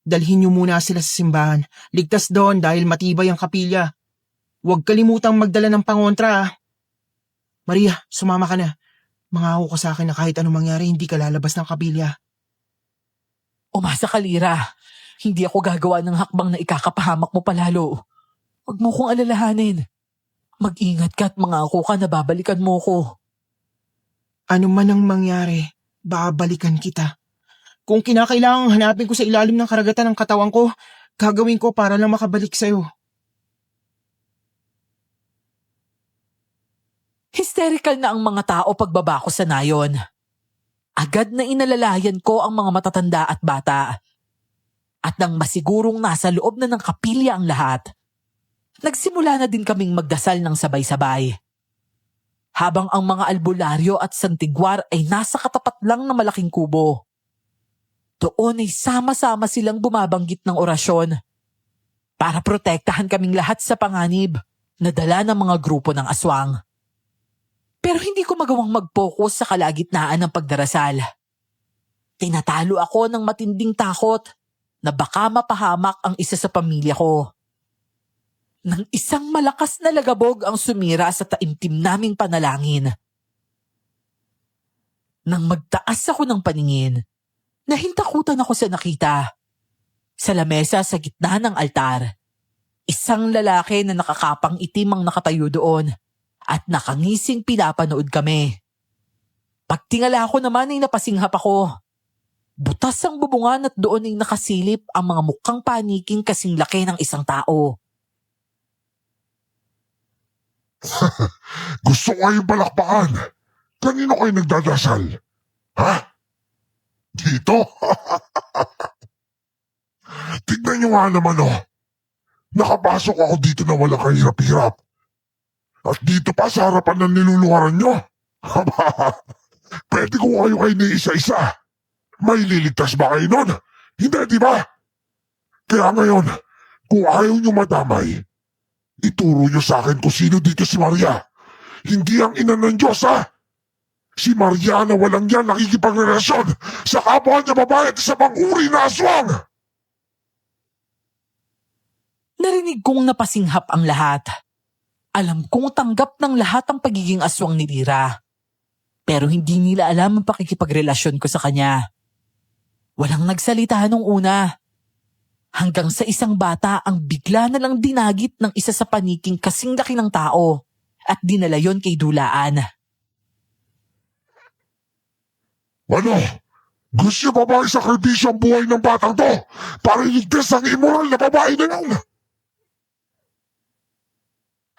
Dalhin niyo muna sila sa simbahan. Ligtas doon dahil matibay ang kapilya. Huwag kalimutang magdala ng pangontra. Maria, sumama ka na. Mangako ka sa akin na kahit anong mangyari, hindi ka lalabas ng kapilya. Umasa ka, Lira. Hindi ako gagawa ng hakbang na ikakapahamak mo palalo. Huwag mo kong alalahanin. Mag-ingat ka at mangako ka na babalikan mo ko. Ano man ang mangyari, babalikan kita. Kung kinakailangang hanapin ko sa ilalim ng karagatan ng katawan ko, gagawin ko para lang makabalik sa'yo. Hysterical na ang mga tao pagbaba ko sa nayon. Agad na inalalayan ko ang mga matatanda at bata. At nang masigurong nasa loob na ng kapilya ang lahat, nagsimula na din kaming magdasal ng sabay-sabay. Habang ang mga albularyo at santigwar ay nasa katapat lang ng malaking kubo. Doon ay sama-sama silang bumabanggit ng orasyon para protektahan kaming lahat sa panganib na dala ng mga grupo ng aswang. Pero hindi ko magawang mag-focus sa kalagitnaan ng pagdarasal. Tinatalo ako ng matinding takot na baka mapahamak ang isa sa pamilya ko. Nang isang malakas na lagabog ang sumira sa taimtim naming panalangin. Nang magtaas ako ng paningin, nahintakutan ako sa nakita. Sa lamesa sa gitna ng altar, isang lalaki na nakakapang itim ang nakatayo doon at nakangising pinapanood kami. Pagtingala ko naman ay napasinghap ako. Butas ang bubungan at doon ay nakasilip ang mga mukhang paniking kasing laki ng isang tao. Gusto ko kayong palakpakan. Kanino kayo nagdadasal? Ha? Dito? Tignan nyo nga naman Nakapasok ako dito na walang kahirap-hirap. At dito pa sa harapan ng niluluharan nyo. Pwede ko kayo ni isa-isa. May liligtas ba kayo nun? Hindi, di ba? Kaya ngayon, kung ayaw nyo madamay, ituro nyo sa akin kung sino dito si Maria. Hindi ang ina ng Diyos, ha? Si Maria na walang yan nakikipagrelasyon sa kapwa niya babae at sa pang-uri na aswang. Narinig kong napasinghap ang lahat. Alam kong tanggap ng lahat ang pagiging aswang ni Lira. Pero hindi nila alam ang pakikipagrelasyon ko sa kanya. Walang nagsalita nung una. Hanggang sa isang bata ang bigla na lang dinagit ng isa sa paniking kasing laki ng tao at dinala yon kay Dulaan. Ano? Gusto niyo ba ba isakripisyo ang buhay ng batang to para iligtas ang immoral na babae na yan?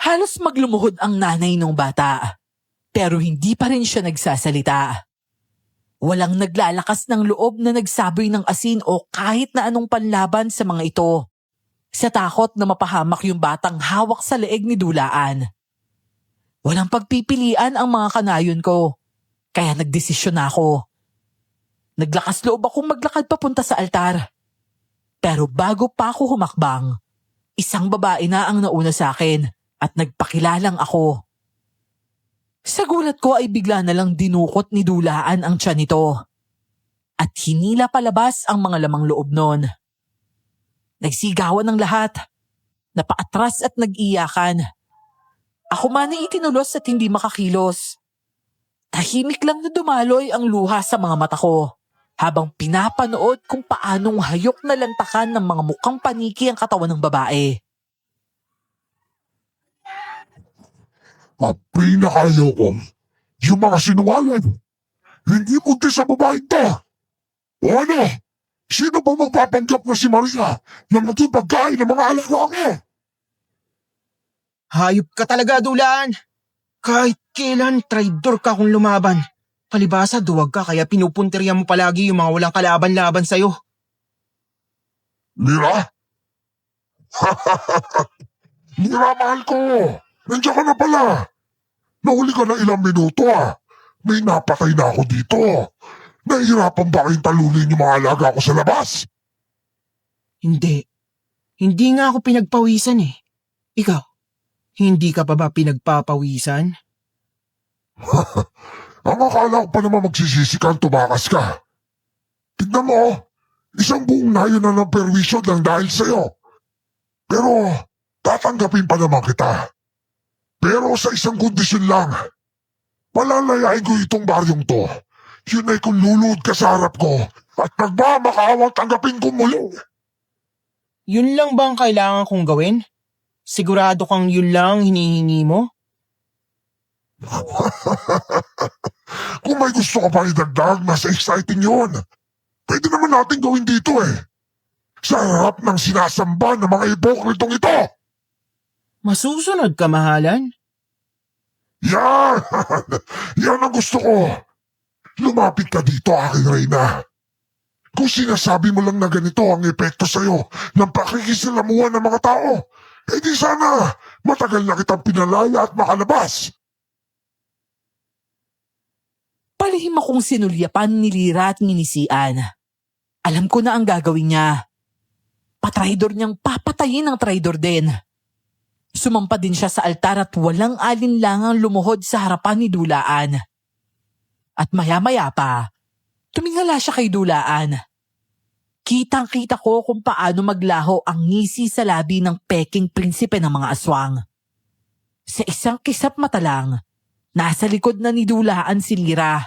Halos maglumuhod ang nanay ng bata, pero hindi pa rin siya nagsasalita. Walang naglalakas ng loob na nagsaboy ng asin o kahit na anong panlaban sa mga ito, sa takot na mapahamak yung batang hawak sa leeg ni Dulaan. Walang pagpipilian ang mga kanayon ko, kaya nagdesisyon ako. Naglakas loob akong maglakad papunta sa altar. Pero bago pa ako humakbang, isang babae na ang nauna sa akin at nagpakilalang ako. Sa gulat ko ay bigla na lang dinukot ni Dulaan ang tiyan nito. At hinila palabas ang mga lamang loob nun. Nagsigawan ng lahat. Napaatras at nag-iyakan. Ako man ay itinulos at hindi makakilos. Tahimik lang na dumaloy ang luha sa mga mata ko habang pinapanood kung paanong hayok na lantakan ng mga mukhang paniki ang katawan ng babae. Ang pinakayaw ko, yung mga sinungaling. Hindi buntis sa babae to. O ano? Sino ba magpapanggap na si Maria na maging pagkain ng mga alaga ko? Hayop ka talaga, Dulaan. Kahit kailan, traidor ka kung lumaban. Palibasa, duwag ka kaya pinupuntirya mo palagi yung mga walang kalaban-laban sa'yo. Mira? Mira, mahal ko. Nandiyan ka na pala. Nahuli ka na ilang minuto May napatay na ako dito. Nahihirapan ba kayong talunin yung mga alaga ko sa labas? Hindi. Hindi nga ako pinagpawisan eh. Ikaw, hindi ka pa ba pinagpapawisan? Ang akala ko pa naman magsisisi ka, tumakas ka. Tignan mo, isang buong nayo na ng perwisyo lang dahil sa'yo. Pero, tatanggapin pa naman kita. Pero sa isang kondisyon lang, palalayain ko itong baryong to. Yun ay kung luluhod ka sa harap ko at nagmamakawang tanggapin ko muli. Yun lang ba ang kailangan kong gawin? Sigurado kang yun lang hinihingi mo? Kung may gusto ka pa idagdag, mas exciting yun. Pwede naman natin gawin dito sa harap ng sinasamba ng mga ipokritong ito. Masusunod ka, mahalan? Yan! Yan ang gusto ko. Lumapit ka dito, aking reyna. Kung sinasabi mo lang na ganito ang epekto sa'yo ng pakikisalamuhan ng mga tao, di sana matagal na kitang pinalaya at makalabas. Palihim akong sinulyapan ni Lira at nginisian. Alam ko na ang gagawin niya. Patraidor niyang papatayin ang traidor din. Sumampa din siya sa altar at walang alinlangang lumuhod sa harapan ni Dulaan. At maya-maya pa, tumingala siya kay Dulaan. Kitang-kita ko kung paano maglaho ang ngisi sa labi ng peking prinsipe ng mga aswang. Sa isang kisap mata lang, nasa likod na ni Dulaan si Lira.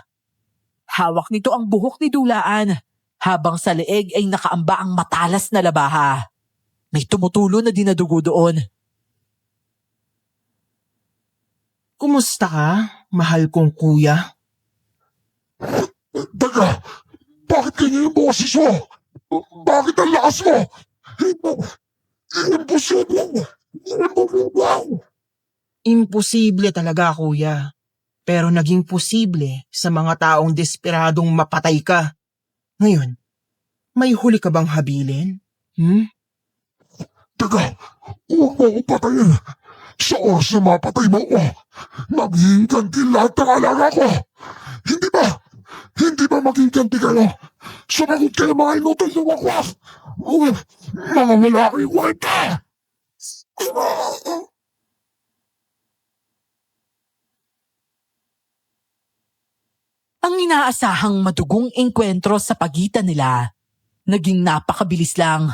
Hawak nito ang buhok ni Dulaan habang sa leeg ay nakaamba ang matalas na labaha. May tumutulo na dinadugo doon. Kumusta ka, mahal kong kuya? Teka, bakit ganyan yung boses mo? Bakit ang lakas mo? Imposible! Imposible! Imposible talaga, kuya. Pero naging posible sa mga taong desperadong mapatay ka. Ngayon, may huli ka bang habilin? Teka, huwag mo akong patayin. Sa oras na mapatay mo ako, maghihiganti lahat ng alaga ko. Hindi ba? Hindi ba maghihiganti kayo? Sumagot kayo mga inutol na wakwak. Mga wala kayong kwenta. Ang inaasahang madugong engkwentro sa pagitan nila, naging napakabilis lang.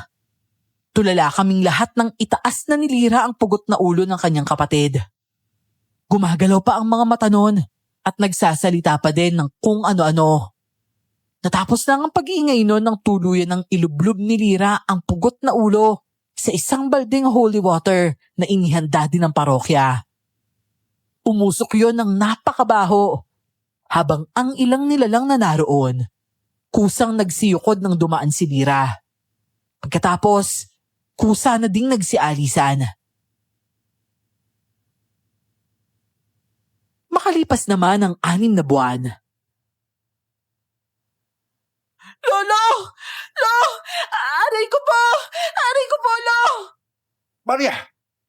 Tulala kaming lahat ng itaas na nilira ang pugot na ulo ng kanyang kapatid. Gumagalaw pa ang mga mata nun at nagsasalita pa din ng kung ano-ano. Natapos lang ang pag-iingay nun ng tuluyan ng ilublob ni Lira ang pugot na ulo sa isang balding holy water na inihanda din ng parokya. Umusok yon ng napakabaho habang ang ilang nilalang na naroon, kusang nagsiyukod ng dumaan si Lira. Pagkatapos, kusa na ding nagsialisan. Makalipas naman ang 6 na buwan. Lolo! Lo! Aray ko po! Aray ko po, Lo! Maria!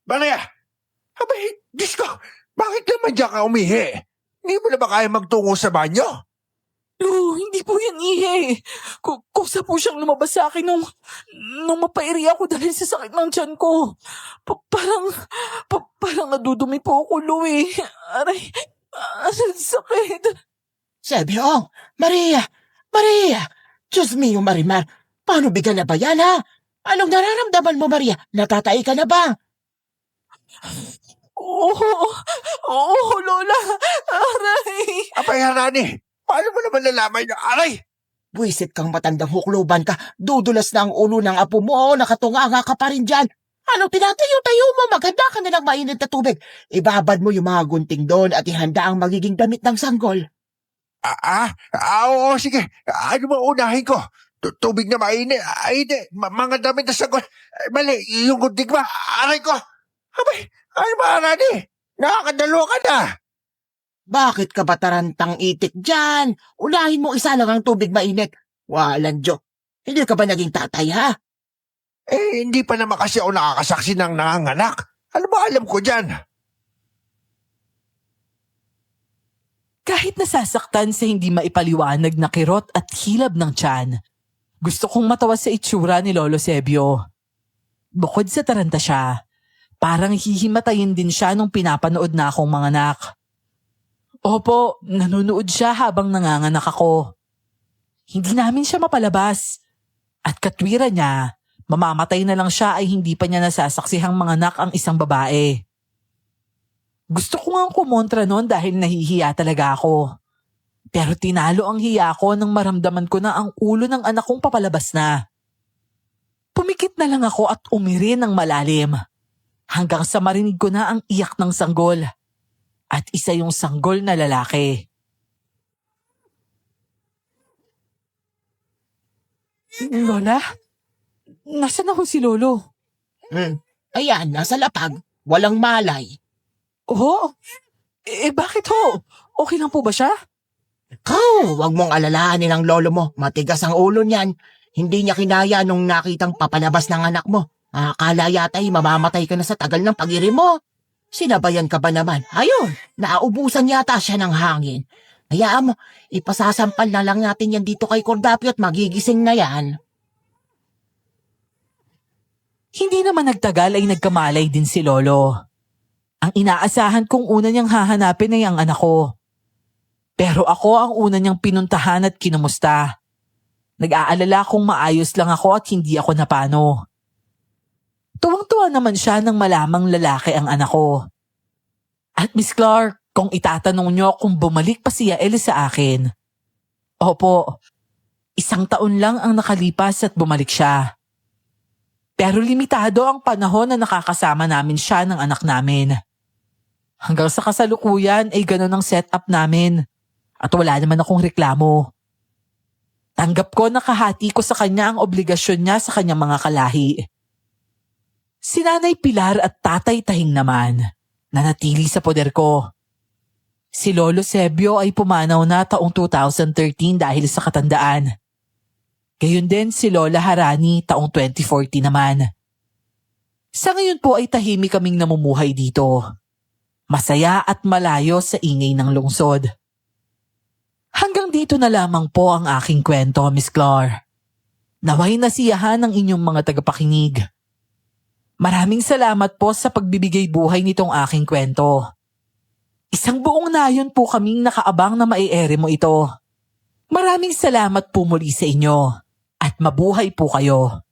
Maria! Abay, Diyos ko, bakit naman diyan ka umihi? Hindi mo na ba kaya magtungo sa banyo? Lo, hindi po yan ihi. Kusa po siyang lumabas sa akin nung mapairi ako dahil sa sakit ng tiyan ko. Parang nadudumi po ako, Lo eh. Aray, sakit. Sebyo, Maria! Maria! Diyos mio, Marimar! Paano bigyan na ba yan, ha? Anong nararamdaman mo, Maria? Natatay ka na ba? Oo, Lola. Aray. Abay, Harani, paano mo naman nalaman na aray? Buwisit kang matandang hukluban ka. Dudulas na ang ulo ng apo mo. Nakatunganga ka pa rin dyan. Ano tinatayo-tayo mo? Maganda ka na ng mainit na tubig. Ibabad mo yung mga gunting doon at ihanda ang magiging damit ng sanggol. Oo, sige. Ano ba unahin ko? Tubig na mainit. Ay, hindi. Mga damit na sagot. Mali, yung gunting ba? Aray ko. Abay, ay Harani. Nakakadalo ka na. Bakit ka ba tarantang itik dyan? Unahin mo isa lang ang tubig mainit. Walang joke. Hindi ka ba naging tatay, ha? Hindi pa naman kasi ako nakakasaksi ng nanganganak. Ano ba alam ko dyan? Kahit nasasaktan sa hindi maipaliwanag na kirot at hilab ng tiyan, gusto kong matawa sa itsura ni Lolo Sebio. Bukod sa taranta siya, parang hihimatayin din siya nung pinapanood na akong mga anak. Opo, nanonood siya habang nanganganak ako. Hindi namin siya mapalabas. At katwira niya, mamamatay na lang siya ay hindi pa niya nasasaksihang mga anak ang isang babae. Gusto ko nga kumontra noon dahil nahihiya talaga ako. Pero tinalo ang hiya ko nang maramdaman ko na ang ulo ng anak kong papalabas na. Pumikit na lang ako at umiri ng malalim. Hanggang sa marinig ko na ang iyak ng sanggol. At isa yung sanggol na lalaki. Lola? Nasaan ako si Lolo? Ayan, nasa lapag. Walang malay. Oh? Bakit ho? Okay lang po ba siya? Wag mong alalahanin ang lolo mo. Matigas ang ulo niyan. Hindi niya kinaya nung nakitang papalabas ng anak mo. Akala yata'y mamamatay ka na sa tagal ng pag-iri mo. Sinabayan ka ba naman? Ayun, naubusan yata siya ng hangin. Hayaan mo, ipasasampal na lang natin yan dito kay Cordapio at magigising na yan. Hindi naman nagtagal ay nagkamalay din si Lolo. Ang inaasahan kong una niyang hahanapin ay ang anak ko. Pero ako ang una niyang pinuntahan at kinumusta. Nag-aalala kung maayos lang ako at hindi ako napano. Tuwang-tuwa naman siya nang malamang lalaki ang anak ko. At Miss Clark, kung itatanong niyo kung bumalik pa si Yael sa akin. Opo, 1 taon lang ang nakalipas at bumalik siya. Pero limitado ang panahon na nakakasama namin siya ng anak namin. Hanggang sa kasalukuyan ay ganun ang setup namin at wala naman akong reklamo. Tanggap ko na kahati ko sa kanya ang obligasyon niya sa kanyang mga kalahi. Si Nanay Pilar at Tatay Tahing naman, nanatili sa poder ko. Si Lolo Sebio ay pumanaw na taong 2013 dahil sa katandaan. Gayon din si Lola Harani taong 2014 naman. Sa ngayon po ay tahimik kaming namumuhay dito. Masaya at malayo sa ingay ng lungsod. Hanggang dito na lamang po ang aking kwento, Miss Clar. Naway nasiyahan ng inyong mga tagapakinig. Maraming salamat po sa pagbibigay buhay nitong aking kwento. Isang buong nayon po kaming nakaabang na maiere mo ito. Maraming salamat po muli sa inyo at mabuhay po kayo.